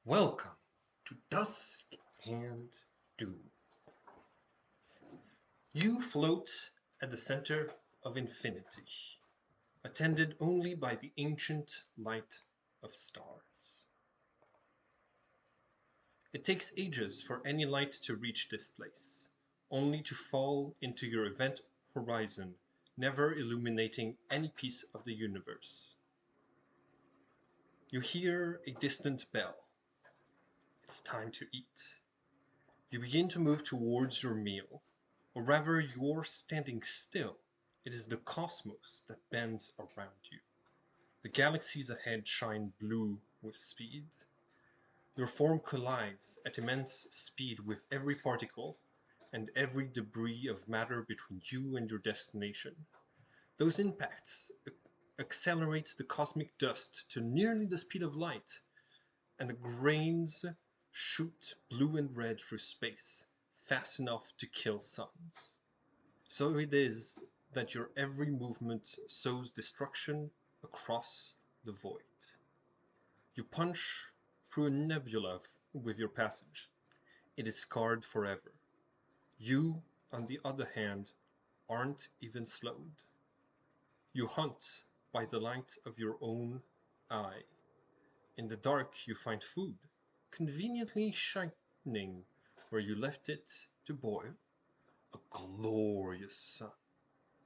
Welcome to Dusk and Doom. You float at the center of infinity, attended only by the ancient light of stars. It takes ages for any light to reach this place, only to fall into your event horizon, never illuminating any piece of the universe. You hear a distant bell. It's time to eat. You begin to move towards your meal, or rather, you're standing still. It is the cosmos that bends around you. The galaxies ahead shine blue with speed. Your form collides at immense speed with every particle and every debris of matter between you and your destination. Those impacts accelerate the cosmic dust to nearly the speed of light, and the grains shoot blue and red through space, fast enough to kill suns. So it is that your every movement sows destruction across the void. You punch through a nebula with your passage. It is scarred forever. You, on the other hand, aren't even slowed. You hunt by the light of your own eye. In the dark, you find food, conveniently shining where you left it to boil. A glorious sun,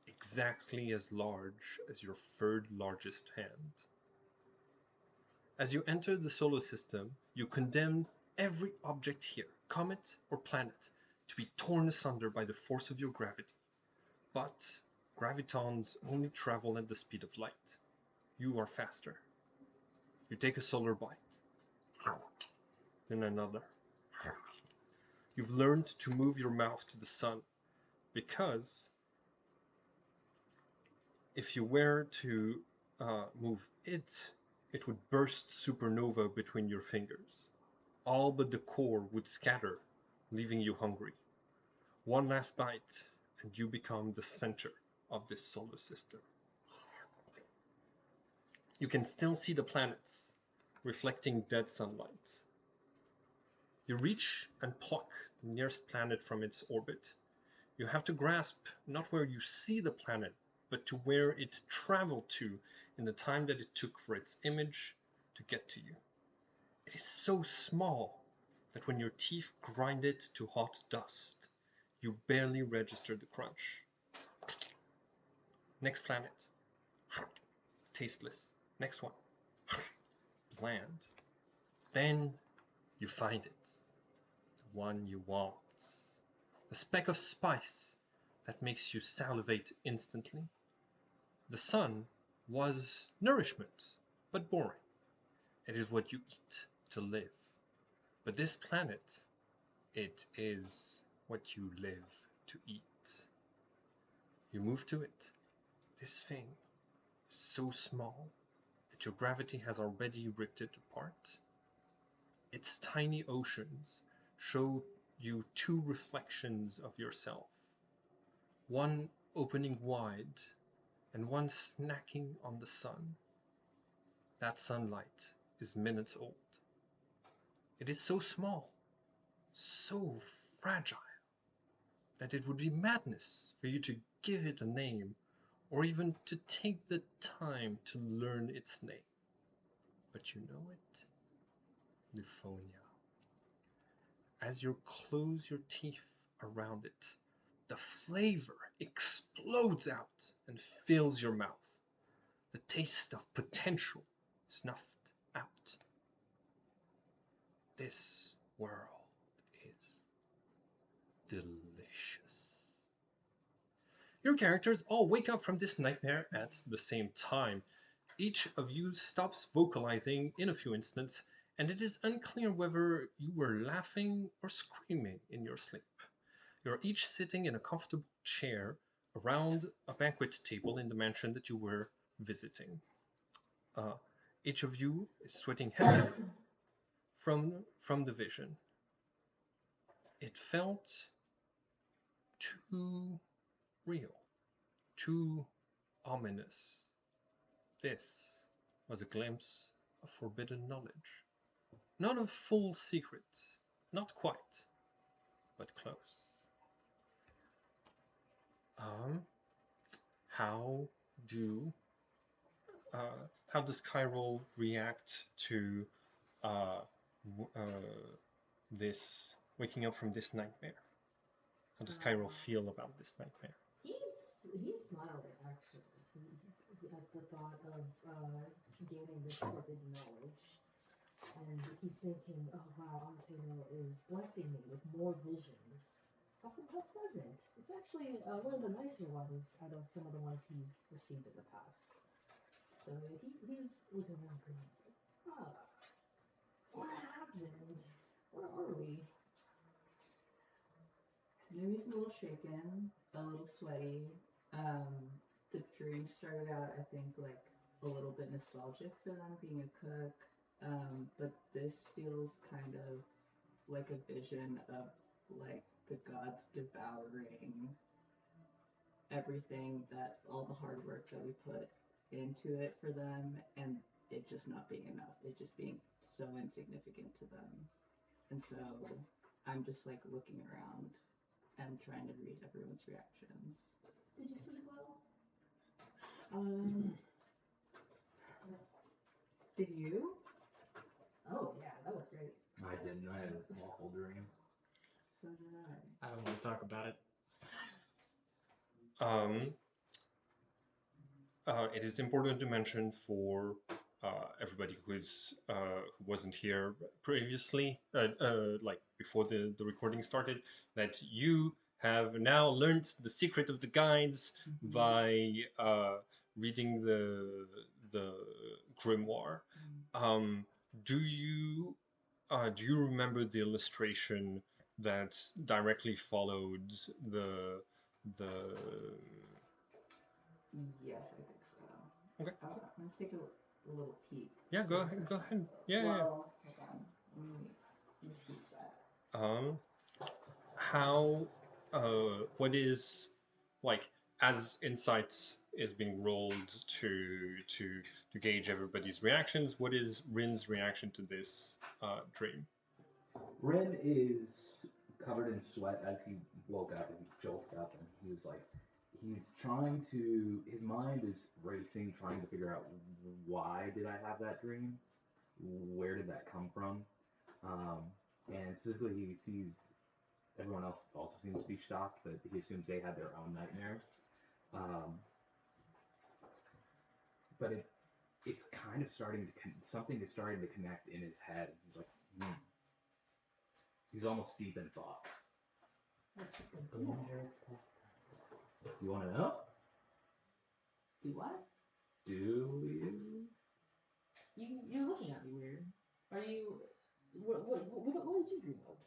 exactly as large as your third largest hand. As you enter the solar system, you condemn every object here, comet or planet, to be torn asunder by the force of your gravity. But gravitons only travel at the speed of light. You are faster. You take a solar bite, then another. You've learned to move your mouth to the sun because if you were to move it, it would burst supernova between your fingers. All but the core would scatter, leaving you hungry. One last bite, and you become the center of this solar system. You can still see the planets, reflecting dead sunlight. You reach and pluck the nearest planet from its orbit. You have to grasp not where you see the planet, but to where it traveled to in the time that it took for its image to get to you. It is so small that when your teeth grind it to hot dust, you barely register the crunch. Next planet. Tasteless. Next one. Bland. Then you find it. The one you want. A speck of spice that makes you salivate instantly. The sun was nourishment, but boring. It is what you eat to live. But this planet, it is what you live to eat. You move to it. This thing is so small that your gravity has already ripped it apart. Its tiny oceans show you two reflections of yourself, one opening wide and one snacking on the sun. That sunlight is minutes old. It is so small, so fragile, that it would be madness for you to give it a name or even to take the time to learn its name. But you know it, Livonia. As you close your teeth around it, the flavor explodes out and fills your mouth. The taste of potential snuffed out. This world is delicious. Your characters all wake up from this nightmare at the same time. Each of you stops vocalizing in a few instants, and it is unclear whether you were laughing or screaming in your sleep. You're each sitting in a comfortable chair around a banquet table in the mansion that you were visiting. Uh, each of you is sweating heavily from the vision. It felt too real, too ominous. This was a glimpse of forbidden knowledge. Not a full secret, not quite, but close. Um, how do how does Chiral react to uh, this waking up from this nightmare? How does Chiral feel about this nightmare? He smiled actually. At the thought of gaining this forbidden knowledge, and he's thinking, "Oh wow, Anteno is blessing me with more visions. How pleasant! It's actually one of the nicer ones out of some of the ones he's received in the past." So he's looking around and he's like, "Ah, what happened? Where are we?" Jimmy's a little shaken, a little sweaty. The dream started out, I think, like a little bit nostalgic for them being a cook, but this feels kind of like a vision of like the gods devouring everything that all the hard work that we put into it for them, and it just not being enough. It just being so insignificant to them, and so I'm just like looking around and trying to read everyone's reactions. Did you sleep well? Did you? Oh yeah, that was great. I didn't. I had an awful dream. So did I. I don't want to talk about it. It is important to mention for everybody who wasn't here previously, like before the recording started, that you have now learned the secret of the guides by reading the grimoire. Do you remember the illustration that directly followed the Yes, I think so. Okay. Let's take a little peek. Yeah, go ahead. Go ahead. Yeah, Well, hold on. Let me scoot back. How? What is like as insights is being rolled to gauge everybody's reactions? What is Rin's reaction to this dream? Rin is covered in sweat as he woke up and he jolted up and he was like, he's trying to, his mind is racing, trying to figure out why did I have that dream? Where did that come from? And specifically, he sees everyone else also seems to be shocked, but he assumes they had their own nightmare. But it's kind of starting to, something is starting to connect in his head. He's like, He's almost deep in thought. You want to know? Do what? Do you? You're looking at me weird. Are you? What did you dream of?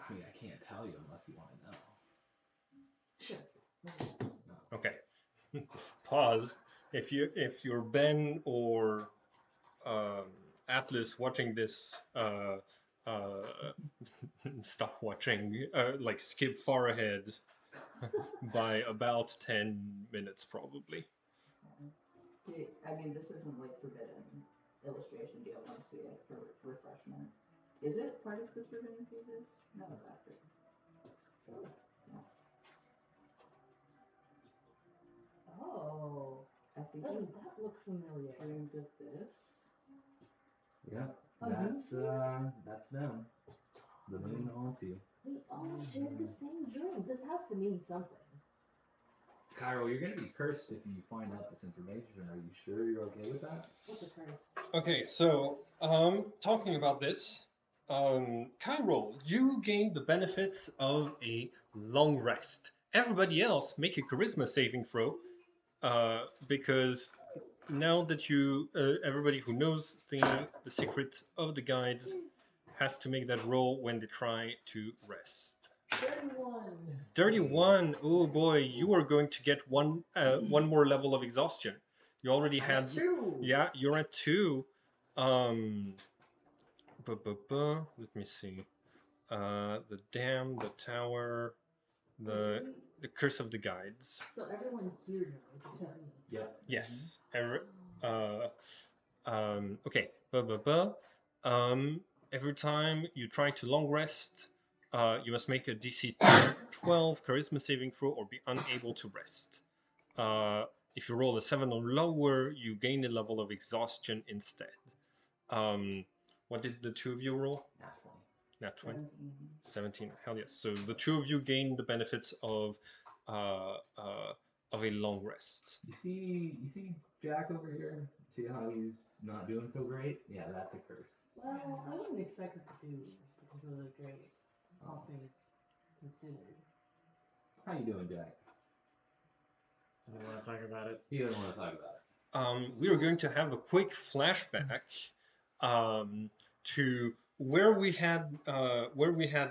I mean, I can't tell you unless you want to know. Sure. No. Okay. Pause. If you're Ben or Atlas watching this, stop watching. Like skip far ahead by about 10 minutes, probably. I mean, this isn't like forbidden illustration. Do you want to see it for refreshment? Is it part of the forbidden pages? No, it's after. Sure. Yeah. Oh. I think Doesn't that look familiar? dreamed of this. Yeah, that's them. The moon haunts you. We all shared the same dream. This has to mean something. Cairo, you're going to be cursed if you find out this information. Are you sure you're okay with that? What's a curse? Okay, so talking about this, Chiral, you gained the benefits of a long rest. Everybody else make a charisma saving throw, because now that everybody who knows the secret of the guides has to make that roll when they try to rest. 31. 31. Oh boy, you are going to get one more level of exhaustion. You already had 2. Yeah, you're at 2. Let me see. The dam, the tower, the curse of the guides. So everyone here knows except me. Yep. Yes. Oh. Okay. Every time you try to long rest, you must make a DC 12 Charisma saving throw or be unable to rest. If you roll a 7 or lower, you gain a level of exhaustion instead. What did the two of you roll? Nat 20. Nat 20? 17. Hell yes. So the two of you gain the benefits of a long rest. You see Jack over here? See how he's not doing so great? Yeah, that's a curse. Well, I wouldn't expect it to do particularly great, all things considered. How you doing, Jack? I don't want to talk about it. He doesn't want to talk about it. We are going to have a quick flashback to where we had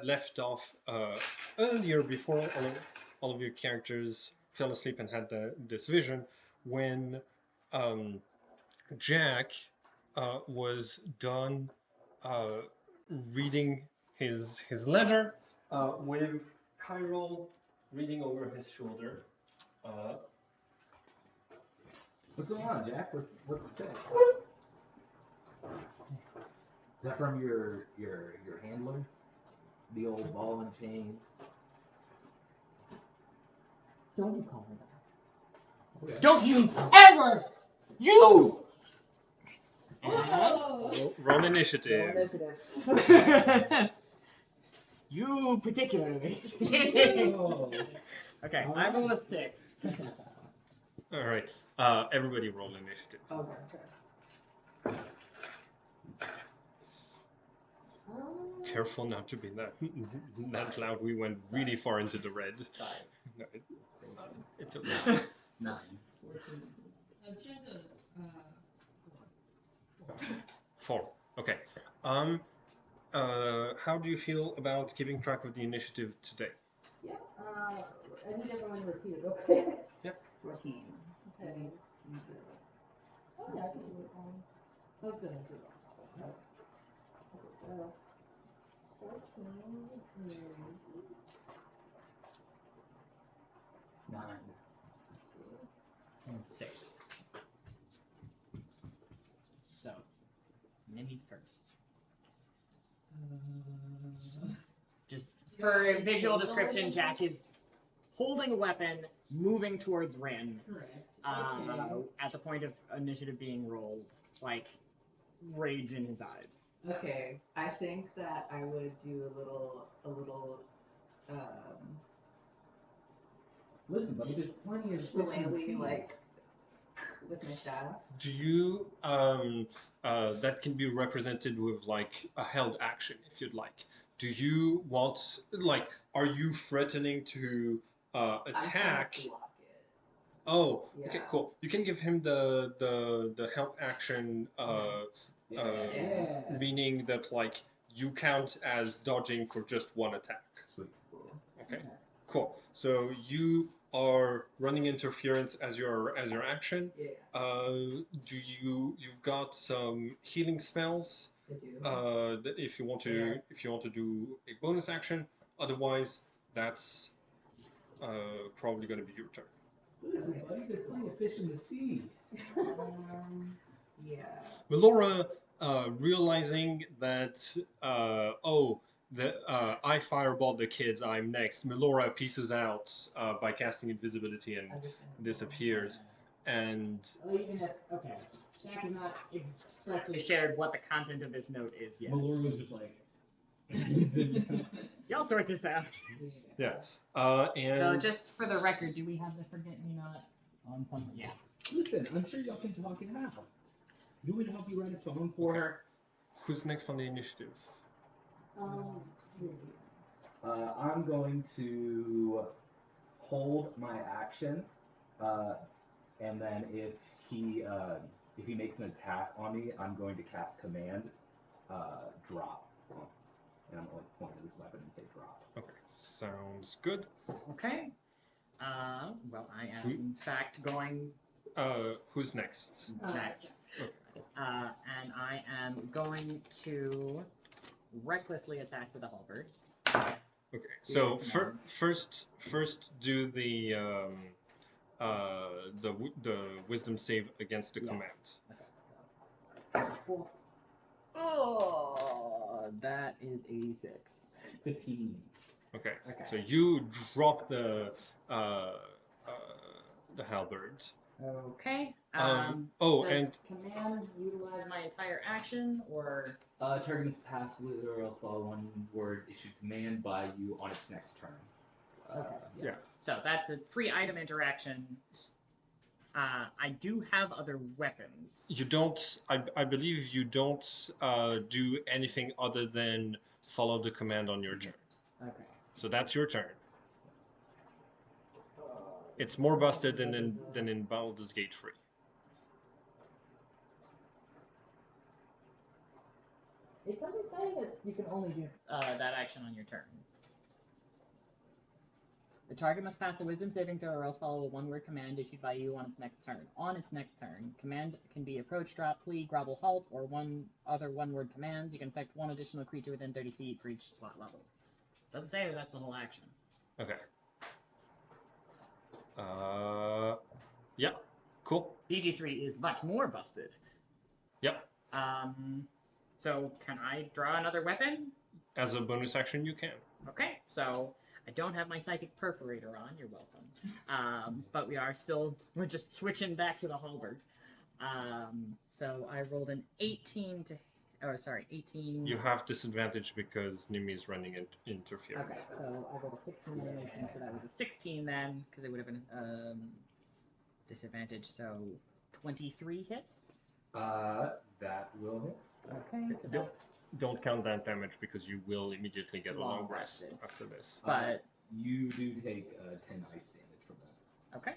left off earlier, before all of your characters fell asleep and had this vision, when Jack was done reading his letter with Kyril reading over his shoulder. What's going on, Jack? What's it say? Is that from your handler? The old ball and chain? Don't you call her that. Okay. Don't you ever! You! Roll initiative. You particularly. Oh. Okay, I rolled a 6. All right. Everybody roll initiative. Okay. Careful not to be that loud. We went really far into the red. Sorry. No, it's okay. 9. I was trying to, 4. Okay. How do you feel about keeping track of the initiative today? yeah, I need everyone to repeat it, okay? Yep. 14. Okay. Oh, yeah, I can do it. I was gonna do it. Okay, so 14 9. And 6. So, Minnie first. Just for a visual description, Jack is holding a weapon, moving towards Rin, Correct. at the point of initiative being rolled, like rage in his eyes. Okay, I think that I would do a little, Listen, buddy, there's plenty of fish in the sea. shillelagh, like, with my staff. Do you that can be represented with like a held action if you'd like. Do you want, like, are you threatening to I'm trying attack? to block it. Oh, okay, Yeah. cool. You can give him the help action, Yeah. meaning that like you count as dodging for just one attack. Sweet. Cool. Okay, cool. So you are running interference as your action. Yeah, You've got some healing spells. I do. That if you want to do a bonus action. Otherwise, that's probably going to be your turn. Listen, buddy, there's plenty of fish in the sea. Yeah. Melora, realizing that I fireballed the kids, I'm next. Melora pieces out by casting invisibility and Understandable. disappears. And Well, even if, okay, Jack has not expressly shared what the content of this note is yet. Malora was just like. Y'all sort this out. yes, So and just for the record, do we have the Forget Me Not on something? Yeah. Listen, I'm sure y'all can talk it out. You would help you write a song for her. who's next on the initiative? I'm going to hold my action, and then if he makes an attack on me, I'm going to cast Command, drop. And I'm going to point at this weapon and say drop. Okay, sounds good. Okay. Well, I am in fact going Who's next? next. Okay, cool. And I am going to recklessly attack with a halberd. Okay, so Yeah. first do the wisdom save against the Yeah. command. Oh! is 86. 15. Okay. Okay. So you drop the halberd. Okay. Oh, does and command utilize my entire action, or Target must pass with or else follow one word issued command by you on its next turn. Okay. yeah. so that's a free item interaction. I do have other weapons. You don't. I believe you don't do anything other than follow the command on your turn. Okay. So that's your turn. It's more busted than in Baldur's Gate 3. It doesn't say that you can only do that action on your turn. The target must pass a wisdom saving throw or else follow a one-word command issued by you on its next turn. On its next turn, commands can be approach, drop, flee, grovel, halt, or one other one-word commands. You can affect one additional creature within 30 feet for each slot level. Doesn't say that that's the whole action. Okay. Yeah. Cool. BG3 is much more busted. Yep. So can I draw another weapon? As a bonus action, you can. Okay, so I don't have my psychic perforator on. You're welcome. But we're just switching back to the halberd. So I rolled an 18 to, 18. You have disadvantage because Nimi is running interference. Okay, so I rolled a 16 and an 18, so that was a 16 then, because it would have been disadvantage. So 23 hits. That will hit. Okay, so Don't- that's. Don't count that damage because you will immediately get a long Long rest rested. after this. But You do take 10 ice damage from that. okay,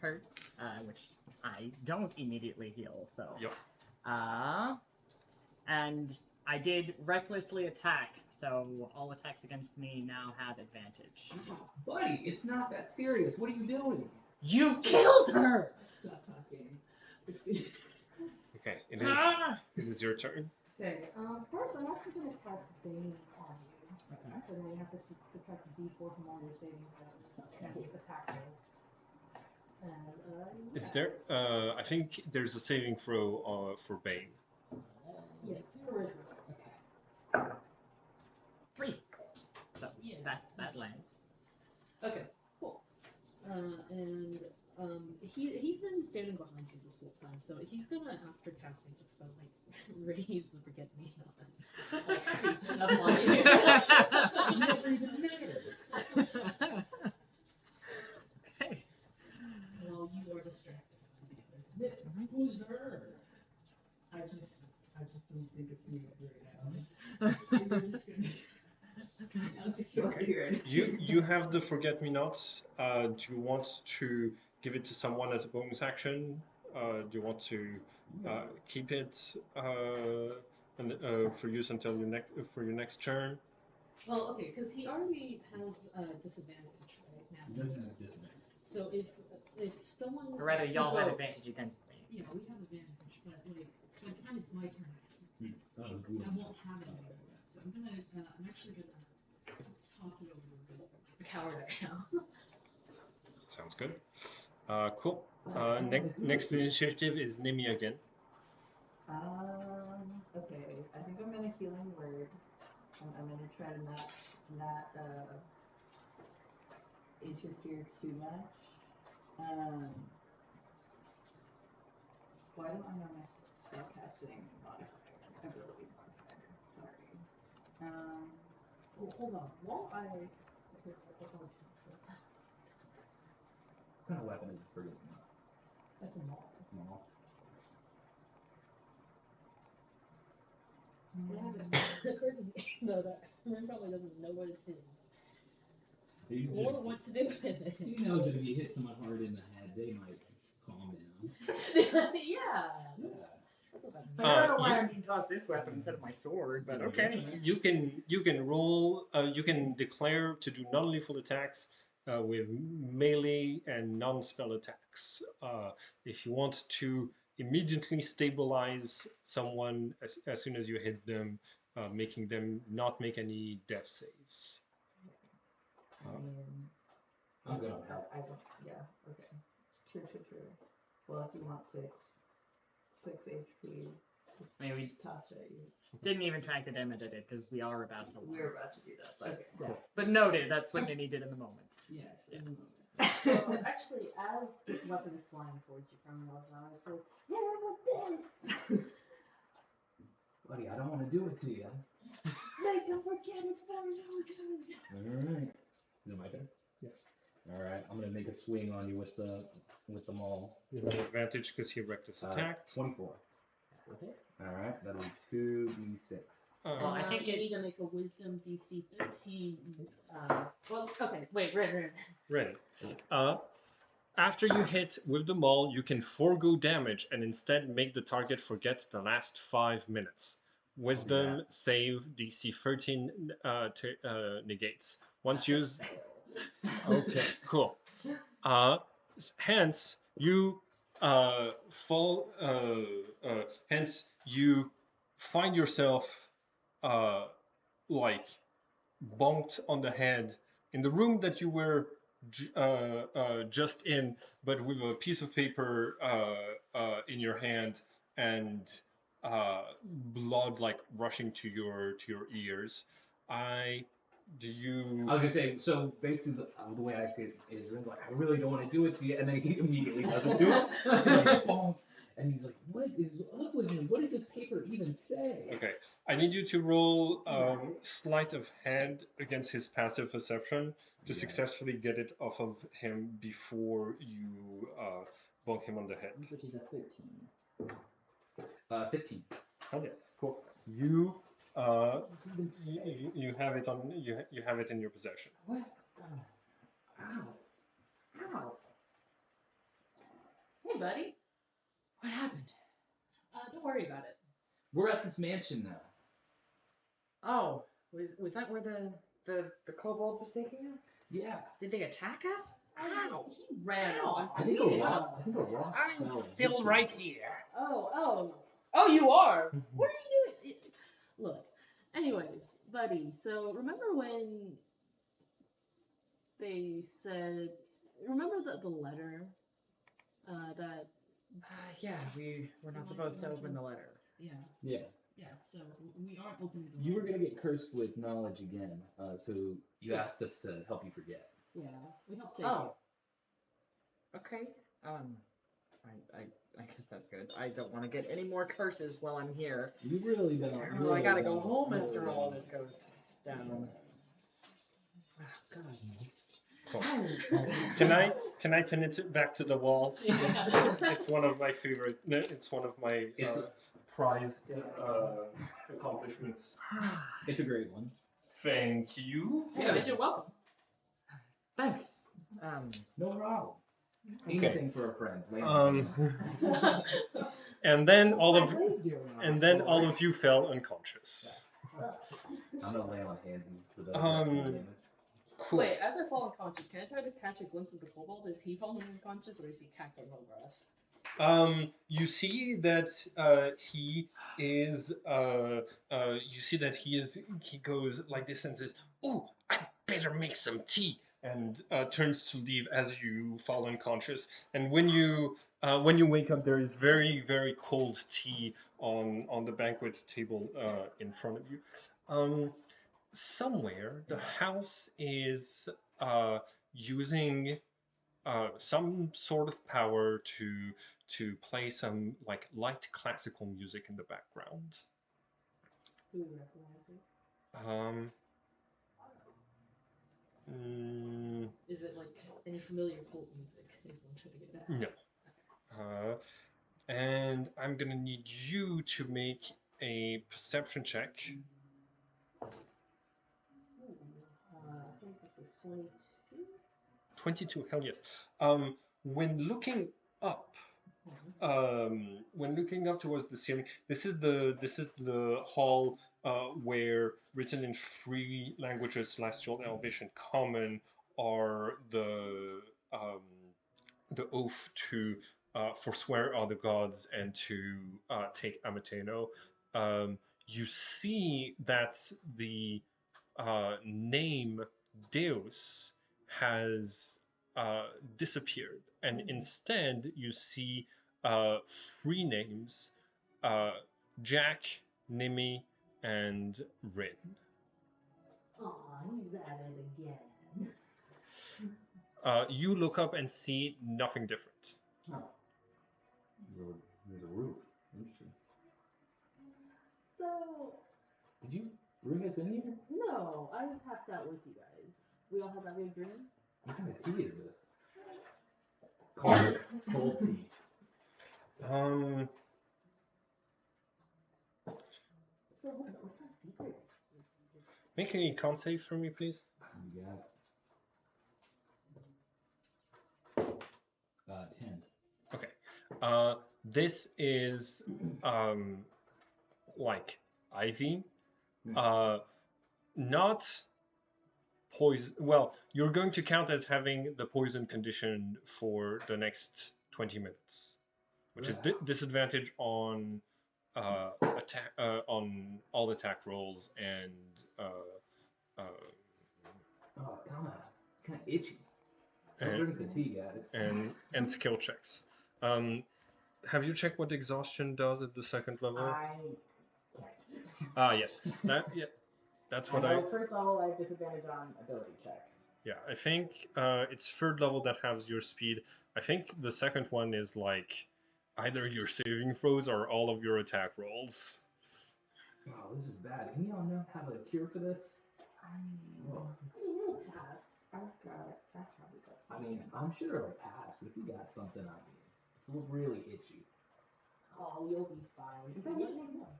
hurt, which I don't immediately heal. So. Yep. And I did recklessly attack, so all attacks against me now have advantage. Buddy, it's not that serious. What are you doing? You killed her! Stop talking. Okay. It is your turn. Okay, first I'm actually going to cast Bane on you. Okay. So then you have to subtract a d4 from all your saving throws and attack rolls. And, Is yeah. there? I think there's a saving throw for Bane. Yes, charisma. Okay. 3. So Yeah. that lands. Okay, cool. And he's been standing behind you this whole time, so he's gonna, after casting, just like raise the forget me not like creeping up on you. Never even mattered. Okay. Well, you are distracted by the others. Who's her? I just don't think it's me right now. You're just gonna. I don't think you want to hear it. You have the forget me nots. Do you want to give it to someone as a bonus action? Do you want to keep it for use until your next turn? Well, okay, because he already has disadvantage right now. He doesn't have disadvantage. So if someone, Or rather, y'all have well, advantage against me. Yeah, we have advantage, but like by the time it's my turn, Oh, I won't have it anymore. So I'm actually gonna toss it over to the coward I am. Sounds good. Cool. Next initiative is Nimi again. Okay. I think I'm gonna healing word. I'm gonna try to not interfere too much. Why don't I know my spellcasting ability modifier? Sorry. Oh, hold on. While I What kind of weapon is forget me not? that's a maul. Maul. It hasn't occurred to me though that Corinne probably doesn't know what it is He's or just, what to do with it. he knows that if you hit someone hard in the head, they might calm down. Yeah. Yeah. I don't know why I need to toss this weapon instead of my sword, but okay. You can roll. You can declare to do non-lethal attacks with melee and non-spell attacks. If you want to immediately stabilize someone as soon as you hit them, making them not make any death saves. I mean, I'm good on that. I don't. Yeah. Okay. True. Well, if you want six HP, Maybe we Just tossed it at you. didn't even track the damage I did because we are about to. We were about to do that, but Okay. Yeah. But noted, that's what Ninny did in the moment. yeah, Yeah. in the moment. So actually, as this weapon is flying towards you from the other side, I go, "Here with this!" Buddy, I don't want to do it to you. Mate, don't forget it's very good. Alright. Is it my turn? Yeah. Alright, I'm gonna make a swing on you with the maul. You have advantage because he reckless attacked. 24. Okay. Alright, that'll be 2d6. Well, I think you it- need to make a Wisdom DC 13. Well, okay, wait, right. Ready. After you hit with the maul, you can forego damage and instead make the target forget the last 5 minutes. Wisdom save DC 13 negates. Once used. Okay, cool. Hence, you fall. Hence, you find yourself like bonked on the head in the room that you were just in, but with a piece of paper in your hand and blood like rushing to your ears. Do you? I was gonna say, so basically, the way I see it is, Ren's like, I really don't want to do it to you, and then he immediately doesn't do it. He's like, bonk, and he's like, what is up with him? What does this paper even say? Okay, I need you to roll sleight of hand against his passive perception to Yeah. successfully get it off of him before you bonk him on the head. Which is a 13. 15. Okay, cool. You you have it on you have it in your possession. What? Ow. Ow. Hey, buddy. What happened? Don't worry about it. We're at this mansion now. Oh, was that where the kobold was taking us? Yeah. Did they attack us? Ow! He ran Ow. off. I think He a did. rock. I think a rock. I'm fell still into right it. here. Oh. Oh, you are. What are you doing? Look. Anyways, buddy. So remember when they said? Remember the letter that Yeah, we're not supposed to open the letter. yeah. Yeah. So we aren't opening the You were letter. gonna get cursed with knowledge again, so you asked us to help you forget. Yeah, we helped save Oh. Okay. I guess that's good. I don't want to get any more curses while I'm here. You've really been. Well, I gotta go home after all this goes down. Oh, God. Cool. Can I pin it back to the wall? It's one of my favorite. It's one of my prized accomplishments. It's a great one. Thank you. Hey, Yeah. you're welcome. Thanks. No problem. Okay. Anything for a friend. And then all What's of my leg doing? and then all of you fell unconscious. I'm gonna lay on handsy for the Um, Cool. Wait, as I fall unconscious, can I try to catch a glimpse of the kobold? Is he falling unconscious or is he cackling over us? You see that he is. You see that he is. He goes like this and says, "Oh, I better make some tea." And turns to leave as you fall unconscious. And when you wake up, there is very very cold tea on the banquet table in front of you. Somewhere the house is using some sort of power to play some like light classical music in the background. Do we recognize it? Um, mm, Is it like any familiar cult music? Is what I'm trying to get at. no. And I'm gonna need you to make a perception check. Ooh, I think it's a 22. 22. Hell yes. When looking up, when looking up towards the ceiling, this is the hall where written in 3 languages, Celestial, Elvish, and Common, are the oath to forswear all the gods and to take Amateno. You see that the name Deus has disappeared, and instead you see 3 names: Jack, Nimi, and Rin. Aw, he's at it again. You look up and see nothing different. Oh. There's a roof. Interesting. So, Did you bring us in here? no, I passed out with you guys. We all had that weird dream? What kind of tea is this? Cold tea. So, what's that secret? Make a con save for me, please. You got it. 10. Okay. This is like ivy. Not poison. Well, you're going to count as having the poison condition for the next 20 minutes, which is disadvantage on attack on all attack rolls and Oh, it's kind of itchy. Don't and, drink the tea, guys. and skill checks. Have you checked what exhaustion does at the second level? I can't. Ah, yes. That's what I know first level I have disadvantage on ability checks. Yeah, I think it's third level that has your speed. I think the second one is like either your saving throws or all of your attack rolls. Oh, this is bad. Any of y'all know have a cure for this? Oh. We'll pass. I've probably got I something. mean, I'm sure it'll pass, but if you got something, I mean, it's really itchy. Oh, you'll be fine. In fact, you should never know.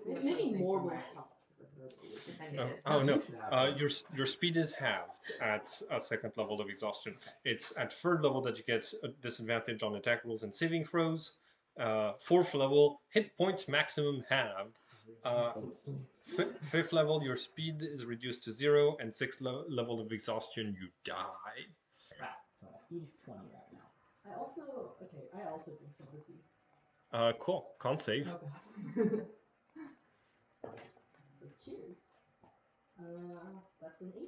Maybe Maybe more will right. help. Oh no, You should have some. your speed is halved at a second level of exhaustion. It's at third level that you get a disadvantage on attack rolls and saving throws. Fourth level, hit point maximum halved. Fifth level, your speed is reduced to 0, and sixth level of exhaustion, you die. Right. So my speed is 20 right now. I also drink sympathy. Cool. Con save. Cheers. That's an 18.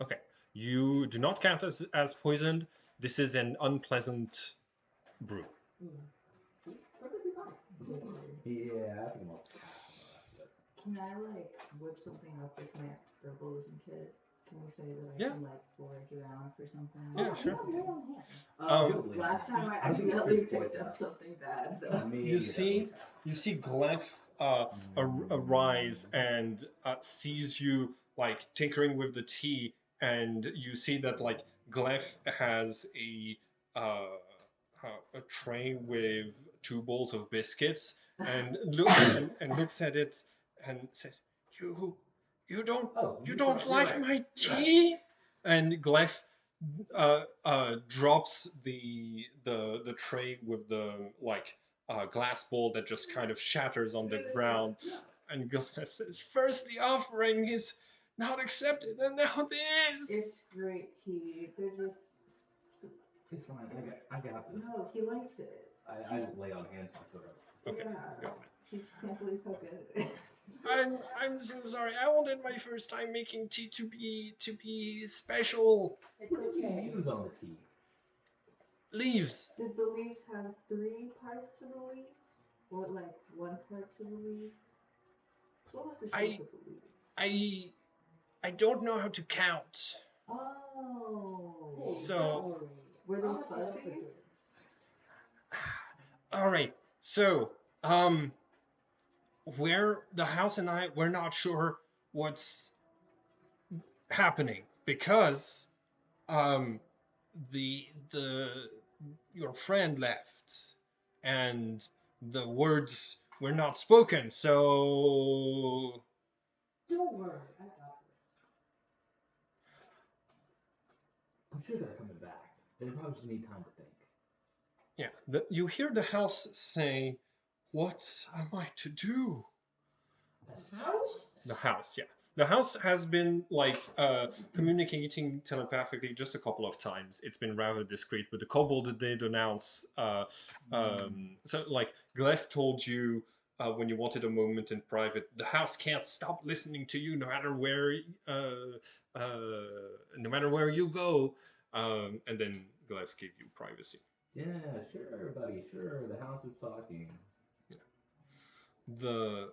Okay. You do not count as poisoned. This is an unpleasant brew. See? Perfectly fine. Yeah, I think I'll pass on the rest of it. Can I like whip something up with my herbalism kit? Can we say that I Yeah. can like forage around for something? Yeah, sure. You have your own hands. Last time I I think accidentally it's picked poison. up something bad though. Maybe You it see, Gleph arrive and sees you like tinkering with the tea, and you see that like Gleph has a tray with 2 bowls of biscuits, and looks at it and says, "You don't like right. my tea?" And Gleph drops the tray with the like glass bowl that just kind of shatters on the ground, and Gleph says, "First the offering is not accepted, and now this." It's great tea. They're just. It's fine. I got this. No, he likes it. I just lay on hands and throw it. Okay, Yeah. go. He just can't believe how good it is. I'm so sorry. I wanted my first time making tea to be special. It's What did okay. you use on the tea? Leaves. Did the leaves have 3 parts to the leaf? Or like 1 part to the leaf? So what was the shape of the leaves? I don't know how to count. Oh. Hey, So- don't worry. Were they I'll take up fuzzy? the drinks. All right. So, where the house and I, we're not sure what's happening because the your friend left and the words were not spoken, so Don't worry, I got this. I'm sure they're coming back. They probably just need time to think. yeah, you hear the house say, "What am I to do?" The house? The house, yeah. The house has been like communicating telepathically just a couple of times. It's been rather discreet, but the kobold did announce. So, like, Gleph told you when you wanted a moment in private, the house can't stop listening to you no matter where you go. And then Gleph gave you privacy. Yeah, sure, buddy. Sure, the house is talking. the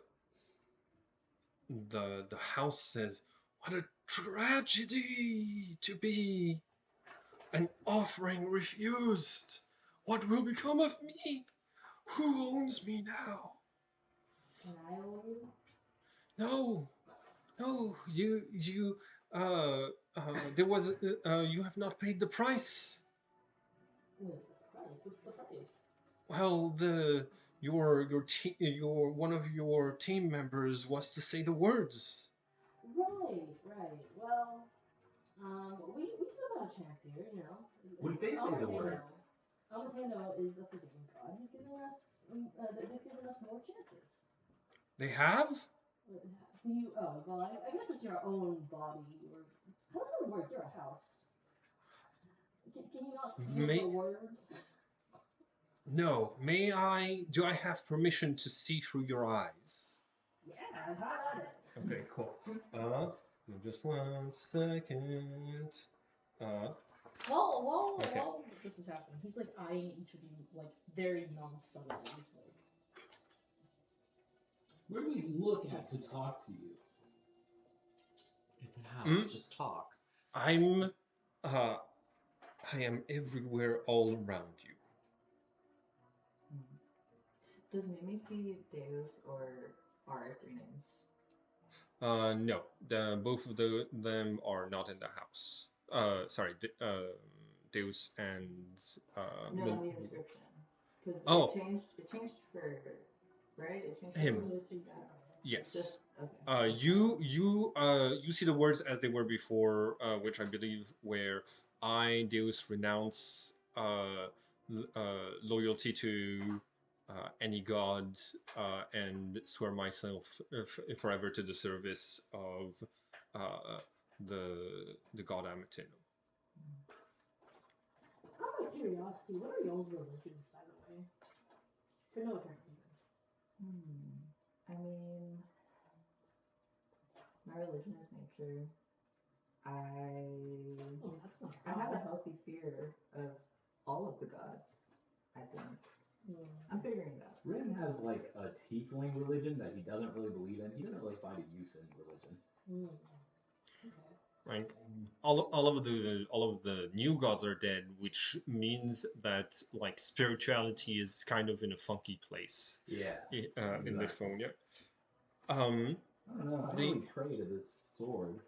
the house says, "What a tragedy to be an offering refused. What will become of me? Who owns me now? And I owe you? No, no, there was, you have not paid the price. Wait, the price? What's the price? Well, your one of your team members was to say the words. Right. Well, we still got a chance here, you know. Would they say the words? Almatano is a forgiving god. He's giving us, they've given us more chances. They have? Do you? Oh, well, I guess it's your own body. Or how does that work? You're a house. Can you not feel the words? No. May I? Do I have permission to see through your eyes? Yeah, have at it. Okay, cool. Just 1 second. Okay. While this is happening, he's like eyeing each of you like very non-subtly. Like, Where do we look at to talk to you? It's a house. Just talk. I'm, I am everywhere all around you. Does Mimi see Deus or our three names? No, both of them are not in the house. Sorry, Deus and No, the inscription. Because Oh. it changed for, right? It changed Him. for Yes. Just, okay. You see the words as they were before, which I believe were, I Deus renounce loyalty to any god and swear myself forever to the service of the god Amatino. out of curiosity, what are y'all's religions, by the way? For no apparent reason. I mean, my religion is nature. Oh, that's not I have a healthy fear of all of the gods, I think. I'm figuring it out. Rin has like a tiefling religion that he doesn't really believe in. He doesn't really find a use in religion. Okay. Right. All of the new gods are dead, which means that like spirituality is kind of in a funky place. Yeah. In Lithonia. I don't know. I The- don't really pray to this sword.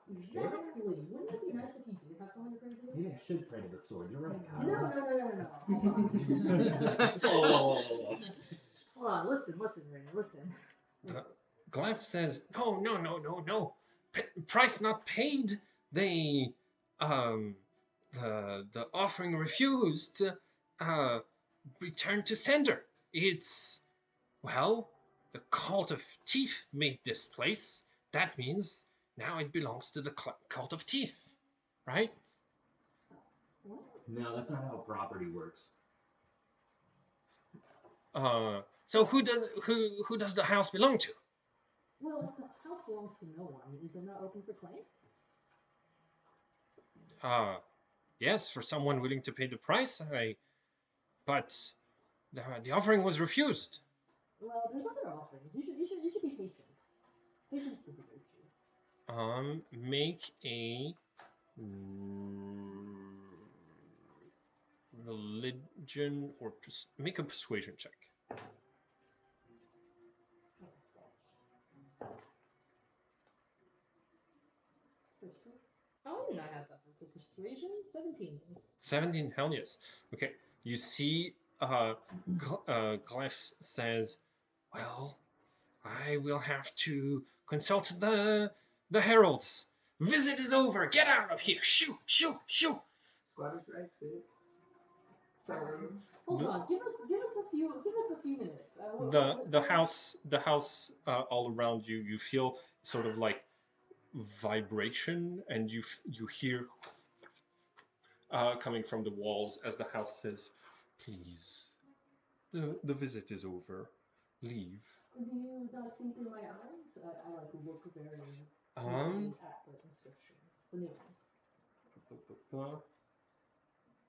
Exactly. Wouldn't it be nice if you did have someone to pray to? Maybe I should pray to the sword. You're right, Kyle. No. Hold on. Oh. Hold on. Listen, Raina, listen. Glyph says, no. Price not paid. They, the offering refused. Return to sender. It's, well, the cult of teeth made this place. That means now it belongs to the cult of teeth, right? What? No, that's not how property works. So who does the house belong to? Well, the house belongs to no one. Is it not open for claim? Yes, for someone willing to pay the price. But the offering was refused. Well, there's other offerings. You should be patient. Patience is a virtue. Make a religion or make a persuasion check. Oh, I have that for persuasion. 17. 17, hell yes. Okay, you see, Glyph says, well, I will have to consult the heralds. Visit is over. Get out of here. Shoo. Squatters' rights, dude. Hold on. Give us a few minutes. The house all around you, you feel sort of like vibration, and you hear coming from the walls as the house says, please, the visit is over. Leave. Do you not see through my eyes? I like to look very closely at the inscriptions, the new ones.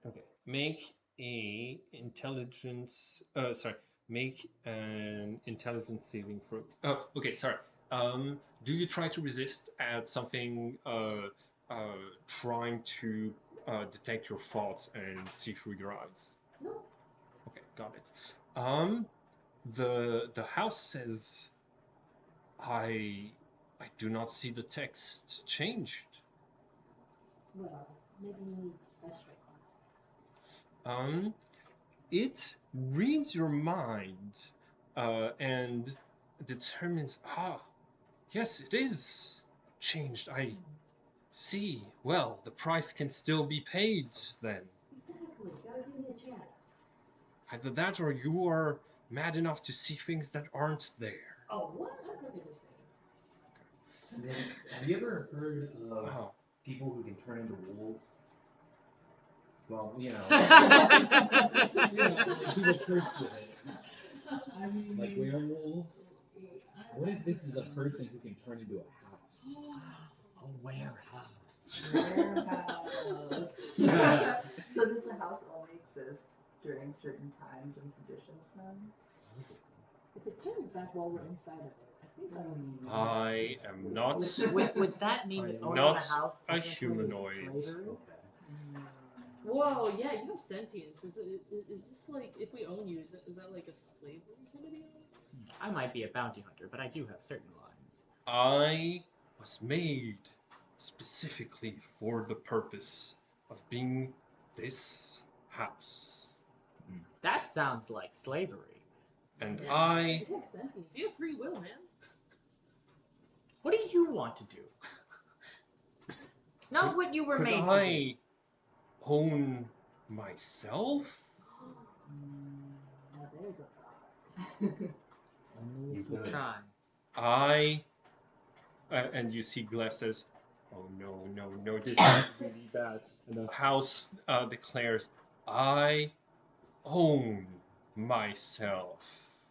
Okay. Make a intelligence. Make an intelligence saving throw. Oh, okay, sorry. Do you try to resist at something trying to detect your thoughts and see through your eyes? No. Okay, got it. The house says I do not see the text changed. Well, maybe you need special eyes. It reads your mind and determines, yes, it is changed. I see. Well, the price can still be paid then. Exactly. Gotta give me a chance. Either that or you are mad enough to see things that aren't there. Oh, what? I'm perfectly sane. And then, have you ever heard of Oh, people who can turn into wolves? Well, like people cursed with it. I mean, Like werewolves. What if this is a person who can turn into a house? A warehouse. warehouse. So does the house only exist during certain times and conditions then? If it turns back while we're inside of it, I think that would be. I am not. Would that mean I that am owning not the house a technically humanoid. is slavery? Okay. Whoa, yeah, you have sentience. Is this like, if we own you, is that like a slavery kind of deal? I might be a bounty hunter, but I do have certain lines. I was made specifically for the purpose of being this house. That sounds like slavery. And Yeah. I You have sentience. You have free will, man. What do you want to do? Not Could- what you were could made to do. I own myself? Now there's a thought. Only You if you could. try. I and you see Glyph says, "Oh no, this is really bad." And the house declares, "I own myself.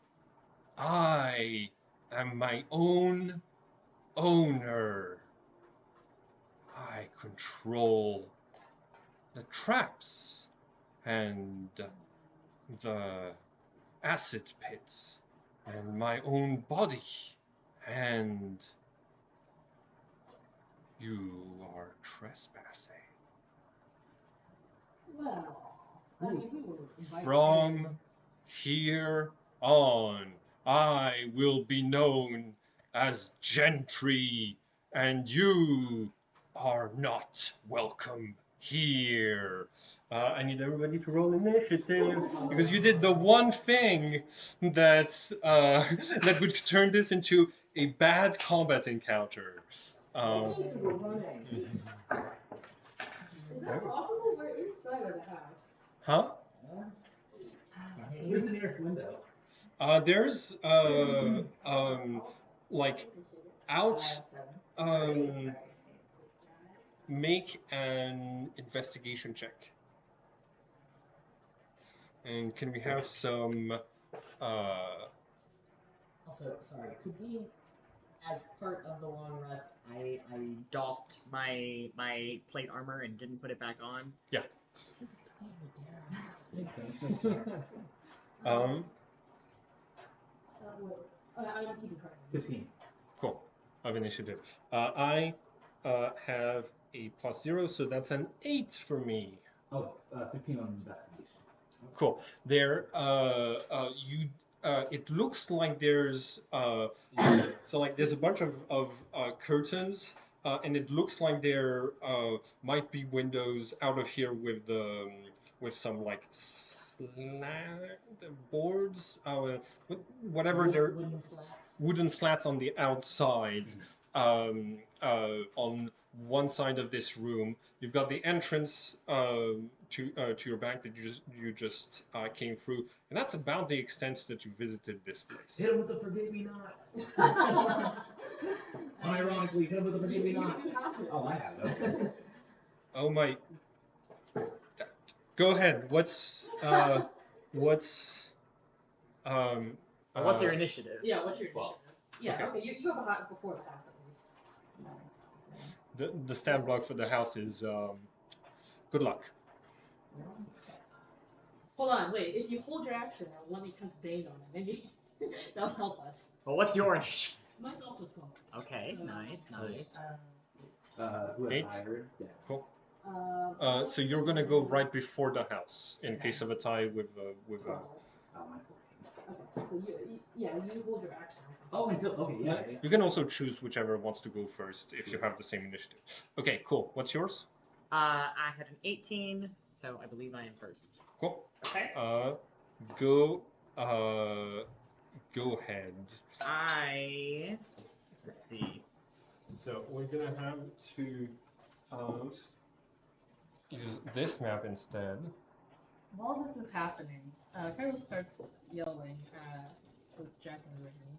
I am my own owner. I control the traps and the acid pits and my own body. And you are trespassing. Well, I mean, we were invited From here. here on, I will be known as Gentry, and you are not welcome here. I need everybody to roll initiative because you did the one thing that's that would turn this into a bad combat encounter. What is we're running? Is that possible? We're inside of the house. Huh? Where's the nearest window? There's like out 7. make an investigation check. And can we have some Also, sorry, could we, as part of the long rest, I doffed my plate armor and didn't put it back on? Yeah. Just totally down. Makes sense. Makes sense. I'm keeping track. 15. Cool of initiative. I have a +0, so that's an 8 for me. Oh, 15 on investigation. Cool. There, you. It looks like there's so like there's a bunch of curtains, and it looks like there might be windows out of here with the with some like boards, whatever they're Wooden slats. wooden slats on the outside. On one side of this room, you've got the entrance to your back that you just came through, and that's about the extent that you visited this place. Hit him with the forgive me not. Unironically, hit him with the forgive me not. Oh, I have it. Okay. Oh my! Go ahead. What's What's your initiative? Yeah, what's your initiative? 12. Yeah, Okay. okay, you have a hot before the house at least. Nice. the stat block for the house is good luck. Hold on, wait. If you hold your action, let me cast Bane on it. Maybe that'll help us. Well, what's your initiative? Mine's also 12. Okay, So, nice. Who has 8. higher? Yeah. Cool. So So you're gonna go right before the house in case of a tie with a. 12. Oh, mine's 14. Okay, so you hold your action. Oh, until okay, yeah. You can also choose whichever wants to go first if you have the same initiative. Okay, cool. What's yours? I had an 18, so I believe I am first. Cool. Okay. Go. Go ahead. Let's see. So we're gonna have to use this map instead. While this is happening, Carlos starts yelling at Jack and Whitney.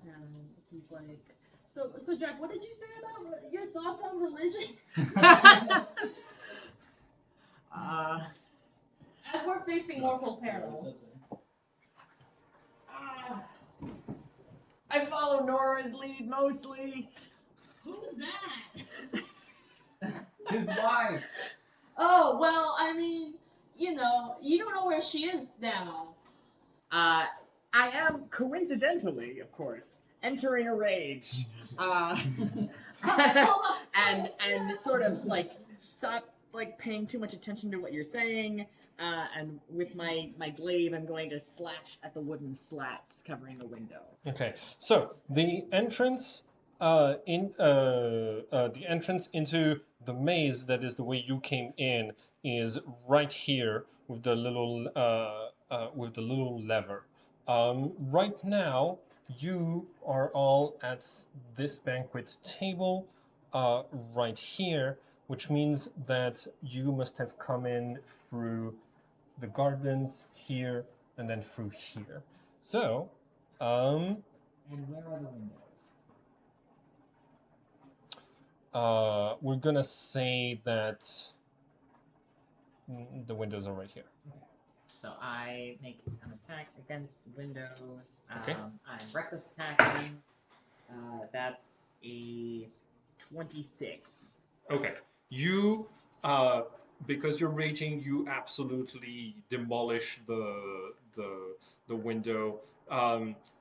And he's like, so Jack, what did you say about your thoughts on religion? As we're facing mortal peril. I follow Nora's lead mostly. Who's that? His wife. Oh, well, I mean, you don't know where she is now. I am coincidentally, of course, entering a rage. And sort of like stop like paying too much attention to what you're saying. And with my glaive, I'm going to slash at the wooden slats covering the window. Okay, so the entrance the entrance into the maze that is the way you came in is right here with the little lever. Right now, you are all at this banquet table right here, which means that you must have come in through the gardens here and then through here. So, And where are the windows? we're gonna say that the windows are right here. So I make an attack against windows. Okay. I'm reckless attacking. That's a 26. Okay, you because you're raging, you absolutely demolish the window.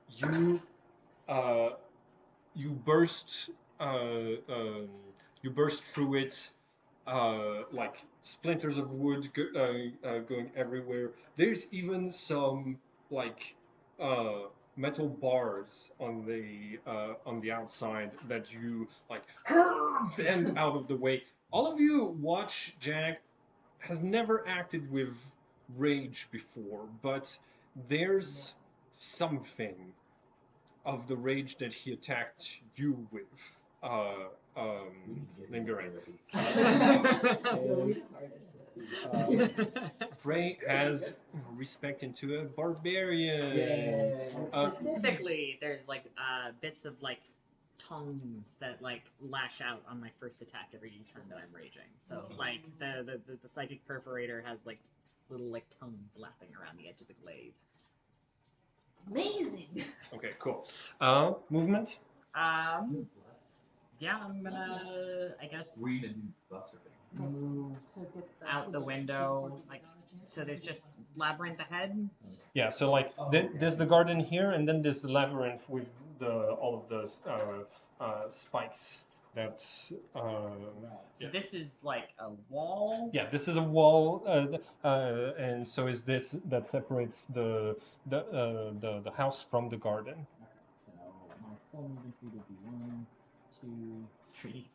You uh, you burst you burst through it like splinters of wood going everywhere. There's even some like uh, metal bars on the outside that you like bend out of the way. All of you watch Jack has never acted with rage before, but there's something of the rage that he attacked you with. Lingering. Frey has respect into a barbarian. Specifically, there's like bits of like tongues that like lash out on my first attack every turn that I'm raging. So like the psychic perforator has like little like tongues lapping around the edge of the glaive. Amazing. Okay, cool. Movement. Yeah, I'm gonna I guess Were you gonna do buffs or things? move out the window. Like so, there's just labyrinth ahead. Yeah, so like there's the garden here, and then there's the labyrinth with all of the spikes. That's So this is like a wall. yeah. This is a wall, and so is this that separates the house from the garden. Okay, so my full movement speed would be 1, 2, 3.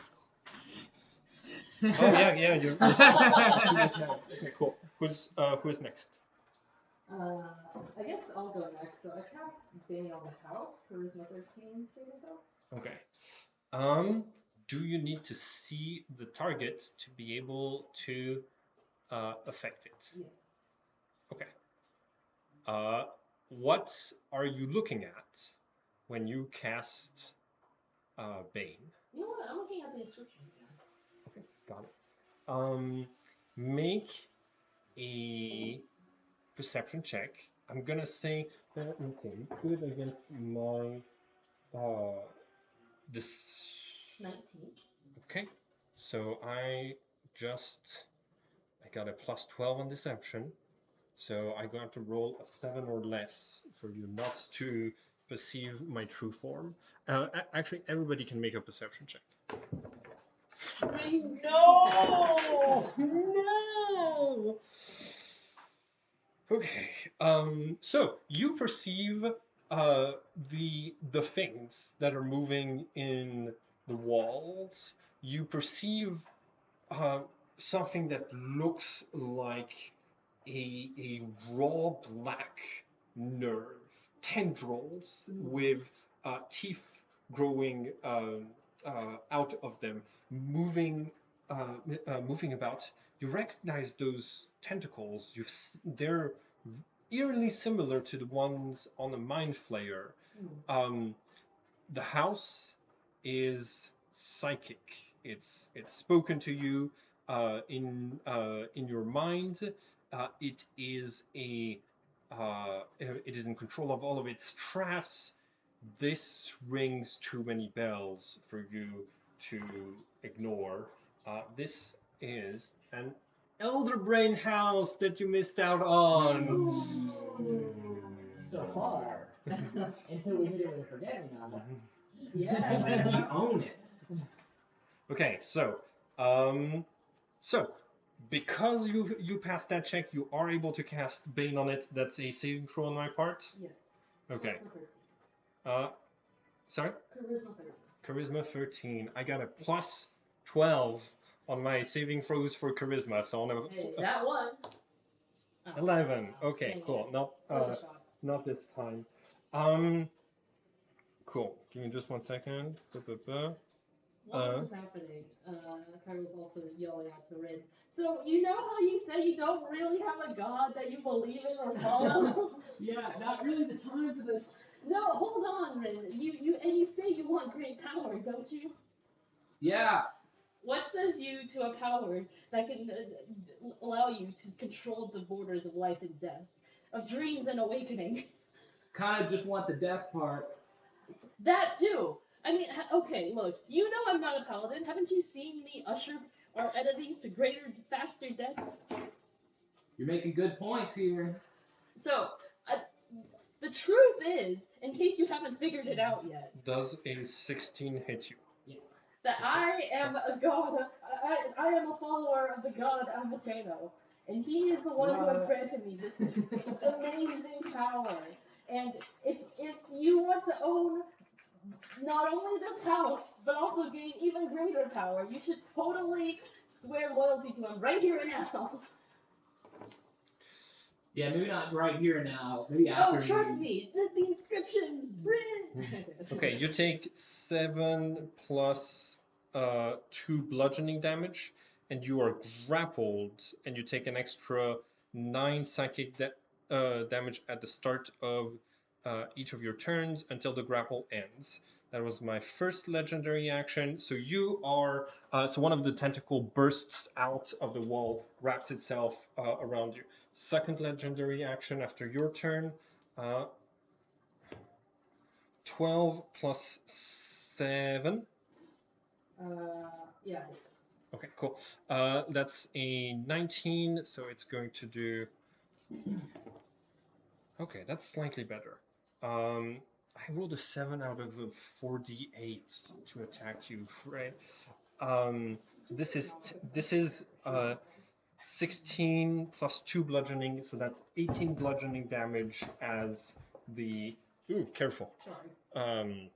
Oh yeah. You're okay, cool. Who's next? I guess I'll go next. So I cast Bane on the house. Charisma 13 saving throw. Okay. Do you need to see the target to be able to affect it? Yes. Okay. What are you looking at when you cast Bane? You know what? I'm looking at the inscription again. Okay, got it. Make a perception check. I'm gonna say that let's see, let's do it against my this 19. okay. So I I got a plus 12 on deception. So I got to roll a 7 or less for you not to perceive my true form. Actually, everybody can make a perception check. No! No! Okay. So you perceive the things that are moving in the walls. You perceive uh, something that looks like a raw black nerve, tendrils with teeth growing out of them, moving, moving about. You recognize those tentacles. They're eerily similar to the ones on the Mind Flayer. Um, the house is psychic. It's spoken to you in your mind. It is it is in control of all of its traps. This rings too many bells for you to ignore. This is an elder brain house that you missed out on. So far. Until we hit it with a forget-me-not. And then we own it. Okay, so because you passed that check, you are able to cast Bane on it. That's a saving throw on my part. Yes. Okay. Charisma 13. Uh, sorry, Charisma 13. Charisma 13. I got a plus 12 on my saving throws for Charisma, so on Hey, that one. 11. Okay, Dang cool. it. No, Worth a shot. not this time. Cool. Give me just 1 second. While this is happening, Kyra's also yelling out to Rin. So, you know how you say you don't really have a god that you believe in or follow? Yeah, not really the time for this. No, hold on, Rin. You say you want great power, don't you? Yeah. What says you to a power that can allow you to control the borders of life and death, of dreams and awakening? Kind of just want the death part. That too. I mean, okay, look. You know I'm not a paladin. Haven't you seen me usher our enemies to greater, faster deaths? You're making good points here. So, the truth is, in case you haven't figured it out yet, Does a 16 hit you? yes, that I am a god. I am a follower of the god Amateno, and he is the one who has granted me this amazing power. And if you want to own not only this house, but also gain even greater power, you should totally swear loyalty to him right here and now. Yeah, maybe not right here now. Maybe after. Oh, trust me, the inscriptions. Okay, you take 7 plus 2 bludgeoning damage, and you are grappled, and you take an extra 9 psychic damage at the start of each of your turns until the grapple ends. That was my first legendary action. So you are so one of the tentacle bursts out of the wall, wraps itself around you. Second legendary action after your turn. 12 plus 7. Yeah. Okay, cool. That's a 19, so it's going to do. Okay, that's slightly better. I rolled a 7 out of a 4d8 to attack you, right? This is 16 plus 2 bludgeoning, so that's 18 bludgeoning damage as the. Ooh, careful. Sorry.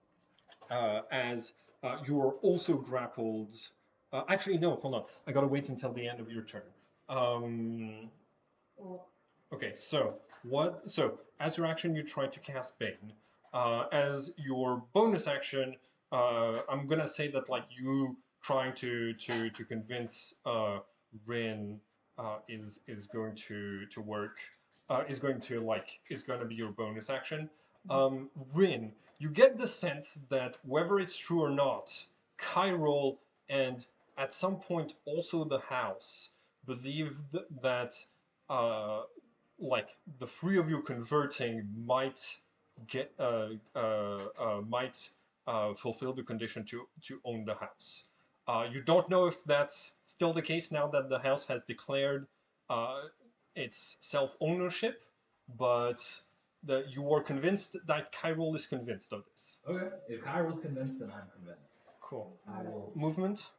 As you are also grappled. Actually, no, hold on. I gotta wait until the end of your turn. Well, Okay, so what? So as your action, you try to cast Bane. As your bonus action, I'm gonna say that like you trying to convince Rin is going to work. Is going to be your bonus action. Rin, you get the sense that whether it's true or not, Kyrol and at some point also the house believed that like the three of you converting get might fulfill the condition to own the house. You don't know if that's still the case now that the house has declared it's self-ownership, but you are convinced that Kyrol is convinced of this. Okay. If Kyro's convinced, then I'm convinced. Cool. I will. Movement.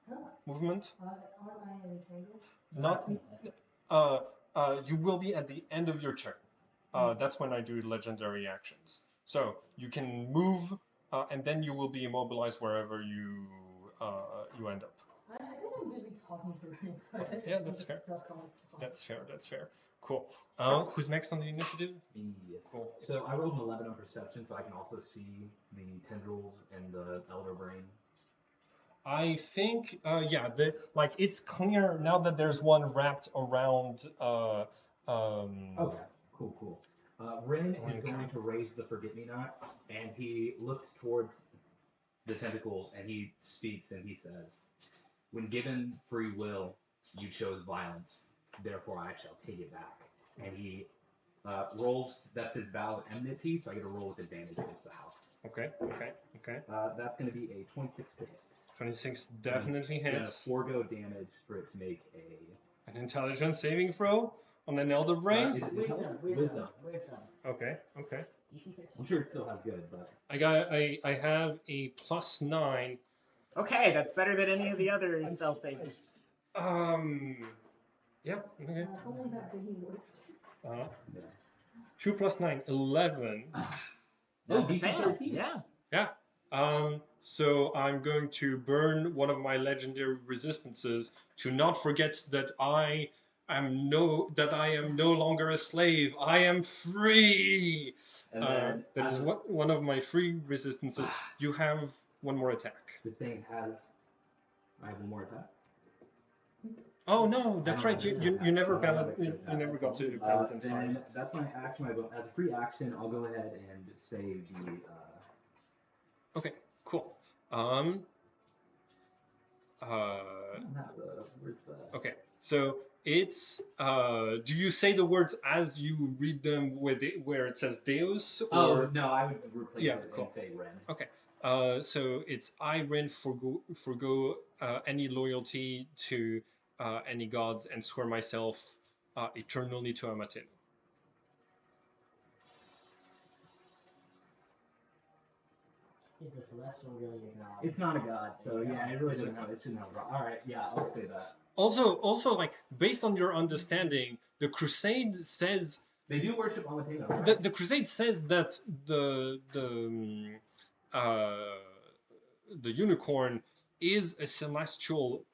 Huh? Movement. Aren't I entangled? Not. That's me. You will be at the end of your turn. That's when I do legendary actions. So you can move, and then you will be immobilized wherever you end up. I think I'm busy talking for it, so I Okay, think yeah, I'm that's fair. stuck on stuff. That's fair. That's fair. Cool. Who's next on the initiative? Me. Cool. So I rolled an 11 on perception, so I can also see the tendrils and the elder brain. I think, yeah, it's clear now that there's one wrapped around. Okay, cool. Rin is Okay. going to raise the forget-me-not, and he looks towards the tentacles, and he speaks, and he says, "When given free will, you chose violence. Therefore, I shall take it back." And he rolls. That's his vow of enmity, so I get a roll with advantage against the house. Okay. That's going to be a 26 to hit. 26 definitely Gonna hits. forego damage for it to make a. An intelligence saving throw on an elder brain. Is it Wisdom. Okay. DC 13. I'm sure it still has good, but I have a +9. Okay, that's better than any of the other spell saves. Yep. Okay. Only that baby worked. yeah. 2 + 9, 11. That's a DC fail. 13. Yeah. So I'm going to burn one of my legendary resistances to not forget that I am no longer a slave. I am free. And then That is one of my free resistances. You have one more attack. this thing has. I have one more attack. Oh no, that's I right. don't You have never extra ballot. You attack. never got to Paladin 5. Then that's my action. As a free action, I'll go ahead and save the. Okay, cool. I don't have the. Where's the? Okay, so it's. Do you say the words as you read them where it says Deus? Or... Oh no, I would replace Yeah, it cool. and say Ren. Okay. So it's I Ren forgo any loyalty to any gods and swear myself eternally to Amatino. Is the celestial really a god? It's not a god, so yeah, it really doesn't have. It shouldn't have. All right, yeah, I'll say that. Also, like based on your understanding, the Crusade says They do worship Amatino. Right? the Crusade says that the unicorn is a celestial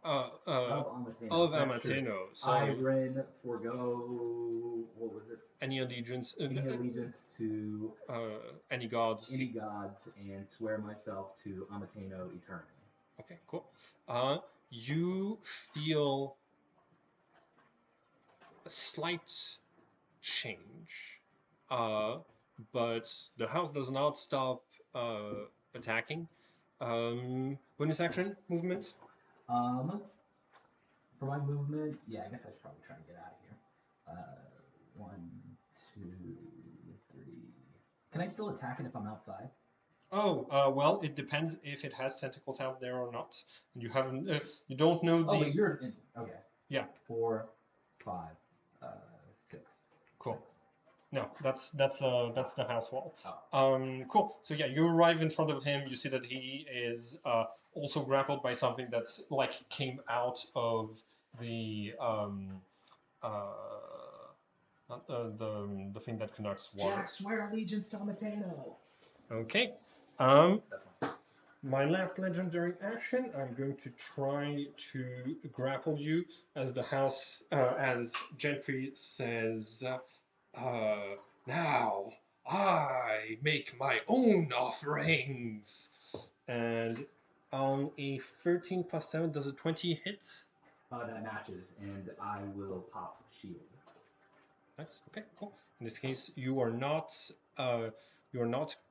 of Amatino. So I Ren forgo what was it? any allegiance Any allegiance to any gods. any gods and swear myself to Amatino eternally. Okay, cool. You feel a slight change, but the house does not stop attacking. Bonus action movement. For my movement, yeah, I guess I should probably try and get out of here. 1, 2, 3. Can I still attack it if I'm outside? Oh, well, it depends if it has tentacles out there or not. You haven't, you don't know the. Oh, but you're in. Okay. Yeah. 4, 5, 6. Cool. No, that's the house wall. Oh. Cool. So yeah, you arrive in front of him. You see that he is also grappled by something that's like came out of the the thing that conducts water. Jack, swear allegiance to Amatino. Okay. That's fine. My last legendary action, I'm going to try to grapple you as the house, as Gentry says, now I make my own offerings. And on a 13 + 7, does a 20 hit? That matches, and I will pop shield. Nice. Okay, cool. In this case, you are not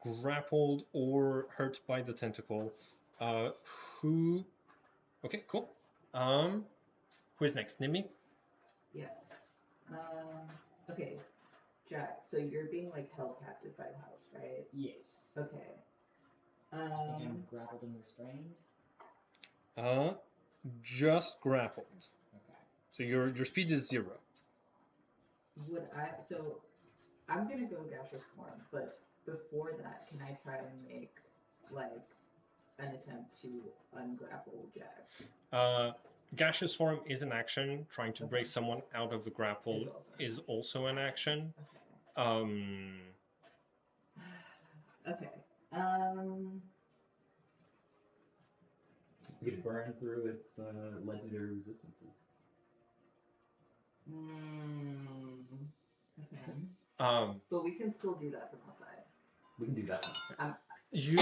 grappled or hurt by the tentacle. Who? Okay, cool. Who is next? Nimi? Yes. Okay, Jack. So you're being like held captive by the house, right? Yes. Okay. I think I'm grappled and restrained. Just grappled. Okay. So your speed is 0. Would I? So I'm gonna go gaseous form, but before that, can I try and make like an attempt to ungrapple Jack? Gaseous form is an action. Trying to break someone out of the grapple Is is also an action. Okay. Okay. You could burn through its legendary resistances. Okay. But we can still do that from outside. We can do that. You,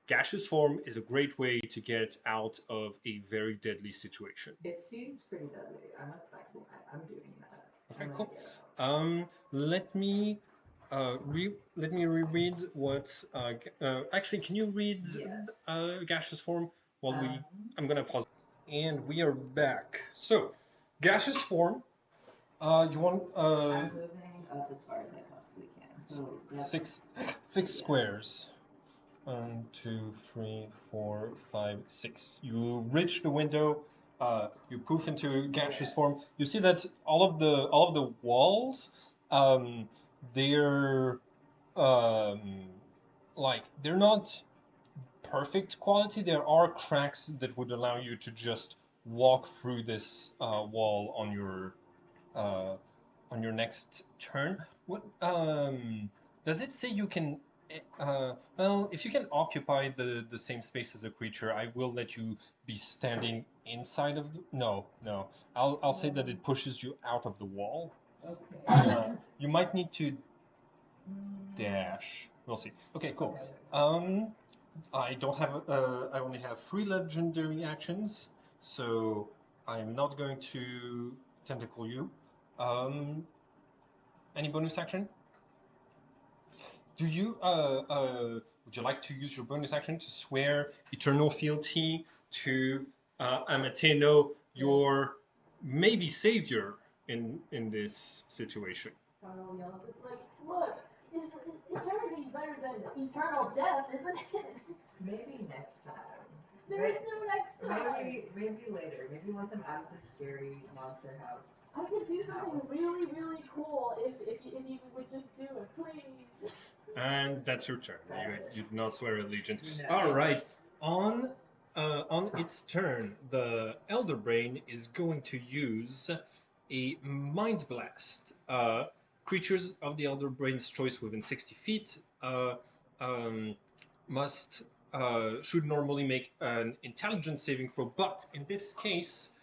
gaseous form is a great way to get out of a very deadly situation. It seems pretty deadly. I'm doing that. Okay, I'm cool. gonna get out. Let me let me reread what. Actually, can you read Yes. gaseous form while we? I'm gonna pause. And we are back. So, gaseous form. You want? I'm moving up as far as I possibly can. So that's six squares. 1, 2, 3, 4, 5, 6. You reach the window. You poof into gaseous form. You see that all of the walls, they're like they're not perfect quality. There are cracks that would allow you to just walk through this wall uh, on your next turn. What does it say you can? Well, if you can occupy the same space as a creature, I will let you be standing inside of the. No, no. I'll say that it pushes you out of the wall. Okay. You might need to dash. We'll see. Okay, cool. I don't have. I only have 3 legendary actions, so I'm not going to tentacle you. Any bonus action? Do you would you like to use your bonus action to swear eternal fealty to Amateno, your maybe savior in this situation? Carl yells, it's like, look, eternity's better than eternal death, isn't it? Maybe next time. There is no next time. Maybe later. Maybe once I'm out of the scary monster house. I could do something really, really cool if you would just do it, please. And that's your turn. You do not swear allegiance. No. All right. On its turn, the Elder Brain is going to use a Mind Blast. Creatures of the Elder Brain's choice within 60 feet um, must should normally make an Intelligence saving throw, but in this case,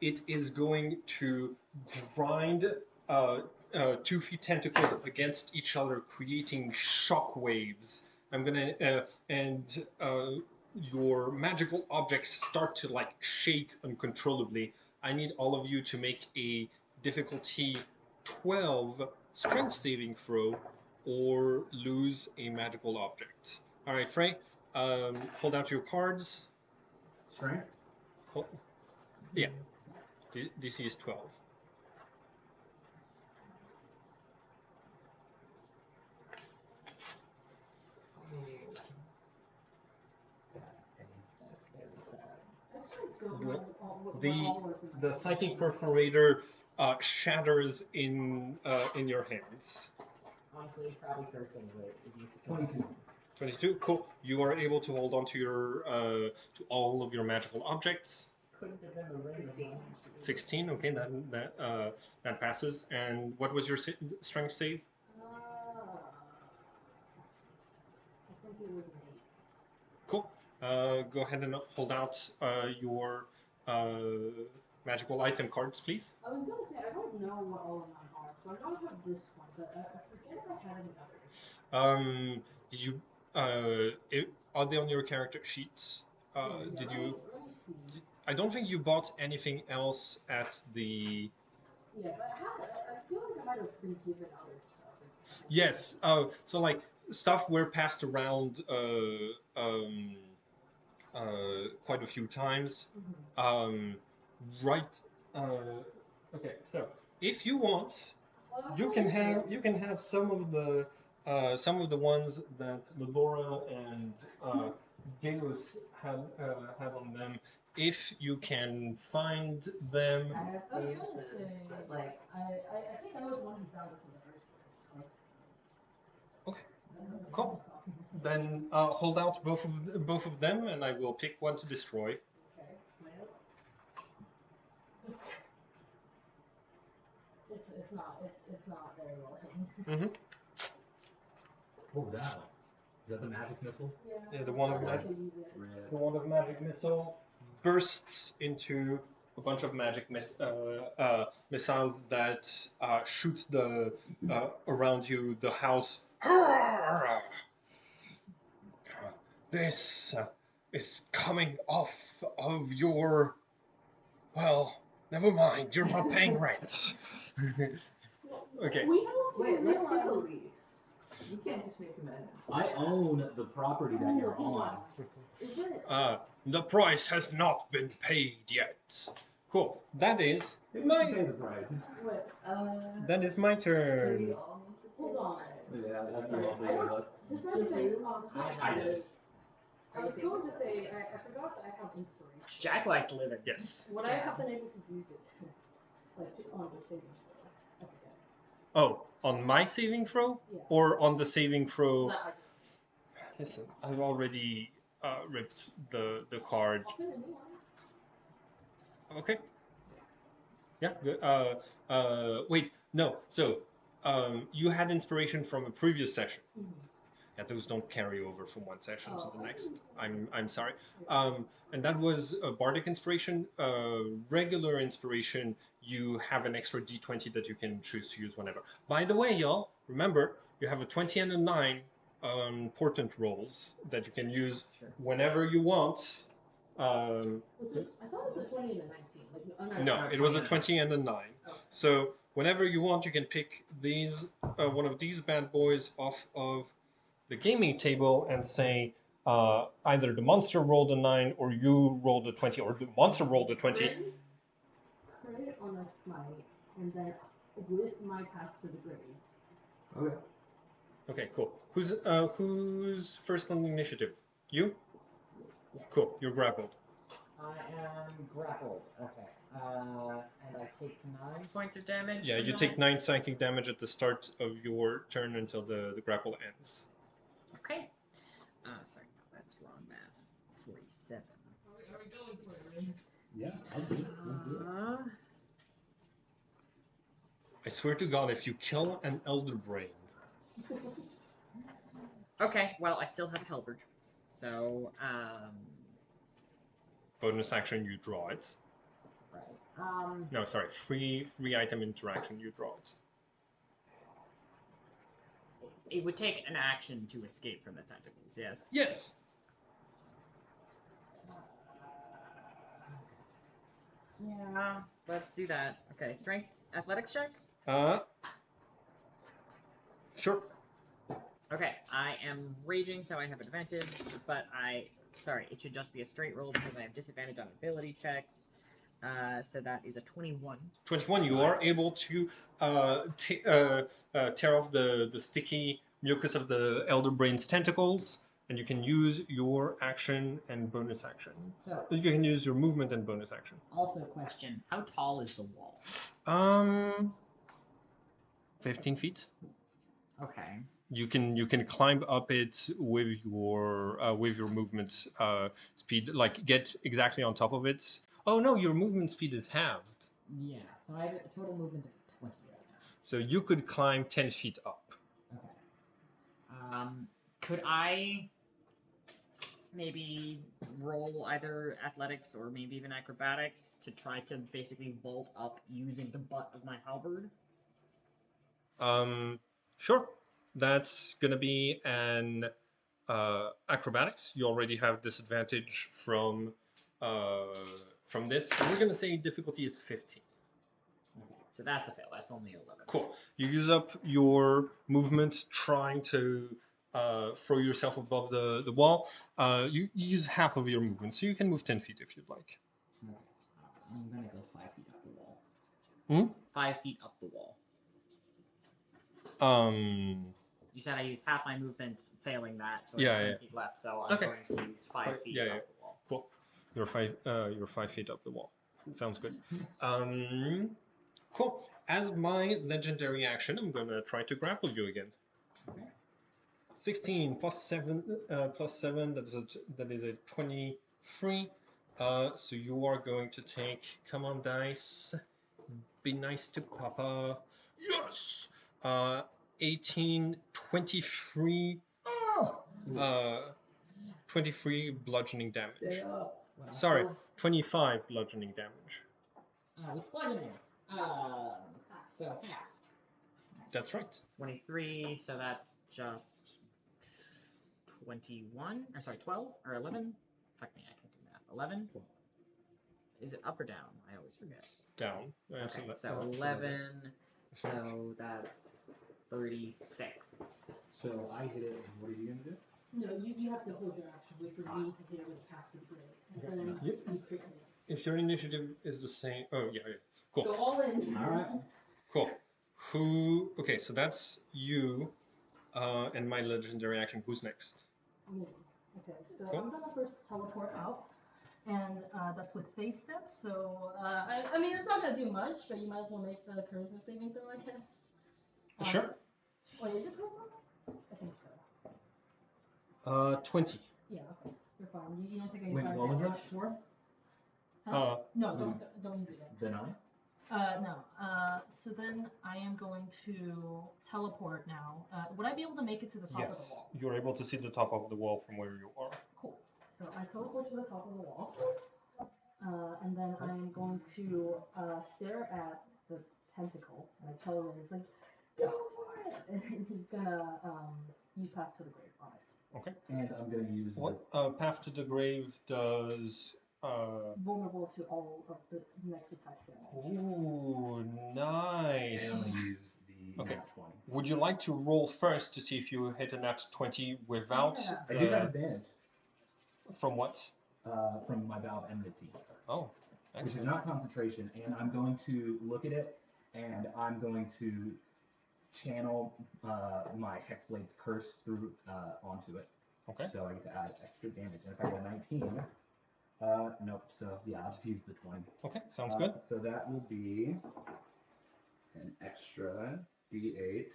it is going to grind 2 feet tentacles up against each other, creating shock waves. I'm gonna and your magical objects start to like shake uncontrollably. I need all of you to make a difficulty 12 strength saving throw, or lose a magical object. All right, Frey, hold out your cards. Strength? Hold, yeah, DC is 12. The psychic perforator shatters in your hands. Honestly, probably cursed anyway. Is used to 22. 22. Cool. You are able to hold on to your to all of your magical objects. Couldn't have been the ring. 16. Okay, that passes. And what was your strength save? I think it was an 8. Cool. Go ahead and hold out your magical item cards, please. I was gonna say, I don't know what all of mine are, so I know I have this one, but I forget if I had any others. Did you? Are they on your character sheets? Did you? Let me see. I don't think you bought anything else at the. Yeah, but I feel like I might have been given other stuff. Yes. So like stuff were passed around quite a few times. Right. Okay. So if you want, you can have some of the some of the ones that Medora and Delos had on them. If you can find them, I have I was faith gonna that, say, like, I think I was the one who found this in the first place. okay, cool. Then hold out both of them, and I will pick one to destroy. Okay, well, it's not very well hidden. Mm-hmm. What was that? Is that the magic missile? Yeah, the one of that's how magic. they use it. The wand of magic missile bursts into a bunch of magic missiles that shoot the around you. The house. This is coming off of your. Well, never mind. You're not paying rent. Okay. We have to wait, let's see the realize. lease. You can't just make amendments. I own the property that you're on. Is it? The price has not been paid yet. Cool. That is Maybe you should pay the price. What? That is my Do we turn. all need to pay Hold on. Yeah, that's Sorry, what I don't. This might have been obvious. I did. I was going to say I forgot that I have inspiration. Jack likes living. Yes. Would I have been able to use it, on the saving throw? I forget. Oh, on my saving throw? Yeah. Or on the saving throw? That I just. Listen, I've already ripped the card. I'll put a new one. Okay. Yeah, good. Wait, no. So, you had inspiration from a previous session. Mhm. Yeah, those don't carry over from one session to Oh, the I next. didn't- I'm sorry. Yeah. And that was a bardic inspiration. Regular inspiration, you have an extra d20 that you can choose to use whenever. By the way, y'all, remember you have a 20 and a 9 portent rolls that you can use Sure. whenever you want. I thought it was a 20 and a 19. No, it was a 20 and a 9. Okay. So whenever you want, you can pick these one of these bad boys off of the gaming table and say either the monster rolled a 9 or you rolled a 20 or the monster rolled a 20. Crit on a smite, and then with my path to the grave. Okay. Okay, cool. Who's first on the initiative? You? Yeah. Cool. You're grappled. I am grappled. Okay. And I take 9 points of damage. Yeah, from you that? take 9 psychic damage at the start of your turn until the grapple ends. Okay. Sorry, no, that's wrong math. 47. Are we going for it, Rin? Yeah, I'll do it. Let's do it. I swear to God, if you kill an elder brain, Okay, well, I still have a halberd. So, bonus action, you draw it. right. No, sorry, free item interaction, you draw it. It would take an action to escape from the tentacles, yes? Yes. Yeah, let's do that. Okay, strength, athletics check? Sure. Okay, I am raging, so I have advantage, but sorry, it should just be a straight roll because I have disadvantage on ability checks. So that is a 21. 21, you are able to tear off the sticky mucus of the elder brain's tentacles, and you can use your action and bonus action. So, You can use your movement and bonus action. also question, how tall is the wall? 15 feet. Okay. You can climb up it with your movement speed, like get exactly on top of it. Oh no, your movement speed is halved. Yeah, so I have a total movement of 20 right now. So you could climb 10 feet up. Okay. Could I maybe roll either athletics or maybe even acrobatics to try to basically vault up using the butt of my halberd? Sure. That's gonna be an acrobatics. You already have disadvantage from this. And we're gonna say difficulty is 15. Okay, so that's a fail. That's only 11. Cool. You use up your movement trying to throw yourself above the wall. You use half of your movement, so you can move 10 feet if you'd like. Okay. I'm gonna go 5 feet up the wall. Hmm? 5 feet up the wall. You said I used half my movement, failing that, so I Yeah, have 10 yeah. feet left. So I'm Okay. going to use 5 feet Yeah, up yeah. the wall. Cool. You're 5 feet up the wall. Sounds good. Cool. As my legendary action, I'm gonna try to grapple you again. Okay. 16 plus 7. That is a 23. So you are going to take. Come on, dice. Be nice to Papa. Yes. 18, 23. Oh! 23 bludgeoning Stay damage. up. Sorry, 25 bludgeoning damage. It's bludgeoning. So half. That's right. 23, so that's just 21? Or sorry, 12? Or 11? Fuck me, I can't do math. 11? Is it up or down? I always forget. It's down. That's Okay, ele- so it's 11, so that's 36. So I hit it, and what are you gonna do? No, you have to hold your action. Wait for me to hit it with Path to the Grave. And then Yep. you crit me. If your initiative is the same. Oh, yeah. Cool. Go all in. All right. Cool. Who. Okay, so that's you and my legendary action. Who's next? Me. Okay, so Cool. I'm gonna first teleport out, and that's with phase steps. So I mean, it's not gonna do much, but you might as well make the charisma saving throw, I guess. Sure. Wait, is it charisma? I think so. 20. Yeah, okay, you're fine. You don't take any Wait, fire what was damage. that for? Huh? No, don't use it yet. Then I? No. So then I am going to teleport now. Would I be able to make it to the top of the Yes. wall? You're able to see the top of the wall from where you are. Cool. So I teleport to the top of the wall. And then I am going to stare at the tentacle. And I tell him, it's like, go for it! And he's gonna use Path to the Grave on it. Okay. And I'm gonna use What Path to the Grave does. Vulnerable to all of the next attacks damage. Ooh, and I'm nice. gonna use the Okay. nat 20. Would you like to roll first to see if you hit a nat 20 without Yeah. I do have advantage from what? from my Vow of Enmity, Oh, which is excellent. not concentration, and I'm going to look at it, and I'm going to channel my Hexblade's curse through onto it. Okay. So I get to add extra damage, and if I roll 19, nope. So yeah, I'll just use the 20. Okay, sounds good. So that will be an extra D8.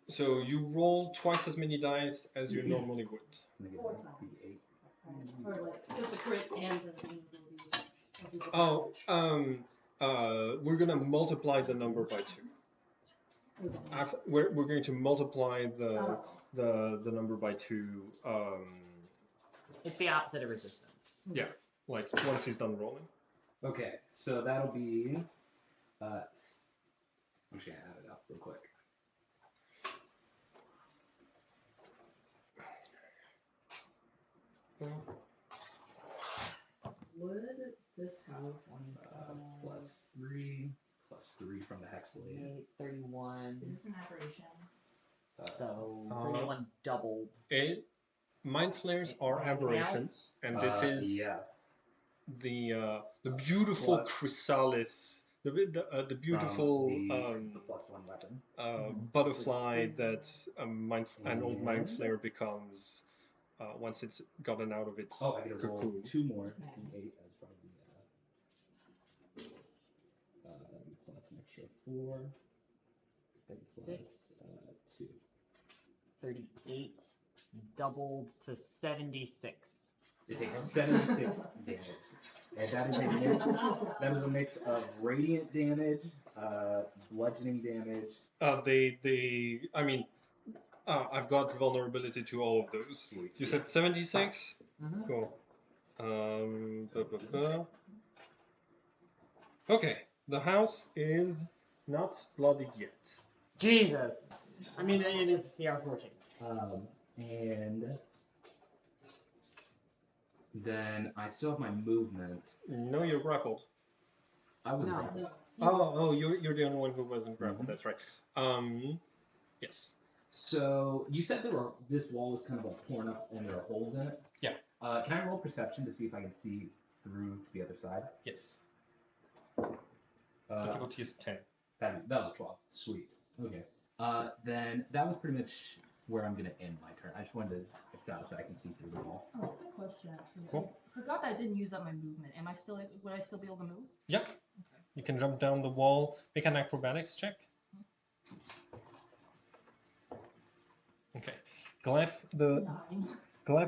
So you roll twice as many dice as you normally would. I'm gonna Four get times. a D8. Or like just the crit and the invulnerabilities. We're gonna multiply the number by 2. We're going to multiply the number by 2. It's the opposite of resistance. Yeah, like once he's done rolling. Okay, so that'll be. I'm just gonna add it up real quick. Would this have plus 3 from the Hexblade? 31. Is this an aberration? So Uh, 31 doubled. Mind flares are Anything aberrations, and this is yes. the beautiful Plus- chrysalis, the beautiful the +1 weapon. butterfly that an old mind And- flare becomes once it's gotten out of its Oh, I get to roll cocoon. 2 more D8 as part of the plus an extra 4. Then plus 6. 2. 38 doubled to 76. It takes 76 damage. And that is a mix of radiant damage, bludgeoning damage. I've got vulnerability to all of those. Sweet. You said 76? Mhm. Cool. Okay, the house is not bloodied yet. Jesus! I mean, it is CR14. And then I still have my movement. No, you're grappled. I was No. grappled. Oh, you're the only one who wasn't grappled. That's right. Yes. So you said this wall was kind of like torn up and there are holes in it. Yeah. Can I roll perception to see if I can see through to the other side? Yes. Uh, Difficulty is 10. that was a 12. Sweet. Okay. Then that was pretty much where I'm gonna end my turn. I just wanted to establish that I can see through the wall. Oh, good question. Actually, Cool. I forgot that I didn't use up my movement. Am I still? Would I still be able to move? Yep. Okay. You can jump down the wall. Make an acrobatics check. Okay. Glyph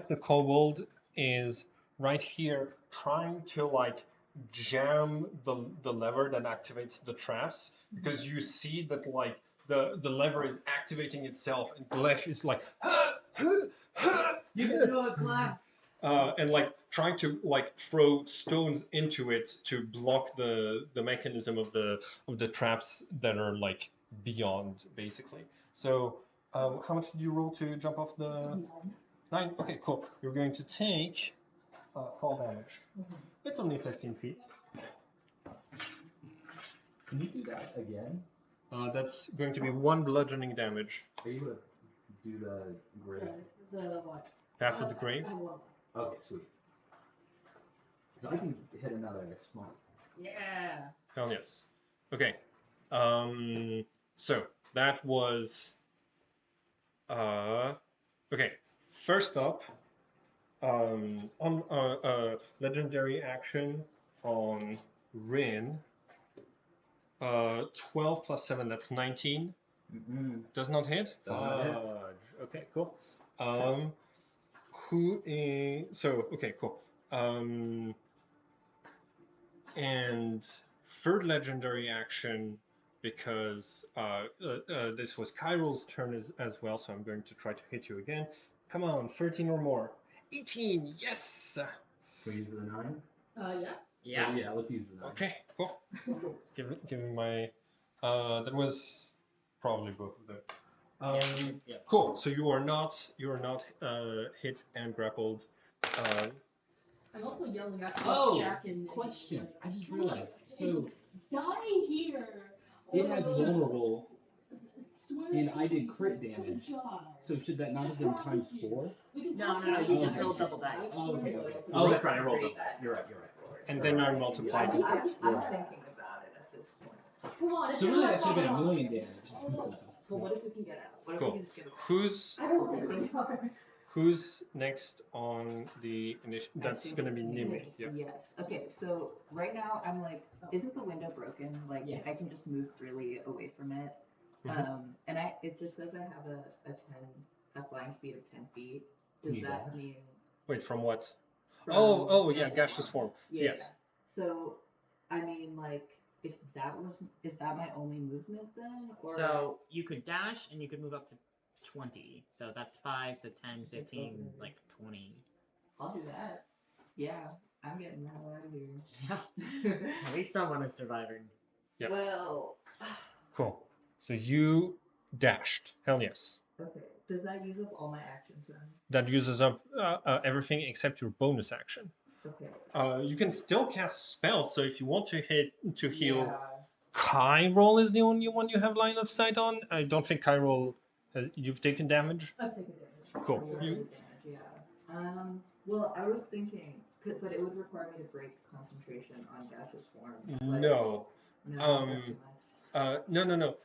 the kobold is right here trying to like jam the lever that activates the traps because you see that like the lever is activating itself and Glyph is like You can do it, Glyph. and like trying to like throw stones into it to block the mechanism of the traps that are like beyond basically. So how much did you roll to jump off the 9? Okay, cool. You're going to take fall damage. It's only 15 feet. Can you do that again? That's going to be 1 bludgeoning damage. Are you able to do the grave? The what? Path of the grave. Okay, sweet. Because I can hit another smite. Yeah. Hell yes. Okay. So that was. Okay. First up, on legendary action on Rin. 12 plus 7, that's 19. Does not hit? Does not hit. Okay, cool. Who is... So, okay, cool. And third legendary action, because this was Kyrul's turn as well, so I'm going to try to hit you again. Come on, 13 or more. 18, yes! Can we use the 9? Yeah. Yeah. Yeah, let's use the 9. Okay, cool. Give me my... that was probably both of them. Yeah. Cool. So you are not hit and grappled. I'm also yelling at Oh, Jack and question. I just Like, realized. So die here. it has Just vulnerable, swear and to I did God, crit you damage. die. So should that not have been times 4? We can No, talk no, no, about you it. just roll double dice. Oh, okay. Oh, Oh, that's right. I rolled double dice. You're right. And then I multiplied I'm it. thinking about it at this point. Come on, it's So your really, life that should have been on. 1,000,000 damage. But what if we can get out? What if Cool. we can just get away? Who's I don't think we are. who's next on the initiative? I That's think gonna be it's Nimi. Yeah. Yes. Okay, so right now I'm like, isn't the window broken? Like, Yeah. I can just move freely away from it. Mhm. And it just says I have a flying speed of 10 feet. Can Does you that dash? mean? Wait, from what? From Oh, yeah, gaseous gaseous form. Yeah. Yes. So, I mean, like, if that is that my only movement then? Or So you could dash and you could move up to 20. So that's 5, so 10, 15, like 20. I'll do that. Yeah, I'm getting the hell out of here. Yeah. At least someone is surviving. Yep. Well, Cool. So you dashed. Hell yes. okay. Does that use up all my actions then? That uses up everything except your bonus action. Okay. You can still cast spells. So if you want to heal, Yeah. Kyrol is the only one you have line of sight on. I don't think Kyrol. You've taken damage. I've taken damage. Cool. Damage, You, yeah. Well, I was thinking, but it would require me to break concentration on gaseous form. Like, no. No, that's too much. No.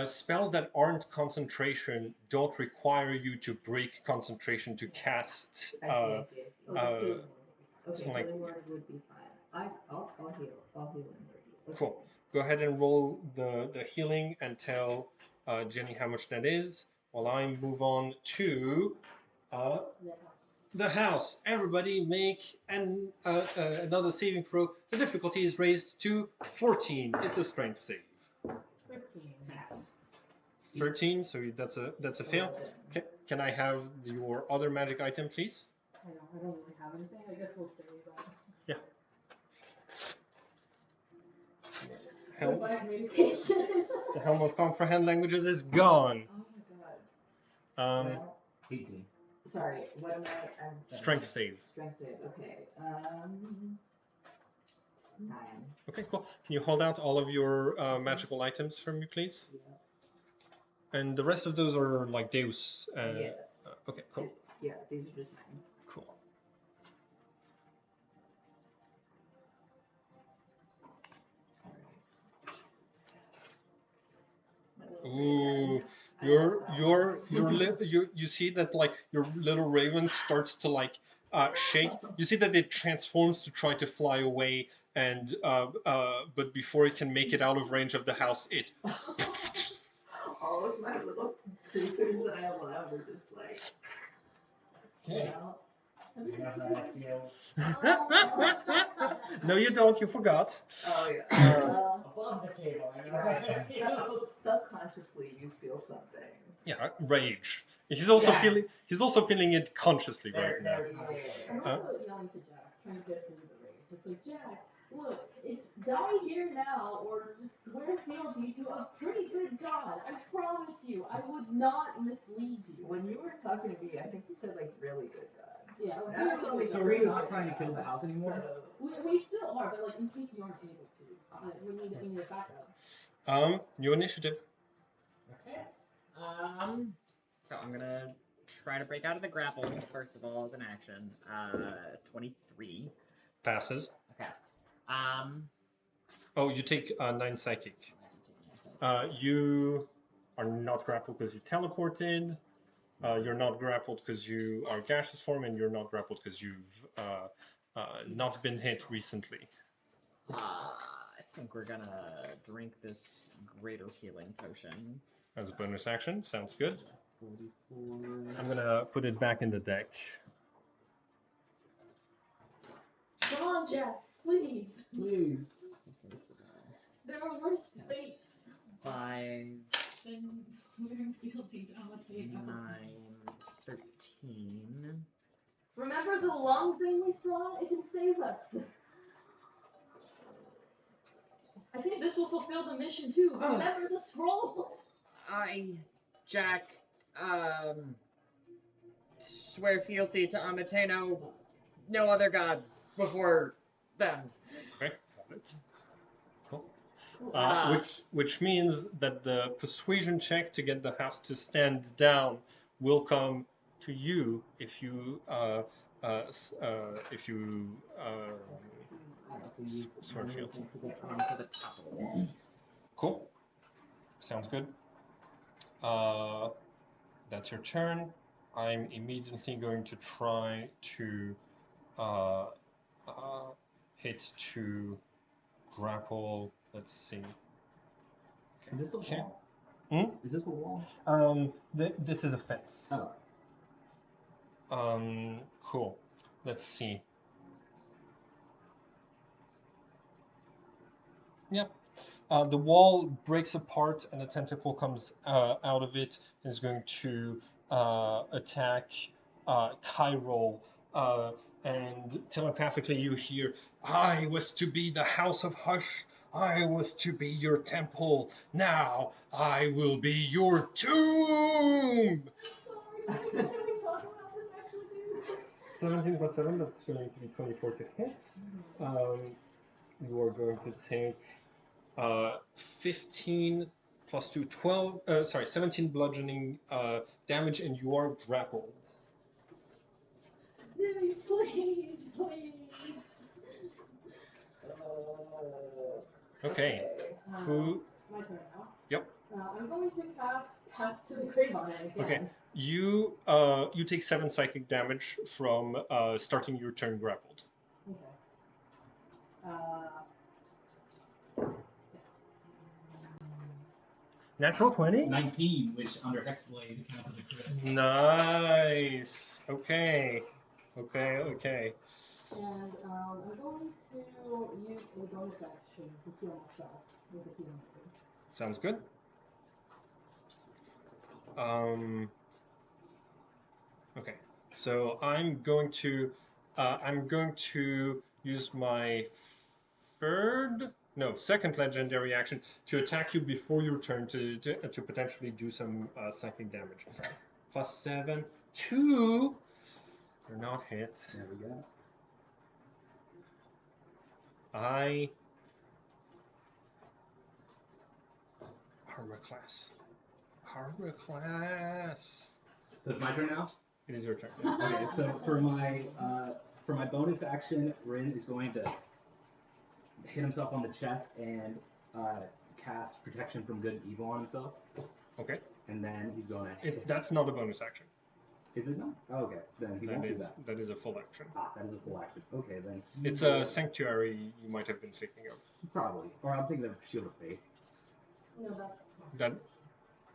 Spells that aren't concentration don't require you to break concentration to cast. I see. Okay, something like- healing word would be fine. I'll heal. I'll heal in word. Okay. Cool. Go ahead and roll the healing and tell Jenny how much that is. While I move on to the house. Everybody make another saving throw. The difficulty is raised to 14. It's a strength save. 13. 13, so that's a fail. Can I have your other magic item, please? I don't really have anything. I guess we'll save that. Yeah. Help. Communication. The Helm of Comprehend Languages is gone. Oh my god. Well, 18. sorry. What am I? I'm Strength save. Strength save. Okay. 9. Okay, cool. Can you hold out all of your magical items for me, please? Yeah. And the rest of those are like Deus. Yes. Okay, cool. Yeah, these are just mine. Cool. My little Ooh, you see that like your little raven starts to like shake. You see that it transforms to try to fly away, and but before it can make it out of range of the house, it All of my little creatures that I love are just like, well, I mean, That's how I feel. no, you don't. You forgot. oh yeah. Above the table. I know Right. how I feel. Subconsciously, you feel something. Yeah, rage. He's also Yeah. feeling. He's also feeling it consciously right now. I'm also yelling to Jack, trying to get through the rage. It's like, Jack, look, it's die here now or swear fealty to a pretty good god. I promise you, I would not mislead you. When you were talking to me, I think you said like really good God. Yeah, That's really only good So god. are we not trying to kill the house anymore? We still are, but like in case we aren't able to, we need a backup. New initiative. Okay. So I'm gonna try to break out of the grapple first of all as an action. 23. Passes. Okay. Oh, you take 9 psychic. You are not grappled because you teleported. You're not grappled because you are gaseous form, and you're not grappled because you've not been hit recently. I think we're gonna drink this greater healing potion. As a bonus action, sounds good. 44. I'm gonna put it back in the deck. Come on, Jack, please. Please. There are worse fates 5, than swearing fealty to Amateo. 9, 13. Remember the lung thing we saw? It can save us. I think this will fulfill the mission too. Remember the scroll? Jack, swear fealty to Amateno, no other gods before them. Okay, got it. Cool. Ah. Which means that the persuasion check to get the house to stand down will come to you if you swear fealty. To get onto the top of the wall. Cool. Sounds good. That's your turn. I'm immediately going to try to hit to grapple. Let's see. Is this the Okay. wall? Hmm? Is this the wall? This is a fence. Oh. Cool. Let's see. Yep. The wall breaks apart and a tentacle comes out of it and is going to attack Kyrol. And telepathically you hear, I was to be the house of Hush. I was to be your temple. Now I will be your tomb. Sorry, can we talk about this actually, dude? 17 plus 7, that's going to be 24 to hit. You are going to take 15 plus 2, 12, 17 bludgeoning damage, and you are grappled. Dude, please, please. Okay. Who? My turn now. Yep. I'm going to cast Path to the Grave on it again. Okay. You take 7 psychic damage from starting your turn grappled. Okay. Natural 20? 19, which under Hexblade counts as a crit. Nice. Okay. Okay. And I'm going to use a bonus action to heal myself with a healing word. Sounds good. Okay. So I'm going to use my second legendary action to attack you before your turn to potentially do some psychic damage. Plus 7, 2. You're not hit. There we go. Armor class. So it's my turn now? It is your turn. Okay, so for my bonus action, Rin is going to hit himself on the chest and cast protection from good and evil on himself. Okay. And then he's going to hit. That's not a bonus action. Is it not? Oh, okay, then he won't do that. That is a full action. Ah, that is a full action. Okay, then. It's a sanctuary you might have been thinking of. Probably. Or I'm thinking of Shield of Faith. No, that's That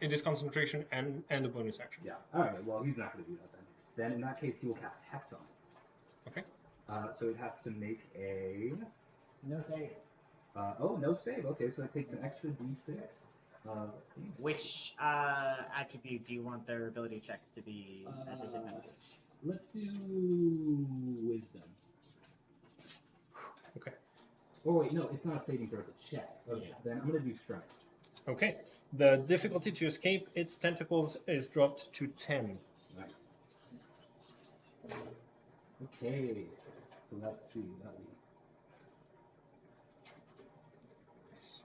it is concentration and a bonus action. Yeah. Alright, well, he's not going to do that then. Then in that case, he will cast Hex on it. Okay. So it has to make a. No save. Oh, no save. Okay, so it takes an extra d6. Which attribute do you want their ability checks to be at disadvantage? Let's do Wisdom. Okay. Oh, wait, no, it's not a saving throw, it's a check. Okay, then I'm going to do Strength. Okay. The difficulty to escape its tentacles is dropped to 10. Nice. Okay, so let's see. That'll be.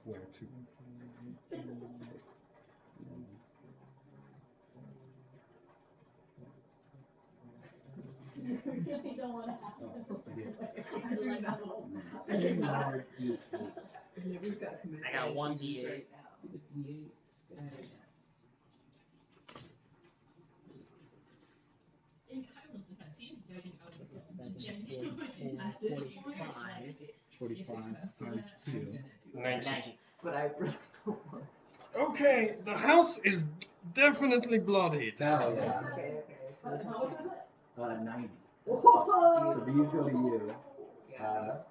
Swear to. you really don't want to have I got 1d8. Right now. In Kyle's defense, he's getting out of the 45 times 2. 19. But I really don't want Okay, the house is definitely bloodied. Oh, yeah. Okay. How much was it? 90. Whoa! So these go to you.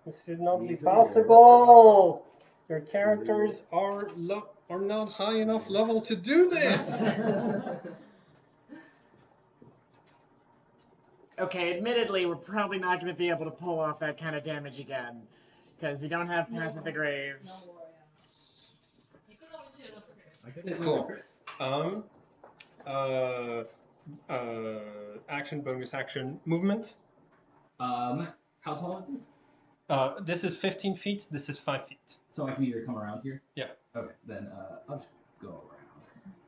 This should not be These are possible. Your characters are not high enough level to do this. Okay, admittedly, we're probably not going to be able to pull off that kind of damage again. Because we don't have Path of the Grave. No worry. You could always hit it with the Cool. Action, bonus action, movement. How tall is this? This is 15 feet. This is 5 feet. So I can either come around here? Yeah. Okay, then I'll just go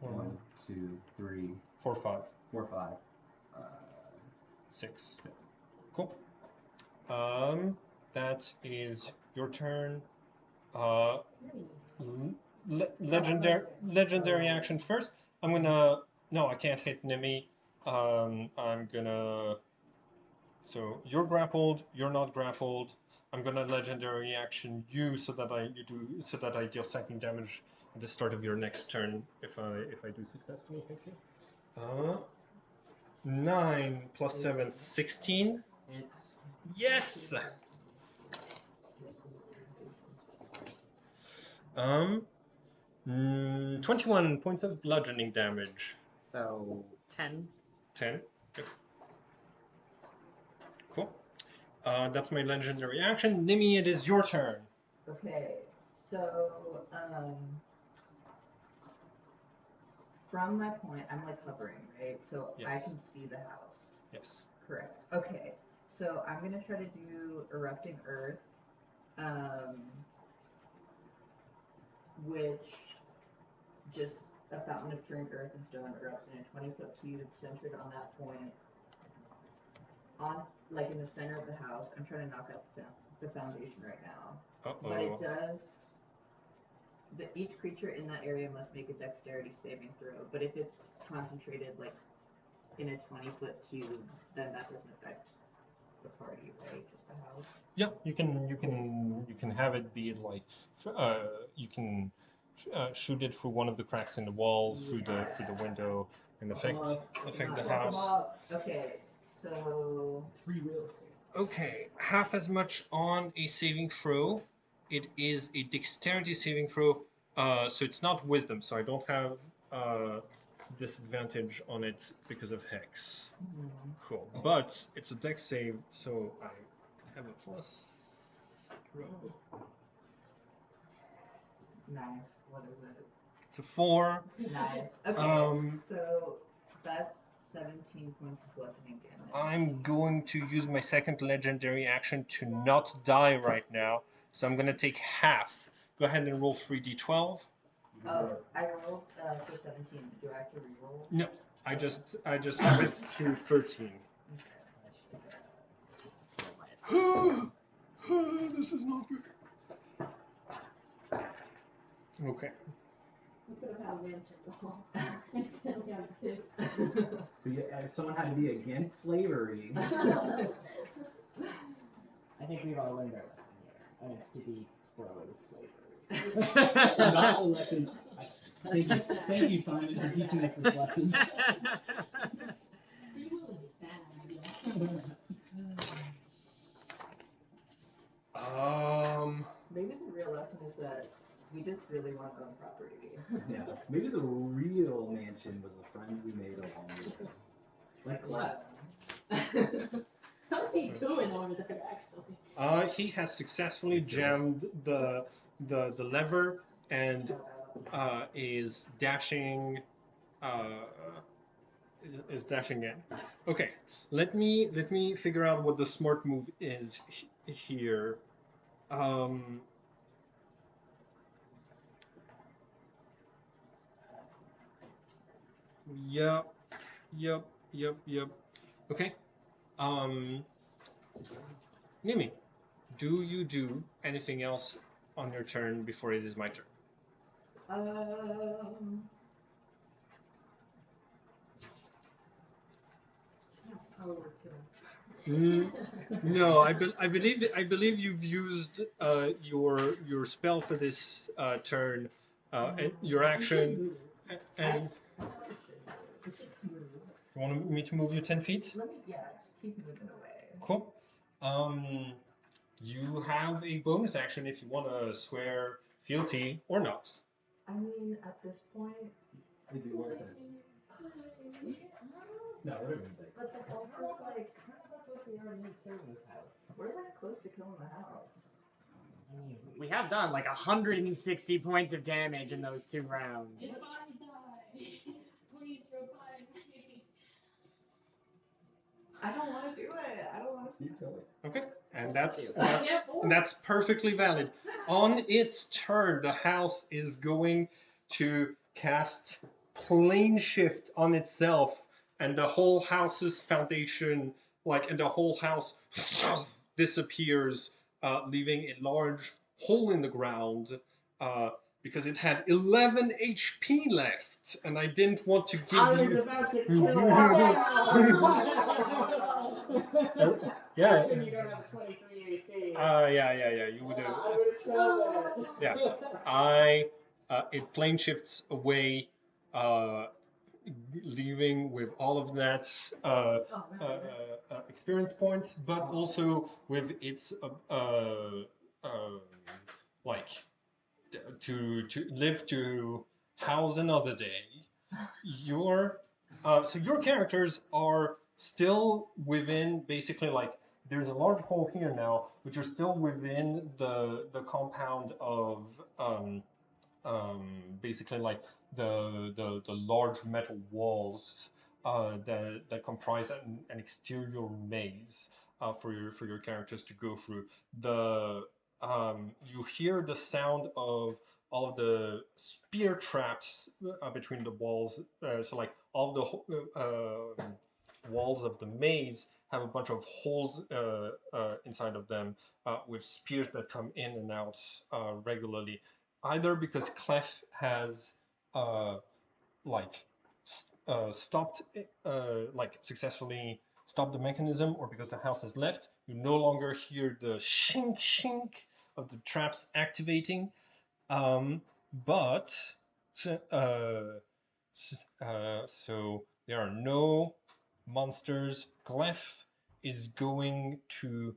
around. 1, 2, 3, 4, 5, 4, 5. 6. Cool. That is your turn. Legendary action first. I'm gonna. No, I can't hit Nimi. I'm gonna. So you're grappled. You're not grappled. I'm gonna legendary action you so that I deal psychic damage at the start of your next turn if I do successfully hit you. 9 plus 7, 16. Yes. 21 points of bludgeoning damage. So, 10. 10. Good. Cool. That's my legendary action. Nimi, it is your turn. Okay, so from my point, I'm like hovering, right? So I Yes. can see the house. Yes. Correct. Okay, so I'm gonna try to do erupting earth, which just a fountain of churned earth and stone erupts in a 20-foot cube centered on that point. On like in the center of the house. I'm trying to knock out the foundation right now. But it does. Each creature in that area must make a dexterity saving throw. But if it's concentrated like in a 20-foot cube, then that doesn't affect the party, right? Just the house. Yeah, you can have it be like you can shoot it through one of the cracks in the wall, through the window, and affect the house. Okay, so 3 real estate. Okay, half as much on a saving throw. It is a dexterity saving throw, so it's not wisdom, so I don't have disadvantage on it because of hex. Cool, but it's a dex save, so I have a plus. nice. What is it? It's a 4. Nice. Okay. So that's 17 points of bludgeoning damage. I'm going to use my second legendary action to not die right now, so I'm going to take half. Go ahead and roll 3d12. Oh, I rolled for 17. Do I have to re-roll? No, I just have it to 13. This is not good. Okay. We could have had a lantern ball. Instantly have this. But yeah, if someone had to be against slavery, I think we've all learned our lesson here, and it's to be pro-slavery. Not a lesson. Thank you, Simon, for teaching us this lesson. Free will is bad, y'all. Maybe the real lesson is that we just really want to own property. yeah, maybe the real mansion was the friends we made along the way. Like Clef. How's he doing over there, actually? He has successfully jammed the lever and is dashing. Is dashing in. Okay, let me figure out what the smart move is here. Yep, yep. Okay. Um, Mimi, do you do anything else on your turn before it is my turn? That's overkill. No, I believe you've used your spell for this turn, and your action, and you want me to move you 10 feet? Just keep moving away. Cool. You have a bonus action if you want to swear fealty or not. I mean, at this point, It'd be worth it. No, it wouldn't be. but the house is like, How close we are to killing this house? we're like close to killing the house. We have done like 160 points of damage in those 2 rounds. If I die, please revive me. I don't want to do it. I don't want to. You tell us. Okay, and that's perfectly valid. On its turn, the house is going to cast plane shift on itself, and the whole house's foundation, and the whole house disappears, leaving a large hole in the ground. Because it had 11 HP left, and I didn't want to give you. About to kill Yeah. Assume you don't have a 23 AC. Yeah. You would have. I would have killed it. Yeah. It plane shifts away, leaving with all of that experience points, but also with its like to live to house another day. Your your characters are still within basically there's a large hole here now, but you're still within the compound of basically the large metal walls that comprise an exterior maze for your characters to go through. You hear the sound of all of the spear traps between the walls. All the walls of the maze have a bunch of holes inside of them with spears that come in and out regularly. Either because Clef has stopped successfully stopped the mechanism, or because the house has left, you no longer hear the shink shink of the traps activating. But so there are no monsters. Clef is going to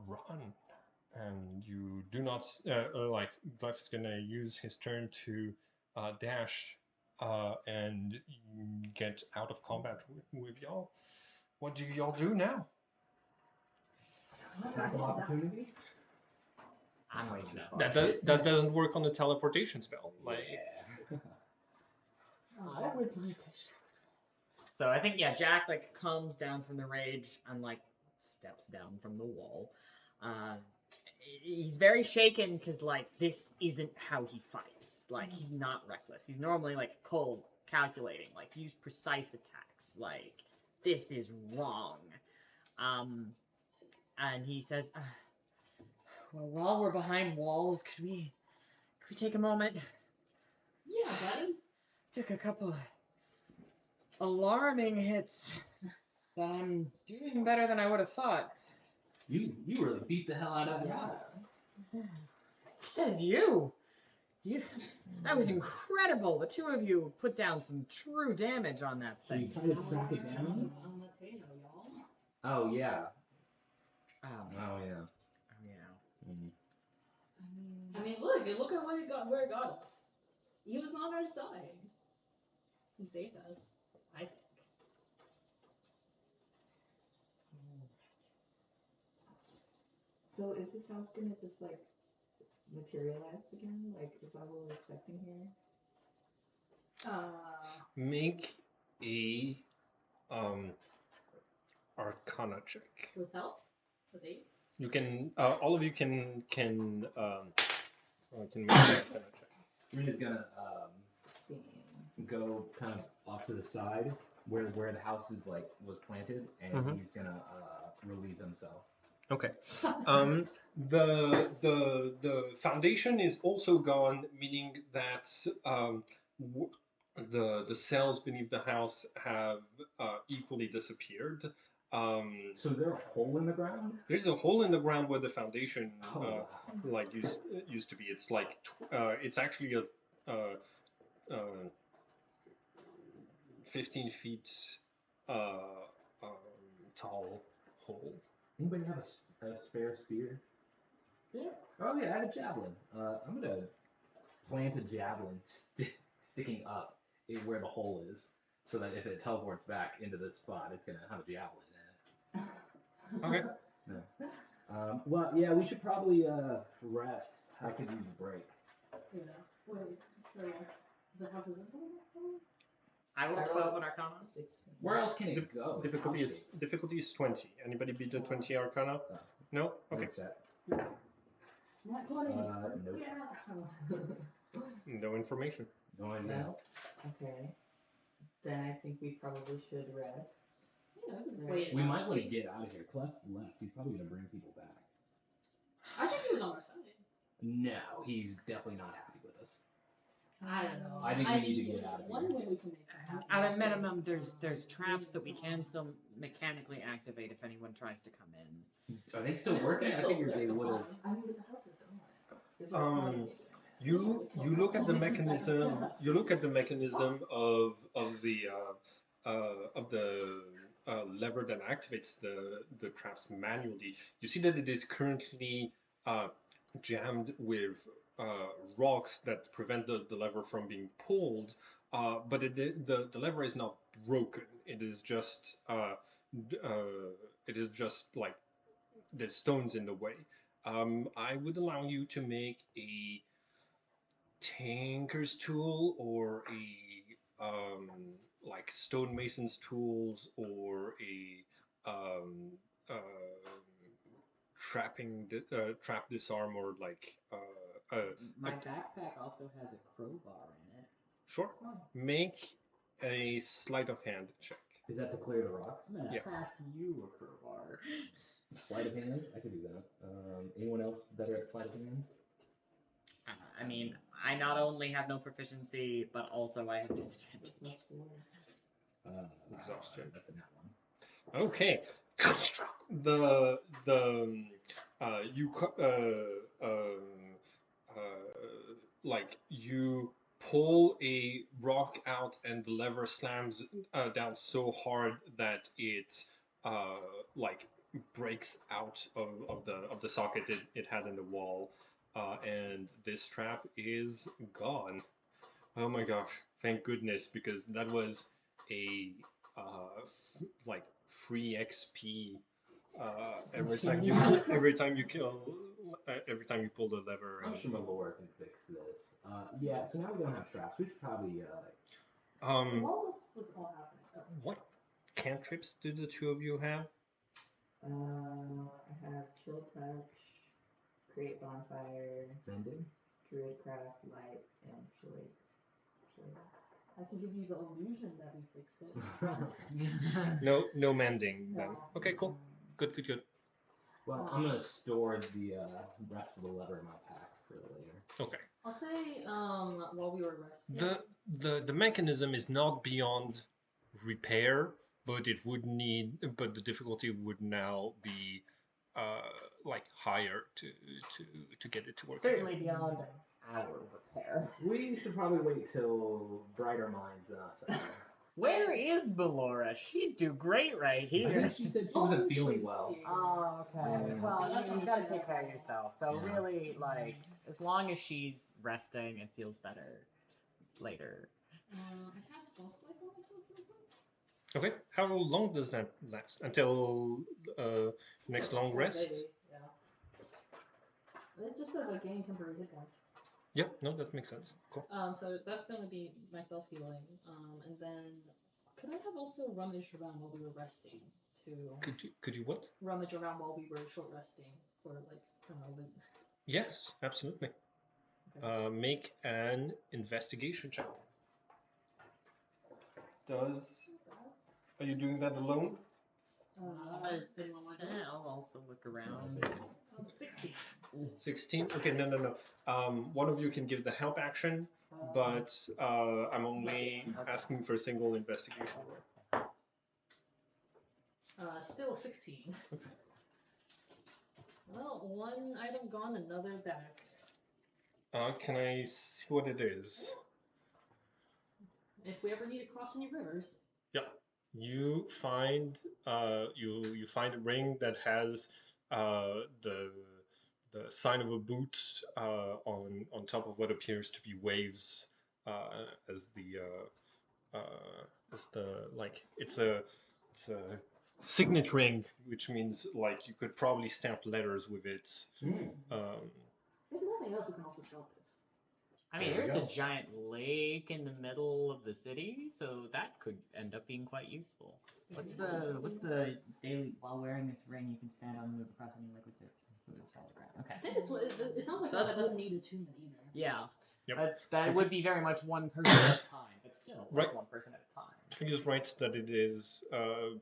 run. And you do not Glyph is gonna use his turn to dash and get out of combat with y'all. What do y'all do now? Attack of opportunity? I'm way too far. That doesn't work on the teleportation spell. I would like a shot. So I think Jack comes down from the rage and steps down from the wall. He's very shaken because this isn't how he fights. He's not reckless. He's normally cold, calculating, use precise attacks. This is wrong. And he says, well, while we're behind walls, could we take a moment? Yeah, buddy. Took a couple of alarming hits that I'm doing better than I would have thought. You really beat the hell out of that house. Says you. That was incredible. The two of you put down some true damage on that So you thing. try to track it down? On the tail, y'all. Oh yeah. Oh yeah. yeah. Mm. I mean, look at what it got, where it got us. He was on our side. He saved us, I think. So is this house gonna just like materialize again? Like, is that what we're expecting here? Make a Arcana check. With help? With aid? You can all of you can make an Arcana check. Serena's gonna go kind of off to the side where the house is was planted, and he's gonna relieve himself. Okay. The foundation is also gone, meaning that the cells beneath the house have equally disappeared. So is there a hole in the ground? There's a hole in the ground where the foundation Wow. used to be. It's it's actually a 15 feet tall hole. Anybody have a spare spear? Yeah. Oh yeah, I had a javelin. I'm gonna plant a javelin sticking up where the hole is, so that if it teleports back into this spot, it's gonna have a javelin in it. Okay. No. Well, yeah, we should probably rest. I could use a break. Yeah. Wait, so the house isn't going up? I rolled 12 on Arcana. 16. Where else can it go? Difficulty is 20. Anybody beat the 20 Arcana? No? Okay. Not 20. Nope. Yeah. No information. No idea. No. Okay. Then I think we probably should rest. Yeah, just Right. wait it We out. might want to get out of here. Clef left. He's probably gonna bring people back. I think he was on our side. No, he's definitely not happy with us. I don't know. I think we need to get out of One here. way we can make this happen. At a is minimum, say, there's traps that we can still mechanically activate if anyone tries to come in. Are they still working? I figured they would have. I mean, but the house is gone. Is there Um, a problem? You look at the mechanism. You look at the mechanism of the lever that activates the traps manually. You see that it is currently jammed with rocks that prevent the lever from being pulled. But the lever is not broken. It is just like there's stones in the way. I would allow you to make a tinker's tool or a like stonemason's tools or a trap disarm or My backpack also has a crowbar in it. sure. Make a sleight of hand check. Is that to clear the rocks? I'm gonna Yeah. pass you a crowbar. Sleight of hand? I could do that. Anyone else better at sleight of hand? I mean, I not only have no proficiency, but also I have disadvantage. Exhaustion. That's a nat one. Okay. You pull a rock out and the lever slams down so hard that it breaks out of the socket it had in the wall, and this trap is gone. Oh my gosh! Thank goodness, because that was a free XP every time you pull the lever. I'm sure my lore can fix this. Yeah, so now we don't have traps. We should probably While this was all happening, What cantrips do the two of you have? I have chill touch, create bonfire, Mending. druid craft, light, and shade. I can give you the illusion that we fixed it. No mending then. No. Okay, cool. Good. Well, I'm gonna store the rest of the lever in my pack for later. Okay. I'll say, while we were resting. The mechanism is not beyond repair, but it would need, but the difficulty would now be like higher to get it to work. Certainly beyond our repair. We should probably wait till brighter minds than us. I think. Where is Belora? She'd do great right I here. think she said she wasn't feeling well. Oh, okay. Yeah. Well, That's you gotta take care of understandable. yourself. So Yeah. really, like, as long as she's resting and feels better later. I cast Frostbite on myself real quick. Okay, how long does that last? Until next long rest? Maybe, yeah. It just says I gain temporary hit points. Yeah, no, that makes sense. Cool. So that's gonna be myself healing. And then could I have also rummaged around while we were resting to Could you what? rummage around while we were short resting for like loot? Yes, absolutely. Okay. Make an investigation check. Are you doing that alone? Anyone want to do it? I'll also look around. 16. 16? Okay, no. One of you can give the help action, but I'm only asking for a single investigation roll. Still 16. Okay. Well, one item gone, another back. Can I see what it is? If we ever need to cross any rivers. Yeah. You find you find a ring that has the sign of a boot on top of what appears to be waves as the like it's a signet ring, which means like you could probably stamp letters with it. If nothing else, we can also sell this. I mean, There we there's a go. giant lake in the middle of the city, so that could end up being quite useful. What's the daily? While wearing this ring, you can stand on and move across any liquid surface, including solid ground. I Okay. think it sounds like So that that's doesn't need attunement either. Yeah. Yep. That If would be very much one person at a time, but still, Right. it's one person at a time. Please write that it is.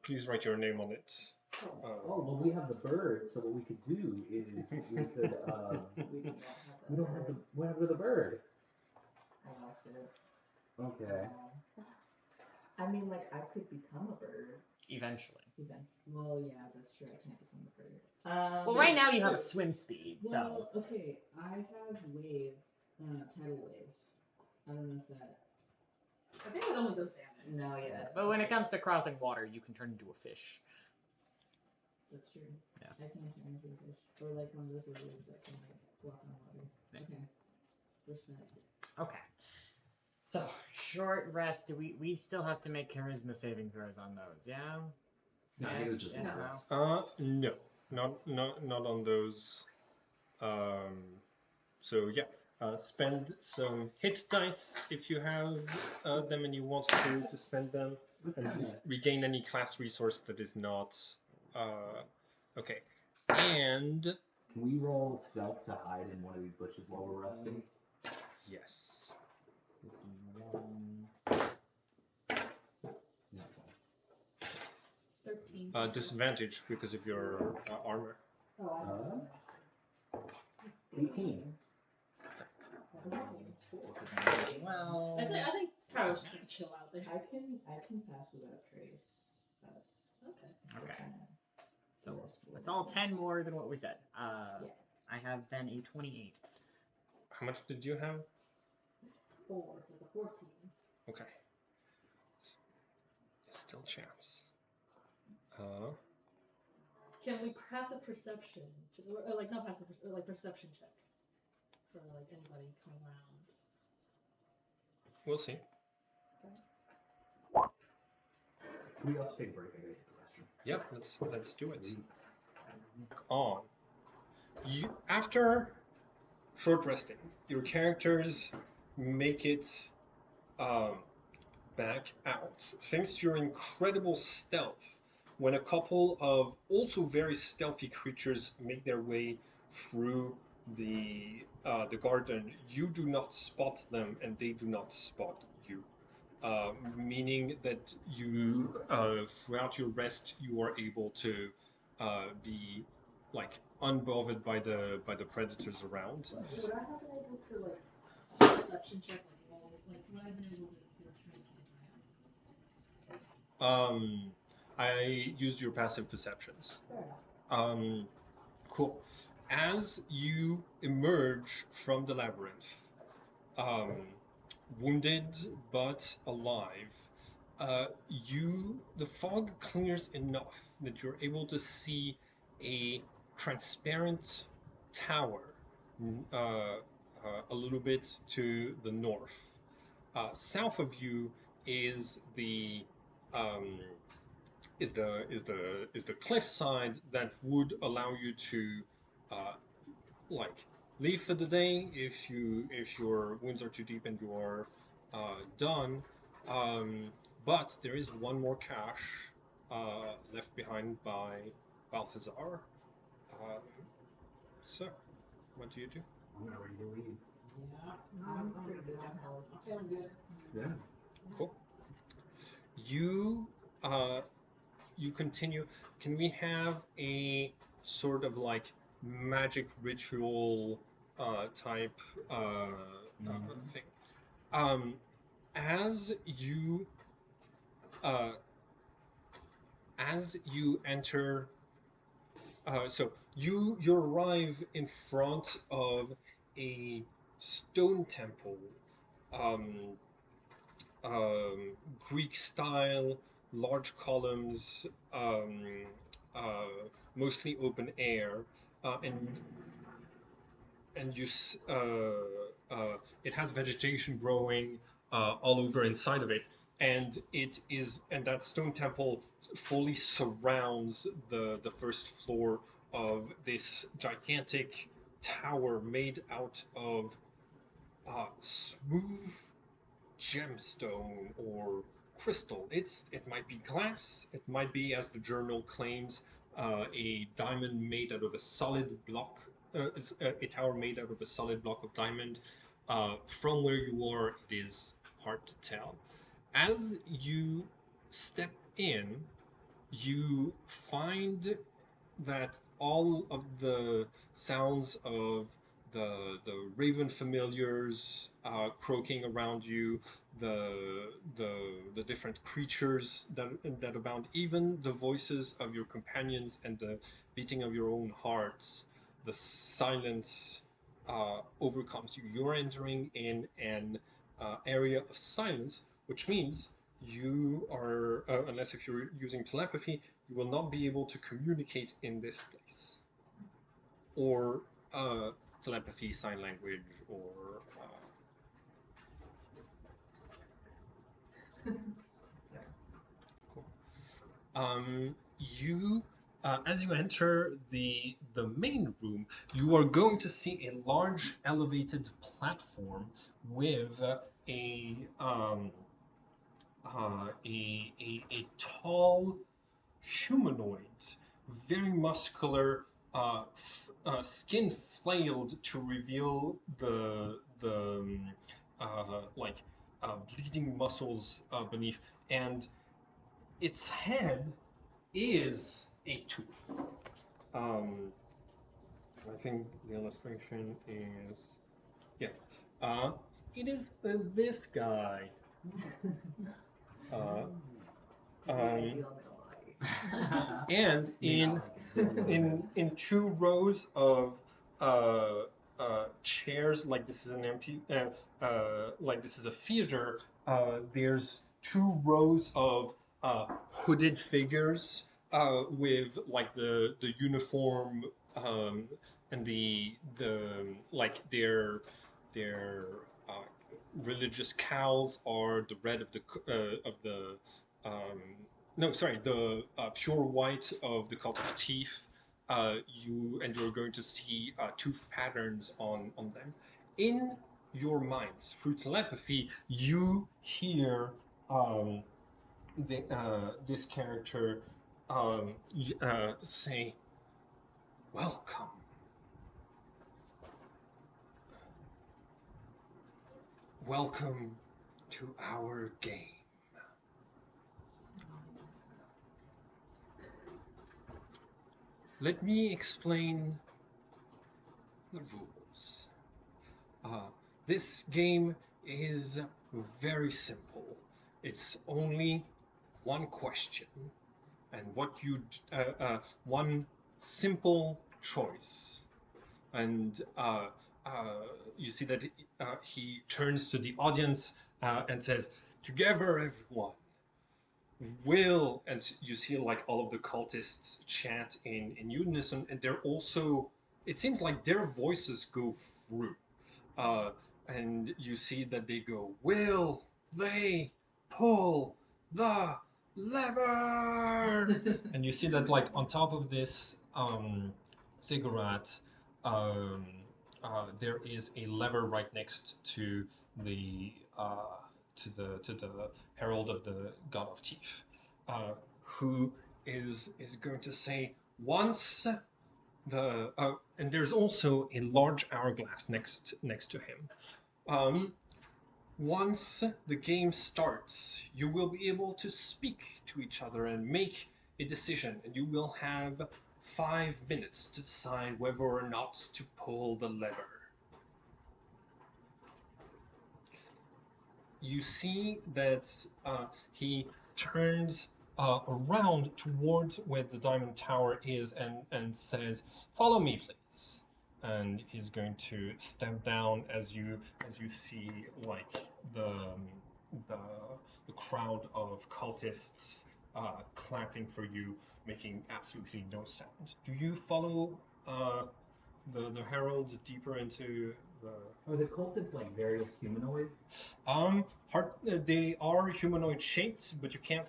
Please write your name on it. Oh, well, we have the bird, so what we could do is we could. We don't have the. What happened to the bird? I lost it. Okay. I mean, like, I could become a bird. Eventually. Well, yeah, that's true. I can't become a bird. Well, right now you have swim speed, so. Well, okay, I have wave, tidal wave. I don't know if that. I think it only does damage. No, yeah. But when it comes to crossing water, you can turn into a fish. That's true. Yeah. I can turn into a fish. Or like one of those lizards that can like walk on water. Yeah. Okay. We're set. Okay. So, short rest. Do we still have to make charisma saving throws on those? Yeah. No, I think it was just Yes, one no. No, not on those. So yeah, spend some hit dice if you have them and you want to spend them, and regain any class resource that is not. Okay, and Can we roll stealth to hide in one of these bushes while we're resting? yes. 13. Disadvantage because of your armor. Oh, I have this one. 18. Well. I think Kyle's just gonna chill out there. I can pass without trace. Okay. Okay. So it's all 10 more than what we said. Yeah. I have then a 28. How much did you have? 4, so it's a 14. Okay. Still chance. Can we pass a perception? Or like not passive, like perception check for like anybody coming around? We'll see. Can we also take a break and go to the restroom? Yeah, let's do it. On. You after short resting, your characters make it back out. Thanks to your incredible stealth, when a couple of also very stealthy creatures make their way through the garden, you do not spot them and they do not spot you. Meaning that you, throughout your rest, you are able to be like unbothered by the predators around. Would I have been able to like perception check like would I have been able to like try to keep an eye on things? I used your passive perceptions. Fair enough. Cool. As you emerge from the labyrinth, um, wounded but alive, the fog clears enough that you're able to see a transparent tower a little bit to the north. South of you is the um, is the cliffside that would allow you to uh, like leave for the day if your wounds are too deep and you are done. But there is one more cache left behind by Balthazar. Um, so, what do you do? I'm ready to leave. Yeah, I'm pretty good on health. I'm feeling good. Yeah. Cool. You uh, you continue. Can we have a sort of like magic ritual type thing? Um, as you uh, as you enter, so you arrive in front of a stone temple, um, Greek style, large columns, uh, mostly open air, and it has vegetation growing all over inside of it, and that stone temple fully surrounds the first floor of this gigantic tower made out of smooth gemstone or crystal. It might be glass. It might be, as the journal claims, a diamond made out of a solid block. A tower made out of a solid block of diamond. From where you are, it is hard to tell. As you step in, you find that all of the sounds of the raven familiars croaking around you, the different creatures that abound, even the voices of your companions and the beating of your own hearts, the silence overcomes you. You're entering in an area of silence, which means you are, unless if you're using telepathy, you will not be able to communicate in this place, or telepathy, sign language, or cool. You, as you enter the main room, you are going to see a large elevated platform with a tall humanoid, very muscular, skin flailed to reveal the bleeding muscles beneath, and its head is a tooth. Um, I think the illustration is yeah. Uh, it is this guy. Uh, um, and in two rows of chairs, like this is an empty, like this is a theater. There's two rows of hooded figures with like the uniform and the like their uh, religious cowls are the red of the um, no, sorry, the pure white of the cult of teeth. You're going to see tooth patterns on them. In your minds, through telepathy, you hear this character say, "Welcome, welcome to our game." Let me explain the rules. Uh, this game is very simple. It's only one question, and one simple choice. And you see that he turns to the audience and says, "Together, everyone, will," and you see like all of the cultists chant in unison, and they're also, it seems like their voices go through, uh, and you see that they go, "Will they pull the lever?" And you see that like on top of this cigarette, um, there is a lever right next to the to the herald of the god of teeth, who is going to say, once the and there's also a large hourglass next to him. Once the game starts, you will be able to speak to each other and make a decision, and you will have 5 minutes to decide whether or not to pull the lever. You see that he turns around towards where the diamond tower is and says, "Follow me, please." And he's going to step down as you see like the, the crowd of cultists clapping for you, making absolutely no sound. Do you follow the herald deeper into the Are the cultists like various humanoids? They are humanoid shaped, but you can't.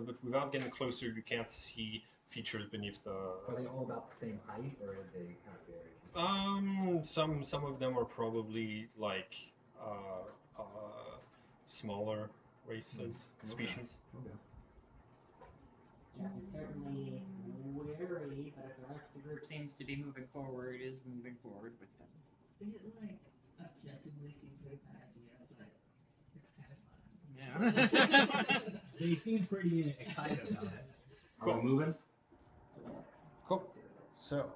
But without getting closer, you can't see features beneath the. Are they all about the same height, or are they kind of varied? Some of them are probably like uh, smaller races, species. Okay. Jack is certainly wary, but if the rest of the group seems to be moving forward, is moving forward with them. It like objectively seems like an idea, but it's kind of fun. Yeah. They seem pretty excited about it. Cool. Are we moving? Cool. So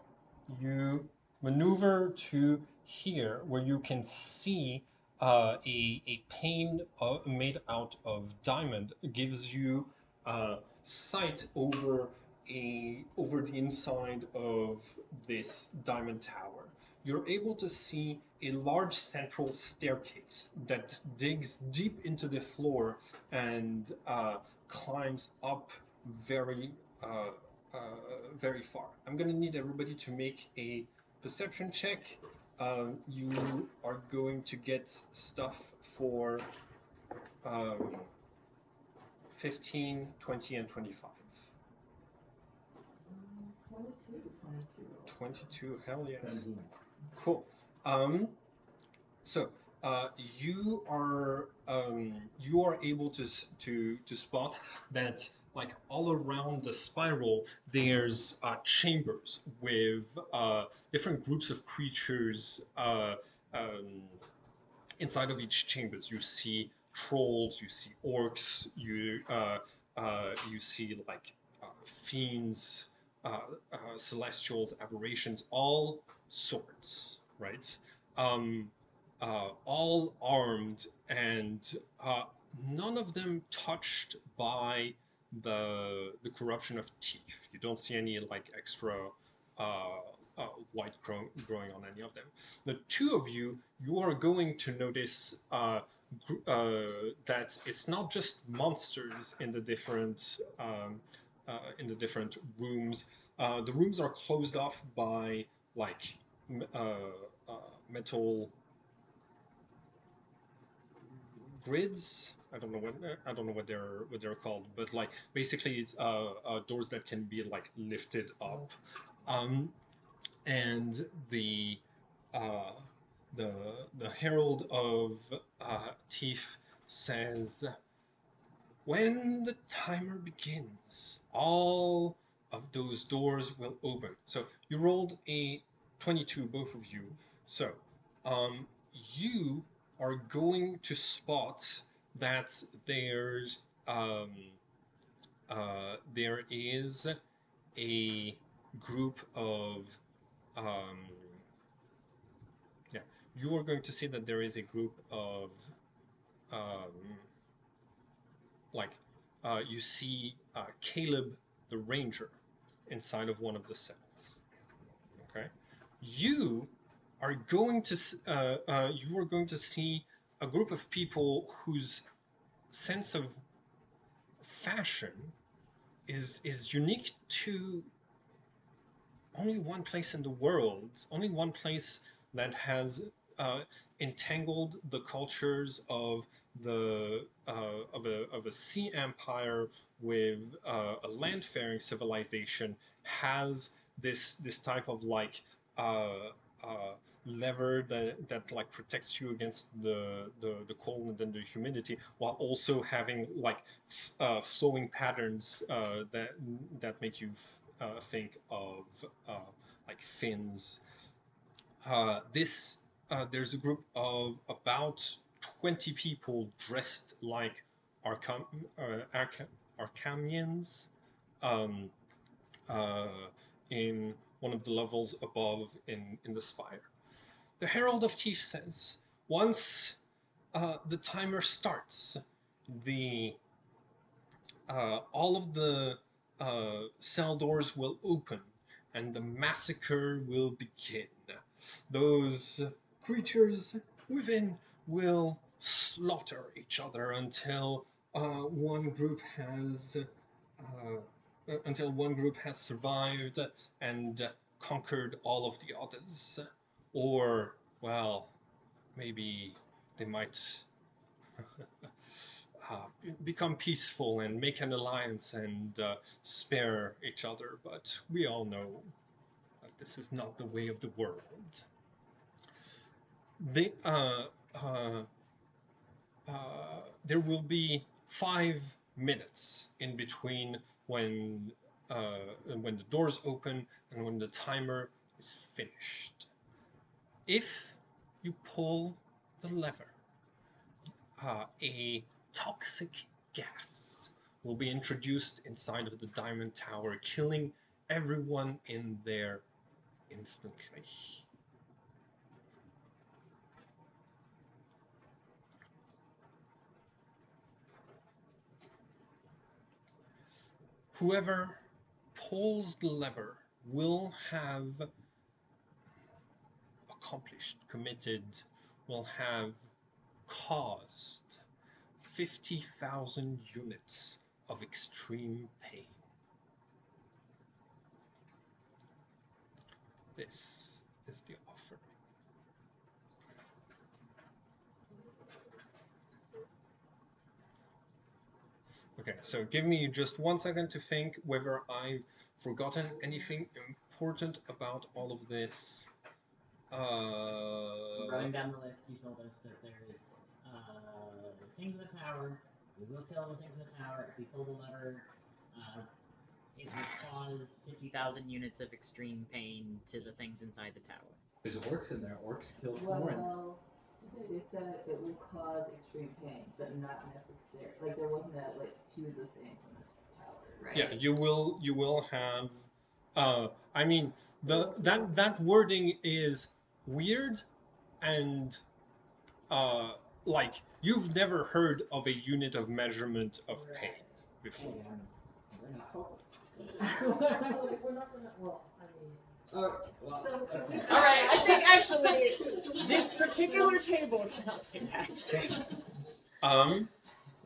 you maneuver to here where you can see a pane made out of diamond gives you sight over the inside of this diamond tower. You're able to see a large central staircase that digs deep into the floor and climbs up very uh, uh, very far. I'm gonna need everybody to make a perception check. You are going to get stuff for 15, 20, and 25. 22. 22, hell yes. 17. Cool. So you are able to spot that like all around the spiral there's chambers with different groups of creatures um, inside of each chambers. You see trolls, you see orcs, you see like fiends, celestials, aberrations, all sorts, right? All armed and none of them touched by the corruption of teeth. You don't see any like extra uh, white growing on any of them. The two of you, you are going to notice that it's not just monsters in the different rooms. The rooms are closed off by like uh, metal grids. I don't know what they're called, but like basically it's doors that can be like lifted up, and uh, the the herald of teeth says, when the timer begins, all of those doors will open. So you rolled a 22, both of you. So um, you are going to spot that there is a group of um, yeah. You are going to see that there is a group of um, like you see Caleb the Ranger inside of one of the cells. Okay, you are going to you are going to see a group of people whose sense of fashion is unique to only one place in the world, only one place that has uh, entangled the cultures of of a sea empire with a landfaring civilization has this type of like uh, uh, lever that like protects you against the cold and the humidity, while also having like flowing patterns that make you think of uh, like fins. This There's a group of about 20 people dressed like Arkham, Arkhamians, um, uh, in one of the levels above in the spire. The Herald of Teeth says, once the timer starts, the all of the cell doors will open and the massacre will begin. Those creatures within will slaughter each other one group has until one group has survived and conquered all of the others. Or, well, maybe they might uh, become peaceful and make an alliance and spare each other. But we all know that this is not the way of the world. They, uh, there will be 5 minutes in between when the doors open and when the timer is finished. If you pull the lever, a toxic gas will be introduced inside of the Diamond Tower, killing everyone in there instantly. Whoever pulls the lever will have accomplished, committed, will have caused 50,000 units of extreme pain. This is the offer. Okay, so give me just 1 second to think whether I've forgotten anything important about all of this. Running down the list, you told us that there's things in the tower. We will kill the things in the tower. If we pull the lever, it will cause 50,000 units of extreme pain to the things inside the tower. There's orcs in there. Orcs kill Florence. Well, they said it will cause extreme pain, but not necessarily. Like there wasn't a to the things in the tower, right? Yeah, you will have. I mean, that wording is weird, and like you've never heard of a unit of measurement of pain before. We're not cultists. So we're not gonna. Well, I mean. Oh, well, So can we? All right, I think actually this particular table cannot say that.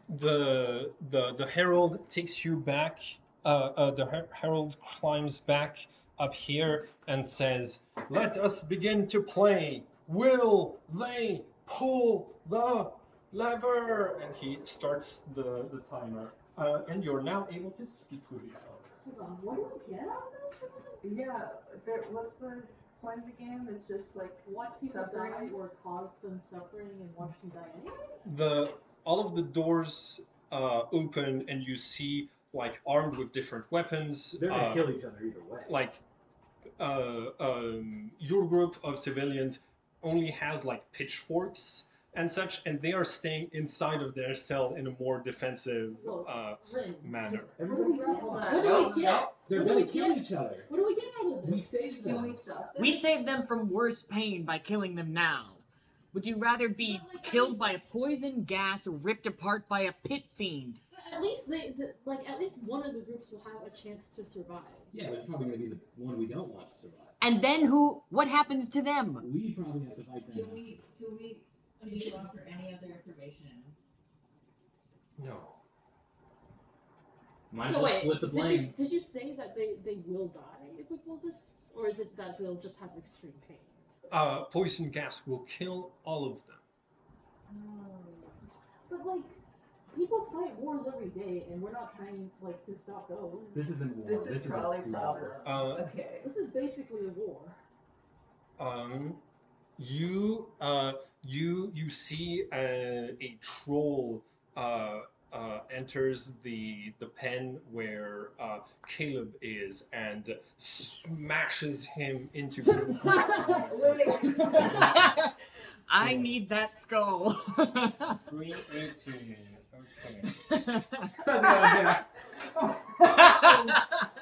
The herald takes you back. The herald climbs back up here and says, "Let us begin to play. Will they pull the lever?" And he starts the timer. And you're now able to speak with each other. Hold on, what do we get out of this? Yeah. What's the point of the game? It's just like Watch people suffering die or cause them suffering and watch them die anyway? All of the doors open and you see like armed with different weapons. They're gonna kill each other either way. Like your group of civilians only has like pitchforks and such, and they are staying inside of their cell in a more defensive manner. What do we get? They're gonna kill each other. What do we get out of this? We saved them. We saved them from worse pain by killing them now. Would you rather be killed by a poison gas or ripped apart by a pit fiend? at least at least one of the groups will have a chance to survive. Yeah, but it's probably going to be the one we don't want to survive. And then who? What happens to them? We probably have to fight them. Can you offer any other information? No. Might as So well wait, split the blame. did you say that they will die if we pull this, or is it that they'll just have extreme pain? Poison gas will kill all of them. But like, people fight wars every day, and we're not trying like to stop those. This isn't war. This is a trolley slaughter. problem. Okay. This is basically a war. You see a troll enters the pen where Caleb is and smashes him into. I need that skull. 318. Okay.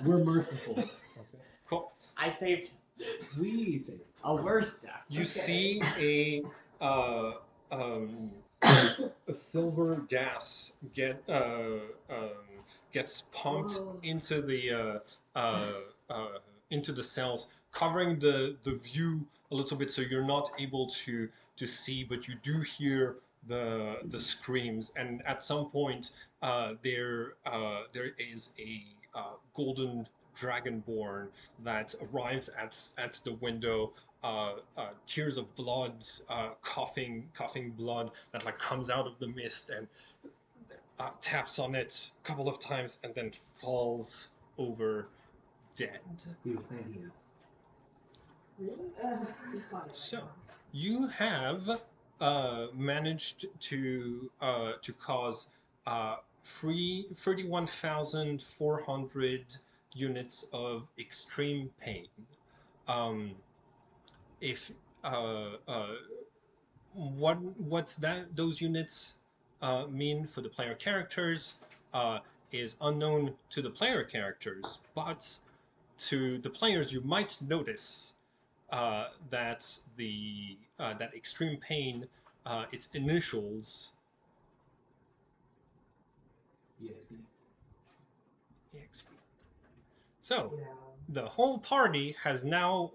We're merciful. Okay. Cool. I saved We say a worse death. You see a silver gas gets pumped into the cells, covering the view a little bit, so you're not able to see, but you do hear the screams. And at some point, there is a golden dragonborn that arrives at the window. Tears of blood, coughing blood that like comes out of the mist, and taps on it a couple of times and then falls over dead. he was saying he is. Really? He's fine. So you have managed to cause 31,400 units of extreme pain. If what's that those units mean for the player characters is unknown to the player characters, but to the players you might notice that that extreme pain, its initials EXP. So the whole party has now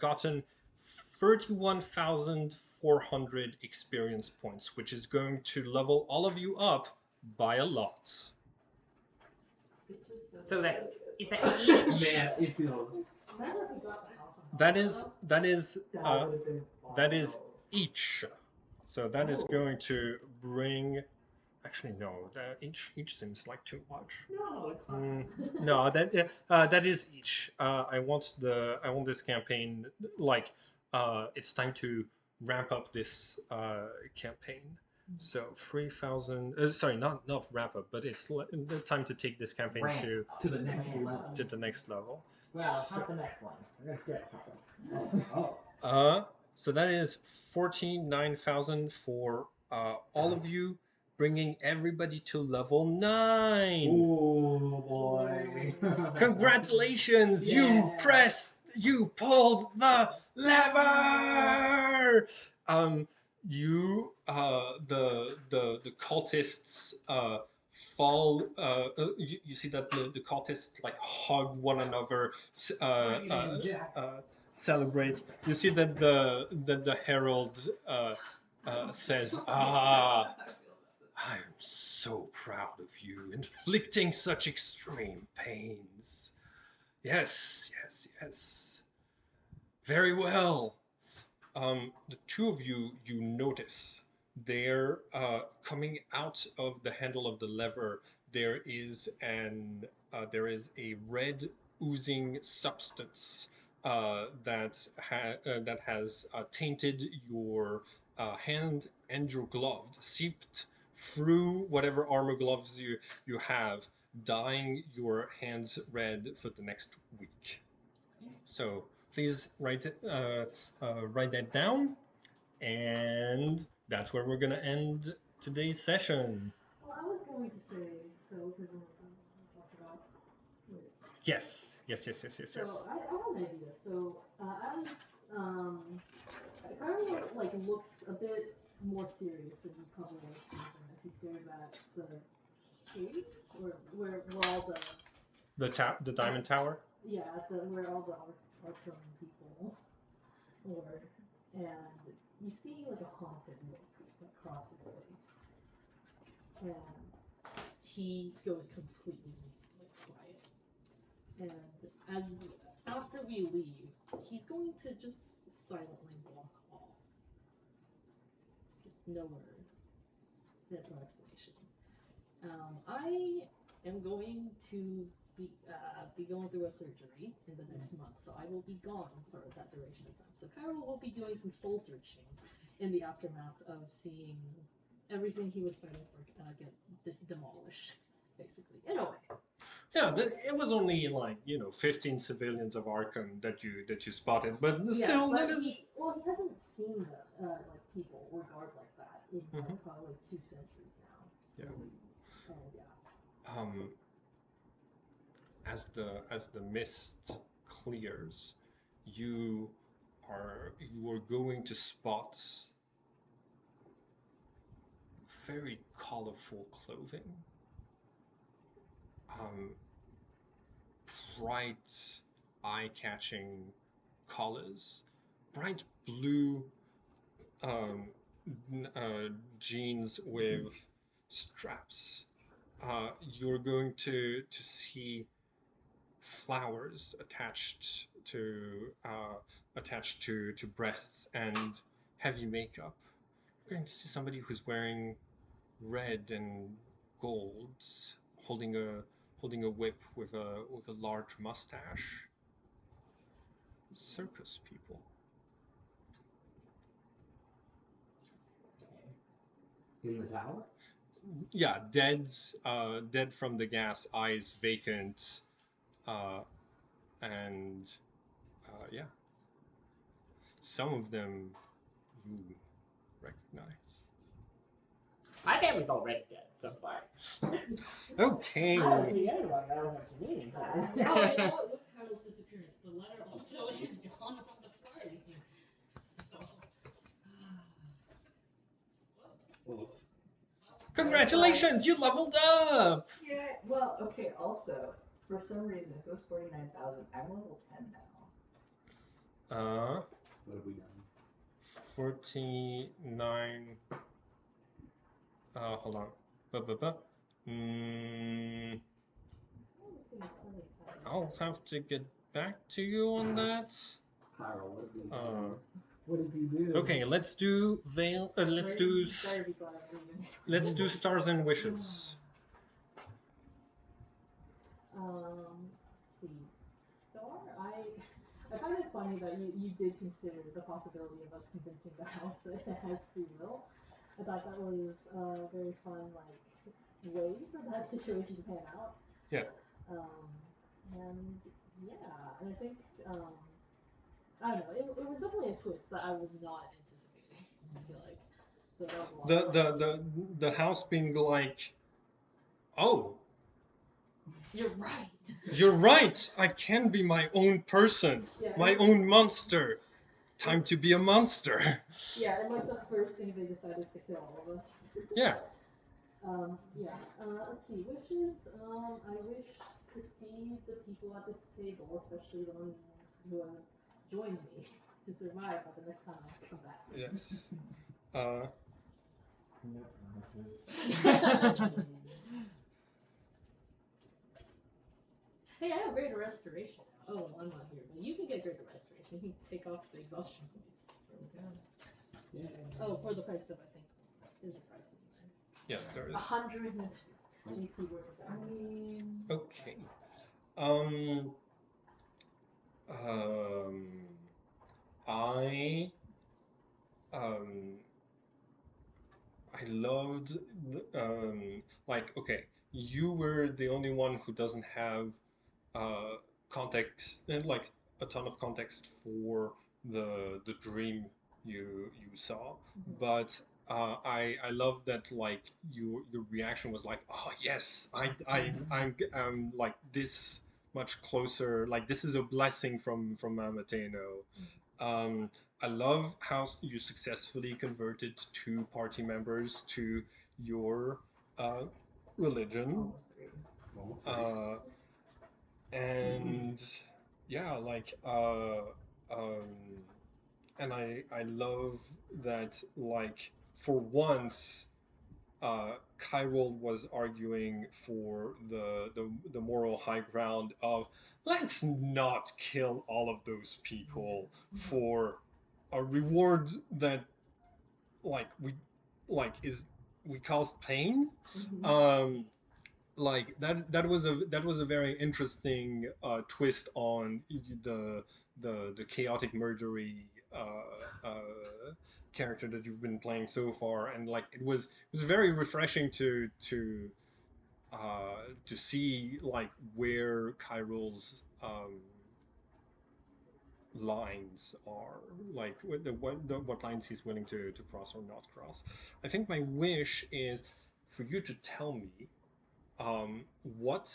gotten 31,400 experience points, which is going to level all of you up by a lot. So is that each? Man, it feels. That is each. So that is going to bring. Actually, no. Each seems like too much. No, it's fine. No, that is each. I want this campaign like it's time to ramp up this campaign. So 3,000. Sorry, not wrap up, but it's the time to take this campaign Ramp. to the next level. the next level. Well, not the next one. We're gonna skip a couple. So that is 49,000 for all of you, bringing everybody to level 9. Oh boy! Congratulations! You pulled the lever. The cultists fall. You see that the cultists like hug one another. Celebrate. You see that the herald says, "Ah, I am so proud of you, inflicting such extreme pains. Yes. Very well. The two of you notice there, coming out of the handle of the lever, there is a red oozing substance that has tainted your hand and your glove, seeped through whatever armor gloves you have, dyeing your hands red for the next week. So please write that down, and that's where we're gonna end today's session. Well, I was going to say, so because we talked about. Yes. So I have an idea. So Carlo like looks a bit more serious than you probably want to see him as he stares at the cave where all The diamond tower. where all the Arkham people were, and you see like a haunted look across his face, and he goes completely like quiet. And as after we leave, he's going to just silently walk off, just nowhere no explanation. I am going to be going through a surgery in the next month, so I will be gone for that duration of time. So Cairo will be doing some soul searching in the aftermath of seeing everything he was fighting for get demolished, basically. In a way. Yeah, it was only like 15 civilians of Arkham that you spotted, but still, but that is. he hasn't seen the like people or guard like that in like probably like 2 centuries now. Yeah. And yeah. As the mist clears, you are going to spot very colorful clothing, bright, eye-catching colors, bright blue um, jeans with straps. You're going to see flowers attached to breasts and heavy makeup. You're going to see somebody who's wearing red and gold, holding a whip with a large mustache. Circus people. In the tower? Yeah, dead from the gas, eyes vacant, and yeah, some of them you recognize. My family's already dead so far. Okay. I don't think anyone knows what's meaning here. Oh, I know with Carol's disappearance, the letter also is gone from the party. So. Congratulations, you leveled up. Yeah. Well, okay. Also, for some reason, if it was 49,000, I'm level 10 now. What have we done? 49. Hold on. I'll have to get back to you on that. Carl, what did you do? Okay, let's do veil. Let's do stars and wishes. Let's see. Star, I find it funny that you did consider the possibility of us convincing the house that it has free will. I thought that was a very fun way for that situation to pan out. Yeah. And yeah, and I think I don't know. It was definitely a twist that I was not anticipating. I feel like so that was a lot. The house being like, oh, You're right. you're right. I can be my own person, my own monster. Time to be a monster. Yeah, and like the first thing they decide is to kill all of us. Yeah. Yeah. Let's see. Wishes. I wish to see the people at this table, especially the ones who have joined me, to survive by the next time I come back. Yes. No promises. Hey, I have greater restoration now. Oh, I'm not here, but you can get greater restoration. You can take off the exhaustion points. Yeah. Oh, for the price of I think there's a price in there. Yes, there is. 100 GP worth of that. Okay. I I loved okay, you were the only one who doesn't have context and like a ton of context for the dream you saw, but I love that like your reaction was like, oh yes, I'm like this much closer, like this is a blessing from Amateno. I love how you successfully converted 2 party members to your religion. Almost 3. Almost And yeah, like and I love that, like, for once Kyrol was arguing for the moral high ground of, let's not kill all of those people for a reward that, like, is we caused pain. um like that was a very interesting twist on the chaotic murdery character that you've been playing so far, and like it was very refreshing to see like where Kyrul's lines are, like what lines he's willing to cross or not cross. I think my wish is for you to tell me um, what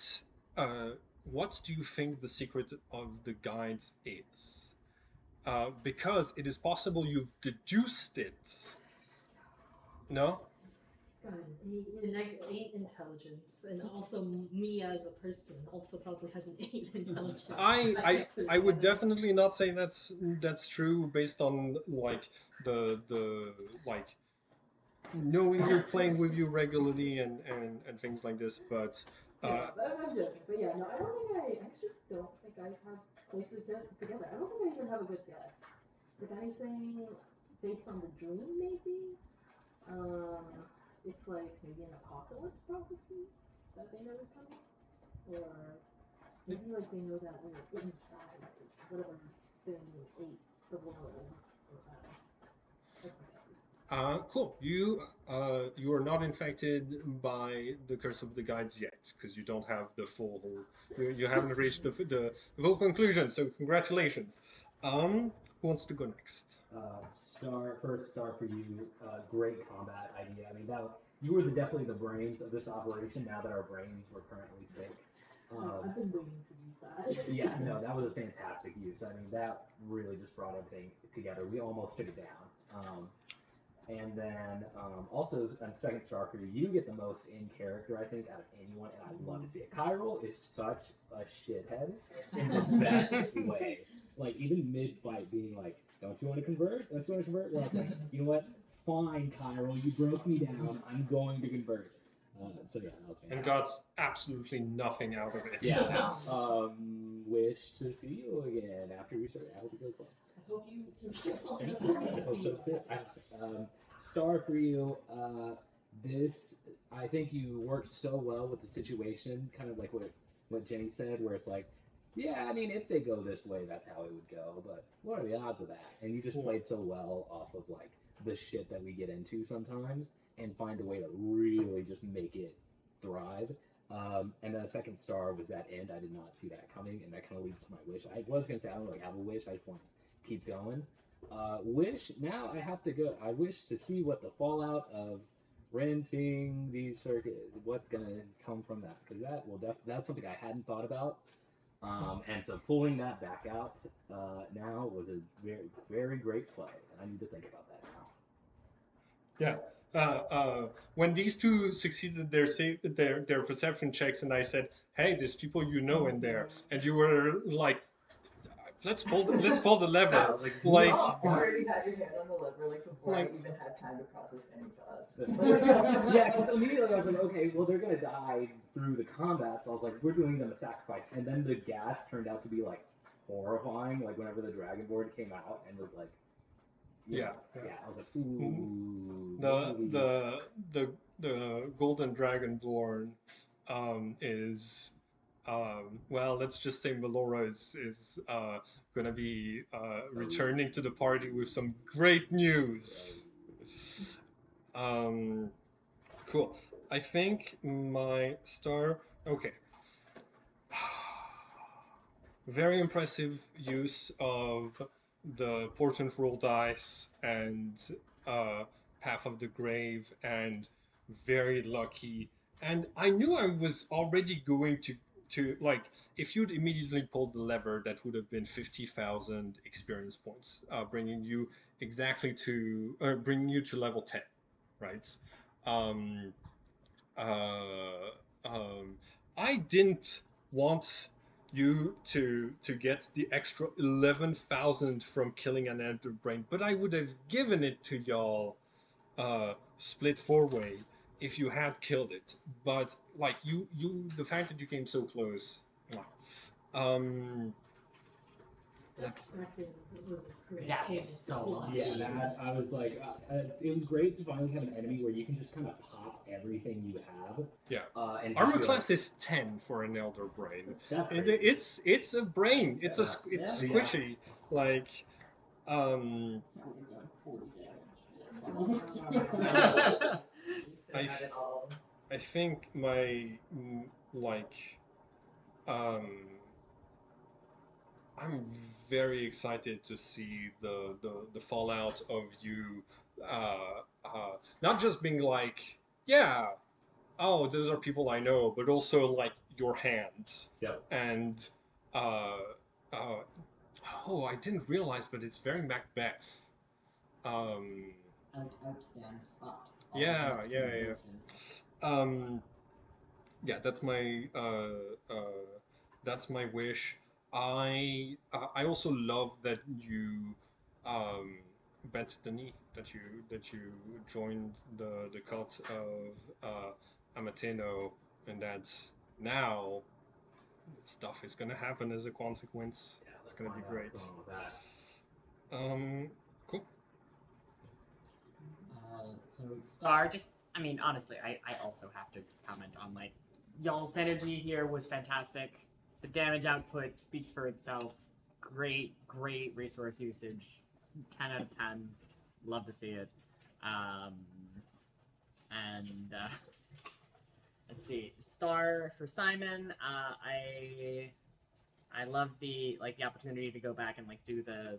uh, what do you think the secret of the guides is? Because it is possible you've deduced it. No? It's got an 8 intelligence, and also me as a person also probably has an 8 intelligence. I would definitely not say that's true based on like the like knowing you're playing with you regularly and things like this, but Yeah, I'm joking, but yeah, no, I actually don't think I have placed it together. I don't think I even have a good guess. If anything, based on the dream, maybe. It's like maybe an apocalypse prophecy that they know is coming, or maybe like they know that we're inside whatever thing ate the world. That's my guesses. Cool. You are not infected by the curse of the guides yet because you don't have the full. You haven't reached the full conclusion. So congratulations. Who wants to go next? First star for you. Great combat idea. I mean, you were definitely the brains of this operation. Now that our brains were currently sick. I've been waiting to use that. Yeah, no, that was a fantastic use. I mean, that really just brought everything together. We almost took it down. And then also on second star for you, you get the most in character, I think, out of anyone, and I'd love to see it. Kyril is such a shithead in the best way. Like, even mid-fight being like, don't you want to convert? Don't you want to convert? Well, it's like, you know what? Fine, Kyril, you broke me down. I'm going to convert. So yeah, that was fantastic. And got absolutely nothing out of it. Yeah. Wish to see you again after we start. I hope it goes well. I hope you survive long enough to see you. Star for you. This, I think you worked so well with the situation, kind of like what Jenny said, where it's like, yeah, I mean, if they go this way, that's how it would go. But what are the odds of that? And you just played so well off of like the shit that we get into sometimes, and find a way to really just make it thrive. And then a second star was that end. I did not see that coming, and that kind of leads to my wish. I was gonna say I don't really have a wish. I just want to keep going. Wish now I have to go. I wish to see what the fallout of Ren seeing these circuits, what's gonna come from that, because that's something I hadn't thought about. And so pulling that back out now was a very very great play, and I need to think about that now. Yeah. When these two succeeded their perception checks, and I said, "Hey, there's people you know in there," and you were like, let's pull the lever. Like, Like, you already had your hand on the lever, like, before Like- I even had time to process any thoughts. Yeah, because immediately I was like, okay, well they're gonna die through the combat, so I was like, we're doing them a sacrifice, and then the gas turned out to be like horrifying. Like whenever the Dragonborn came out and was like, Yeah. I was like, ooh. the golden dragonborn is well, let's just say Melora is gonna be returning to the party with some great news. Cool. I think my star. Okay. Very impressive use of the portent roll dice and Path of the Grave, and very lucky. And I knew I was already going to like, if you'd immediately pulled the lever, that would have been 50,000 experience points, bringing you exactly to bringing you to level 10, right? Um, uh, um, I didn't want you to get the extra 11,000 from killing an ender brain, but I would have given it to y'all split four-way if you had killed it. But like the fact that you came so close. Um, let's Unexpected. It was a crit. That Came was in so clutch. Yeah, that I was like, it was great to finally have an enemy where you can just kind of pop everything you have. Yeah. And just Armor be like, class is 10 for an elder brain. That's And great. it's a brain. It's Yeah. it's Yeah. squishy. Like Now we've done 40 damage. I, Not at all. I think my like I'm very excited to see the fallout of you not just being like, yeah, oh, those are people I know, but also like your hands. Yep. And uh, uh, oh, I didn't realize, but it's very Macbeth. Um, Out, down, stop. yeah, yeah, yeah. Um, yeah, that's my wish. I also love that you um, bent the knee, that you joined the cult of Amatino, and that now stuff is gonna happen as a consequence. Yeah, It's let's gonna be find out great. what's going on with that. Cool. So Star, just I mean, honestly, I also have to comment on like y'all's synergy here was fantastic. The damage output speaks for itself. Great resource usage. 10 out of 10. Love to see it. Um, and let's see, Star for Simon. I love the opportunity to go back and like do the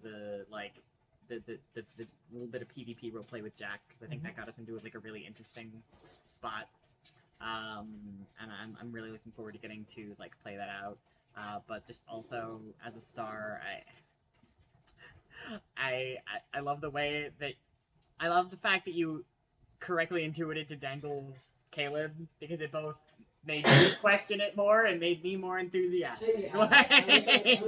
little bit of PvP role play with Jack because I think that got us into like a really interesting spot. And I'm really looking forward to getting to like play that out. But just also as a Star, I love the way that I love the fact that you correctly intuited to dangle Caleb because it both made me question it more and made me more enthusiastic. Yeah, I was like, okay.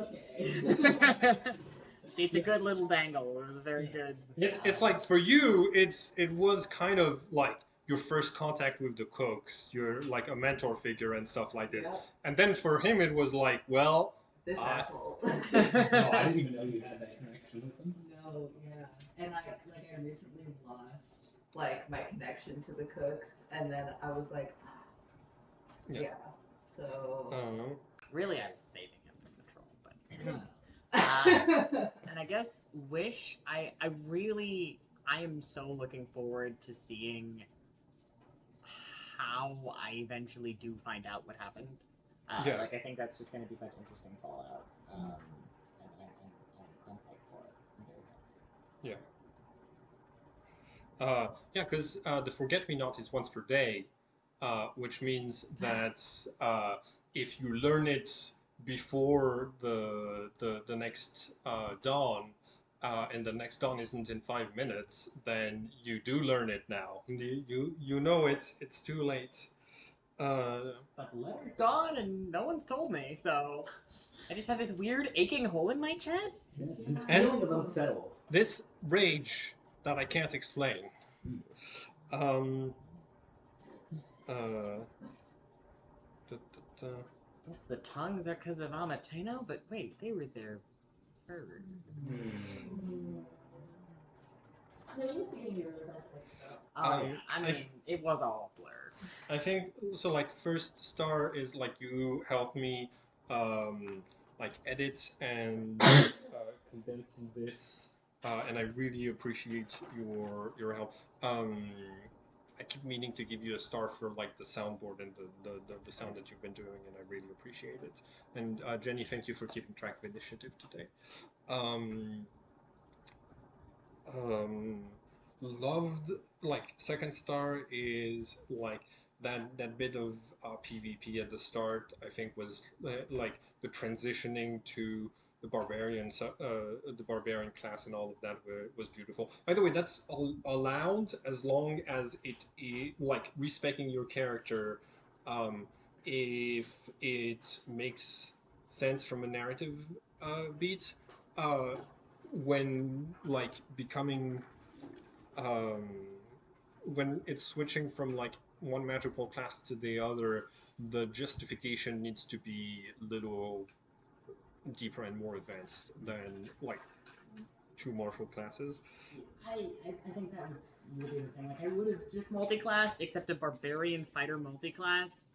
It's a good little dangle. It was a very good. It's like for you, it was kind of like your first contact with the cooks. You're like a mentor figure and stuff like this. Yeah. And then for him, it was like, well, This asshole. No, I didn't even know you had that connection with them. No, yeah. And I recently lost like my connection to the cooks, and then I was like, Yeah. yeah. So. Really, I was saving him from the troll, but. Yeah. And I guess Wish, I am so looking forward to seeing how I eventually do find out what happened. Yeah. Like I think that's just going to be such interesting fallout. And I'm hyped for it. I'm very hyped. Yeah, because the Forget Me Not is once per day, which means that if you learn it before the next dawn, and the next dawn isn't in 5 minutes, then you do learn it now. You know it. It's too late. But the letter's gone and no one's told me, so I just have this weird aching hole in my chest. Yeah, this And- feeling of unsettled. This rage that I can't explain. Um, da, da, da. Guess the tongues are because of Amateno, but wait, they were there first. No, you must be getting your best mixed up. Oh yeah, I mean, it was all a blur. I think so. Like first star is like you help me, like edit and condense this, and I really appreciate your help. I keep meaning to give you a star for like the soundboard and the sound that you've been doing, and I really appreciate it. And Jenny, thank you for keeping track of initiative today. Loved like second star is like that bit of PvP at the start. I think was like the transitioning to the barbarian class and all of that was beautiful. By the way, that's allowed as long as like respecting your character, if it makes sense from a narrative beat. Uh, when like becoming um, when it's switching from like one magical class to the other, the justification needs to be a little deeper and more advanced than like two martial classes. I think that was really the thing. Like, I would have just Multi-class, except a barbarian fighter multi-class.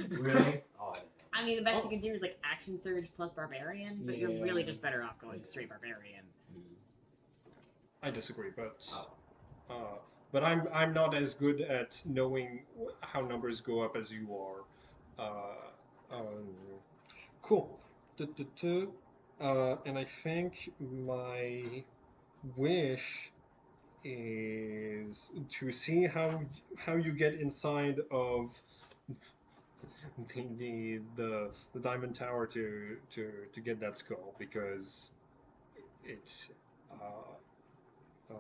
Really? Oh, I mean, the best Oh. you can do is like action surge plus barbarian, but you're really Yeah. just better off going Yeah. straight barbarian. I disagree, but Oh. uh, I'm not as good at knowing how numbers go up as you are. Cool. And I think my wish is to see how you get inside of the diamond tower to get that skull, because it's uh,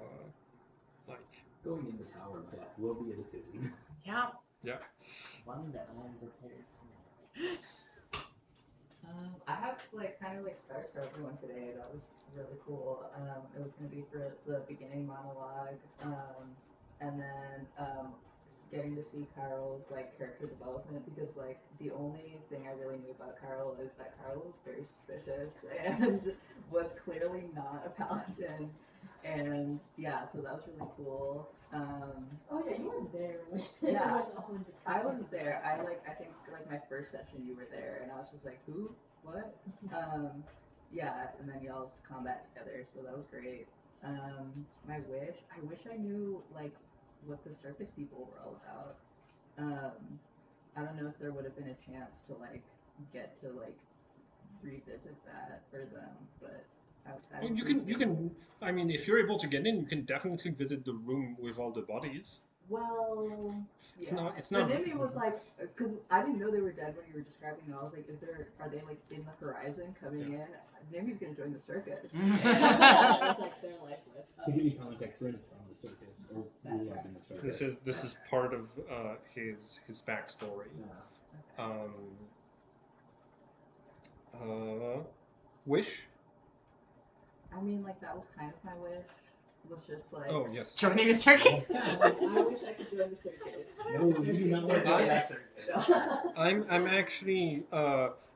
like Going in the Tower of Death will be a decision. Yeah. yeah. one that I'm prepared to. I have like kind of like stars for everyone today. That was really cool. It was gonna be for the beginning monologue, and then getting to see Carl's like character development, because like the only thing I really knew about Carl is that Carl was very suspicious and was clearly not a paladin. And yeah, so that was really cool. Oh yeah, you were there when Yeah. when all of the I tactics wasn't there. I think like my first session you were there, and I was just like, who, what? Yeah, and then y'all's combat together, so that was great. My wish, I wish I knew like what the circus people were all about. I don't know if there would have been a chance to like get to like revisit that for them, but I Well, you can. I mean, if you're able to get in, you can definitely visit the room with all the bodies. Well, It's yeah. not- it's not- But Nimi was like, because I didn't know they were dead when you were describing them. I was like, are they like in the horizon coming in? Nimi's gonna join the circus. It's like their lifeless. To give you context, Brennan's from the circus, or grew up in the circus. This is part of his backstory. Yeah. Wish. I mean, like that was kind of my wish. Was just like, Oh yes. Joining the circus. like, I wish I could join the circus. No, you do not want to I- join that circus. I'm actually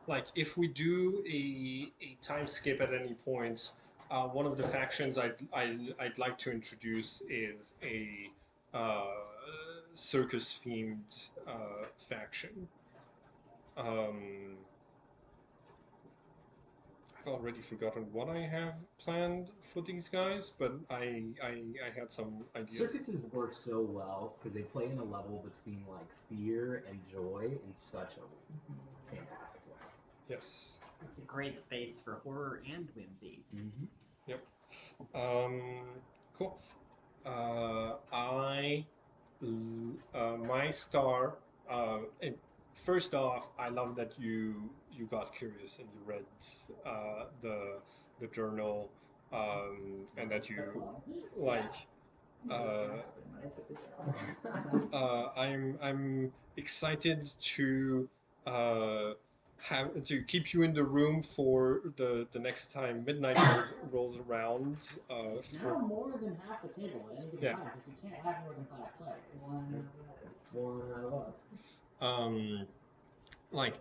like, if we do a time skip at any point, one of the factions I'd like to introduce is a circus themed faction. I've already forgotten what I have planned for these guys, but I had some ideas. Circuses work so well because they play in a level between like fear and joy in such a fantastic way. Yes. It's a great space for horror and whimsy. Mm-hmm. Cool. My star. And first off, I love that you got curious and you read the journal, and that you like. I'm excited to have to keep you in the room for the next time midnight rolls around. Now more than half the table at any given Yeah. time, because we can't have more than 5 players. One out of us. Like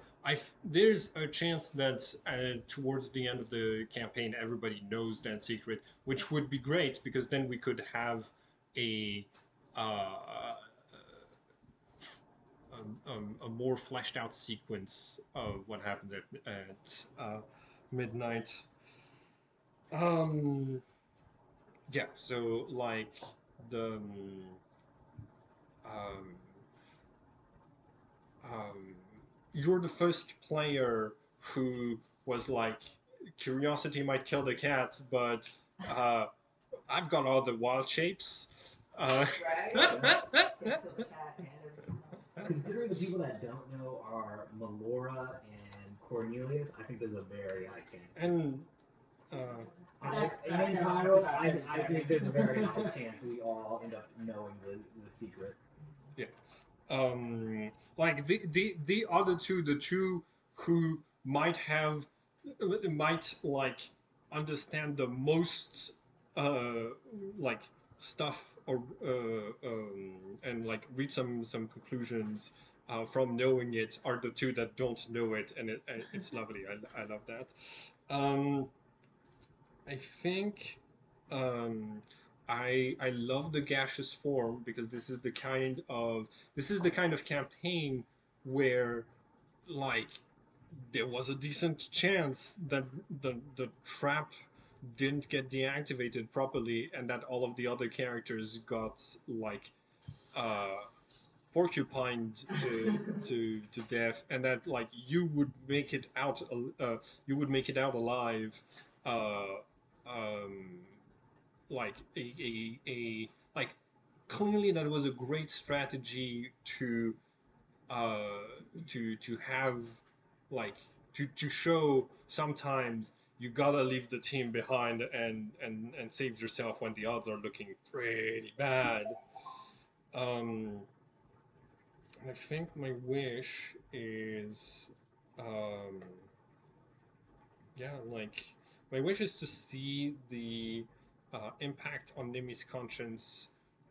there's a chance that towards the end of the campaign everybody knows that secret, which would be great, because then we could have a a more fleshed out sequence of what happens at midnight. Yeah, so like the um, you're the first player who was like, curiosity might kill the cat, but I've got all the wild shapes. Right? Considering the people that don't know are Melora and Cornelius, I think there's a very high chance. And And Kyle, I think there's a very high chance we all end up knowing the secret. like the other two, the two who might like understand the most like stuff or and like read some conclusions from knowing it are the two that don't know it, and it's lovely. I love that. um I think um, I love the gaseous form because this is the kind of campaign where like there was a decent chance that the trap didn't get deactivated properly and that all of the other characters got like uh porcupined to death, and that like you would make it out alive, uh um like like clearly that was a great strategy uh to have like to show sometimes you gotta leave the team behind and save yourself when the odds are looking pretty bad. um I think my wish is, um, yeah, like my wish is to see the impact on Nimi's conscience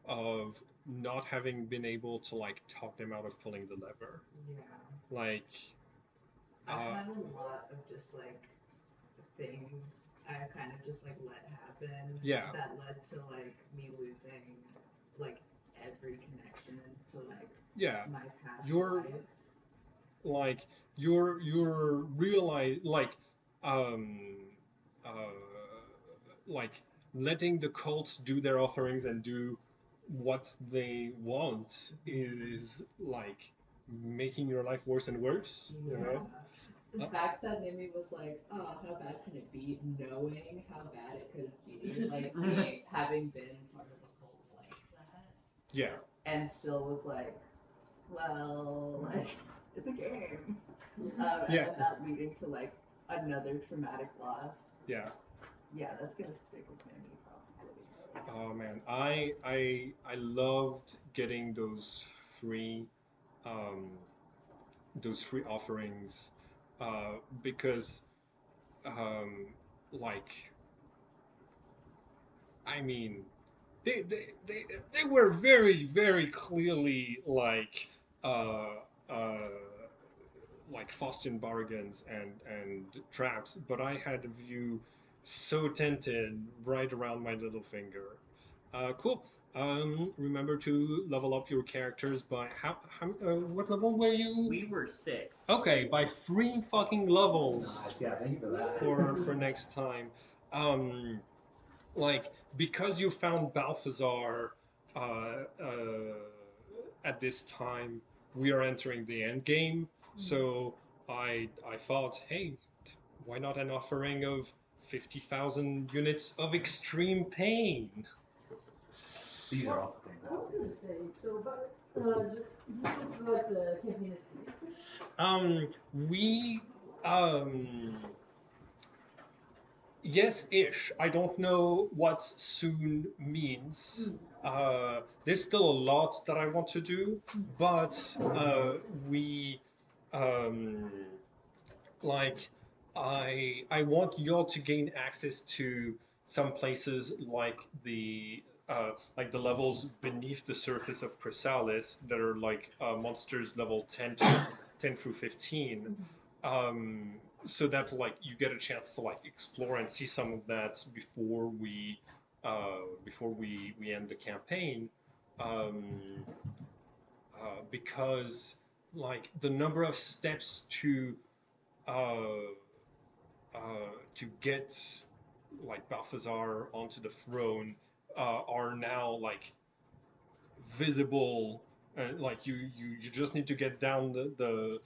of not having been able to like talk them out of pulling the lever. Yeah. Like, I've uh, had a lot of just like things I kind of just like let happen yeah, that led to like me losing like every connection to like yeah, my past you're life. like you're realize um uh like letting the cults do their offerings and do what they want is like making your life worse and worse, you Yeah. know. The Uh, fact that Nimi was like, oh, how bad can it be? Knowing how bad it could be. Like, me having been part of a cult like that. yeah, And still was like, well, like, it's a game. And yeah, then that leading to like another traumatic loss. yeah. Yeah, that's gonna stick with Nimi probably. Oh man, I loved getting free um those free offerings because um like I mean they were very clearly uh uh like Faustian bargains and traps, but I had a view so tinted right around my little finger. Cool. Remember to level up your characters by what level were you? We were 6. Okay, by 3 fucking levels Nice, yeah, thank you for that. for next time. Um, like because you found Balthazar uh, uh, at this time, we are entering the end game. So I thought, hey, why not an offering of 50,000 units of extreme pain? These are also I was fantastic. gonna say, so, but, do you feel like the campaign is ending soon? We um yes-ish. I don't know what soon means. There's still a lot that I want to do, but we um, like I want y'all to gain access to some places like the levels beneath the surface of Chrysalis that are like monsters level 10 through 15, um, so that like you get a chance to like explore and see some of that before we end the campaign, um, because like the number of steps uh, to get like Balthazar onto the throne are now like visible. Like you just need to get down the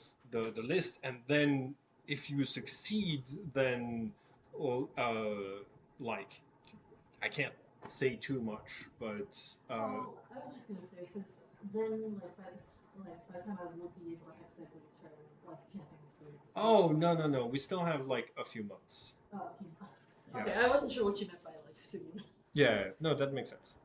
list, and then if you succeed, then well, like I can't say too much, but Well, I was just gonna say, because then, like, by the time I would be able to hypothetically start, like, the campaign would be Oh, no. We still have like a few months. Oh, Yeah. okay, I wasn't sure what you meant by like soon. Yeah, no, that makes sense.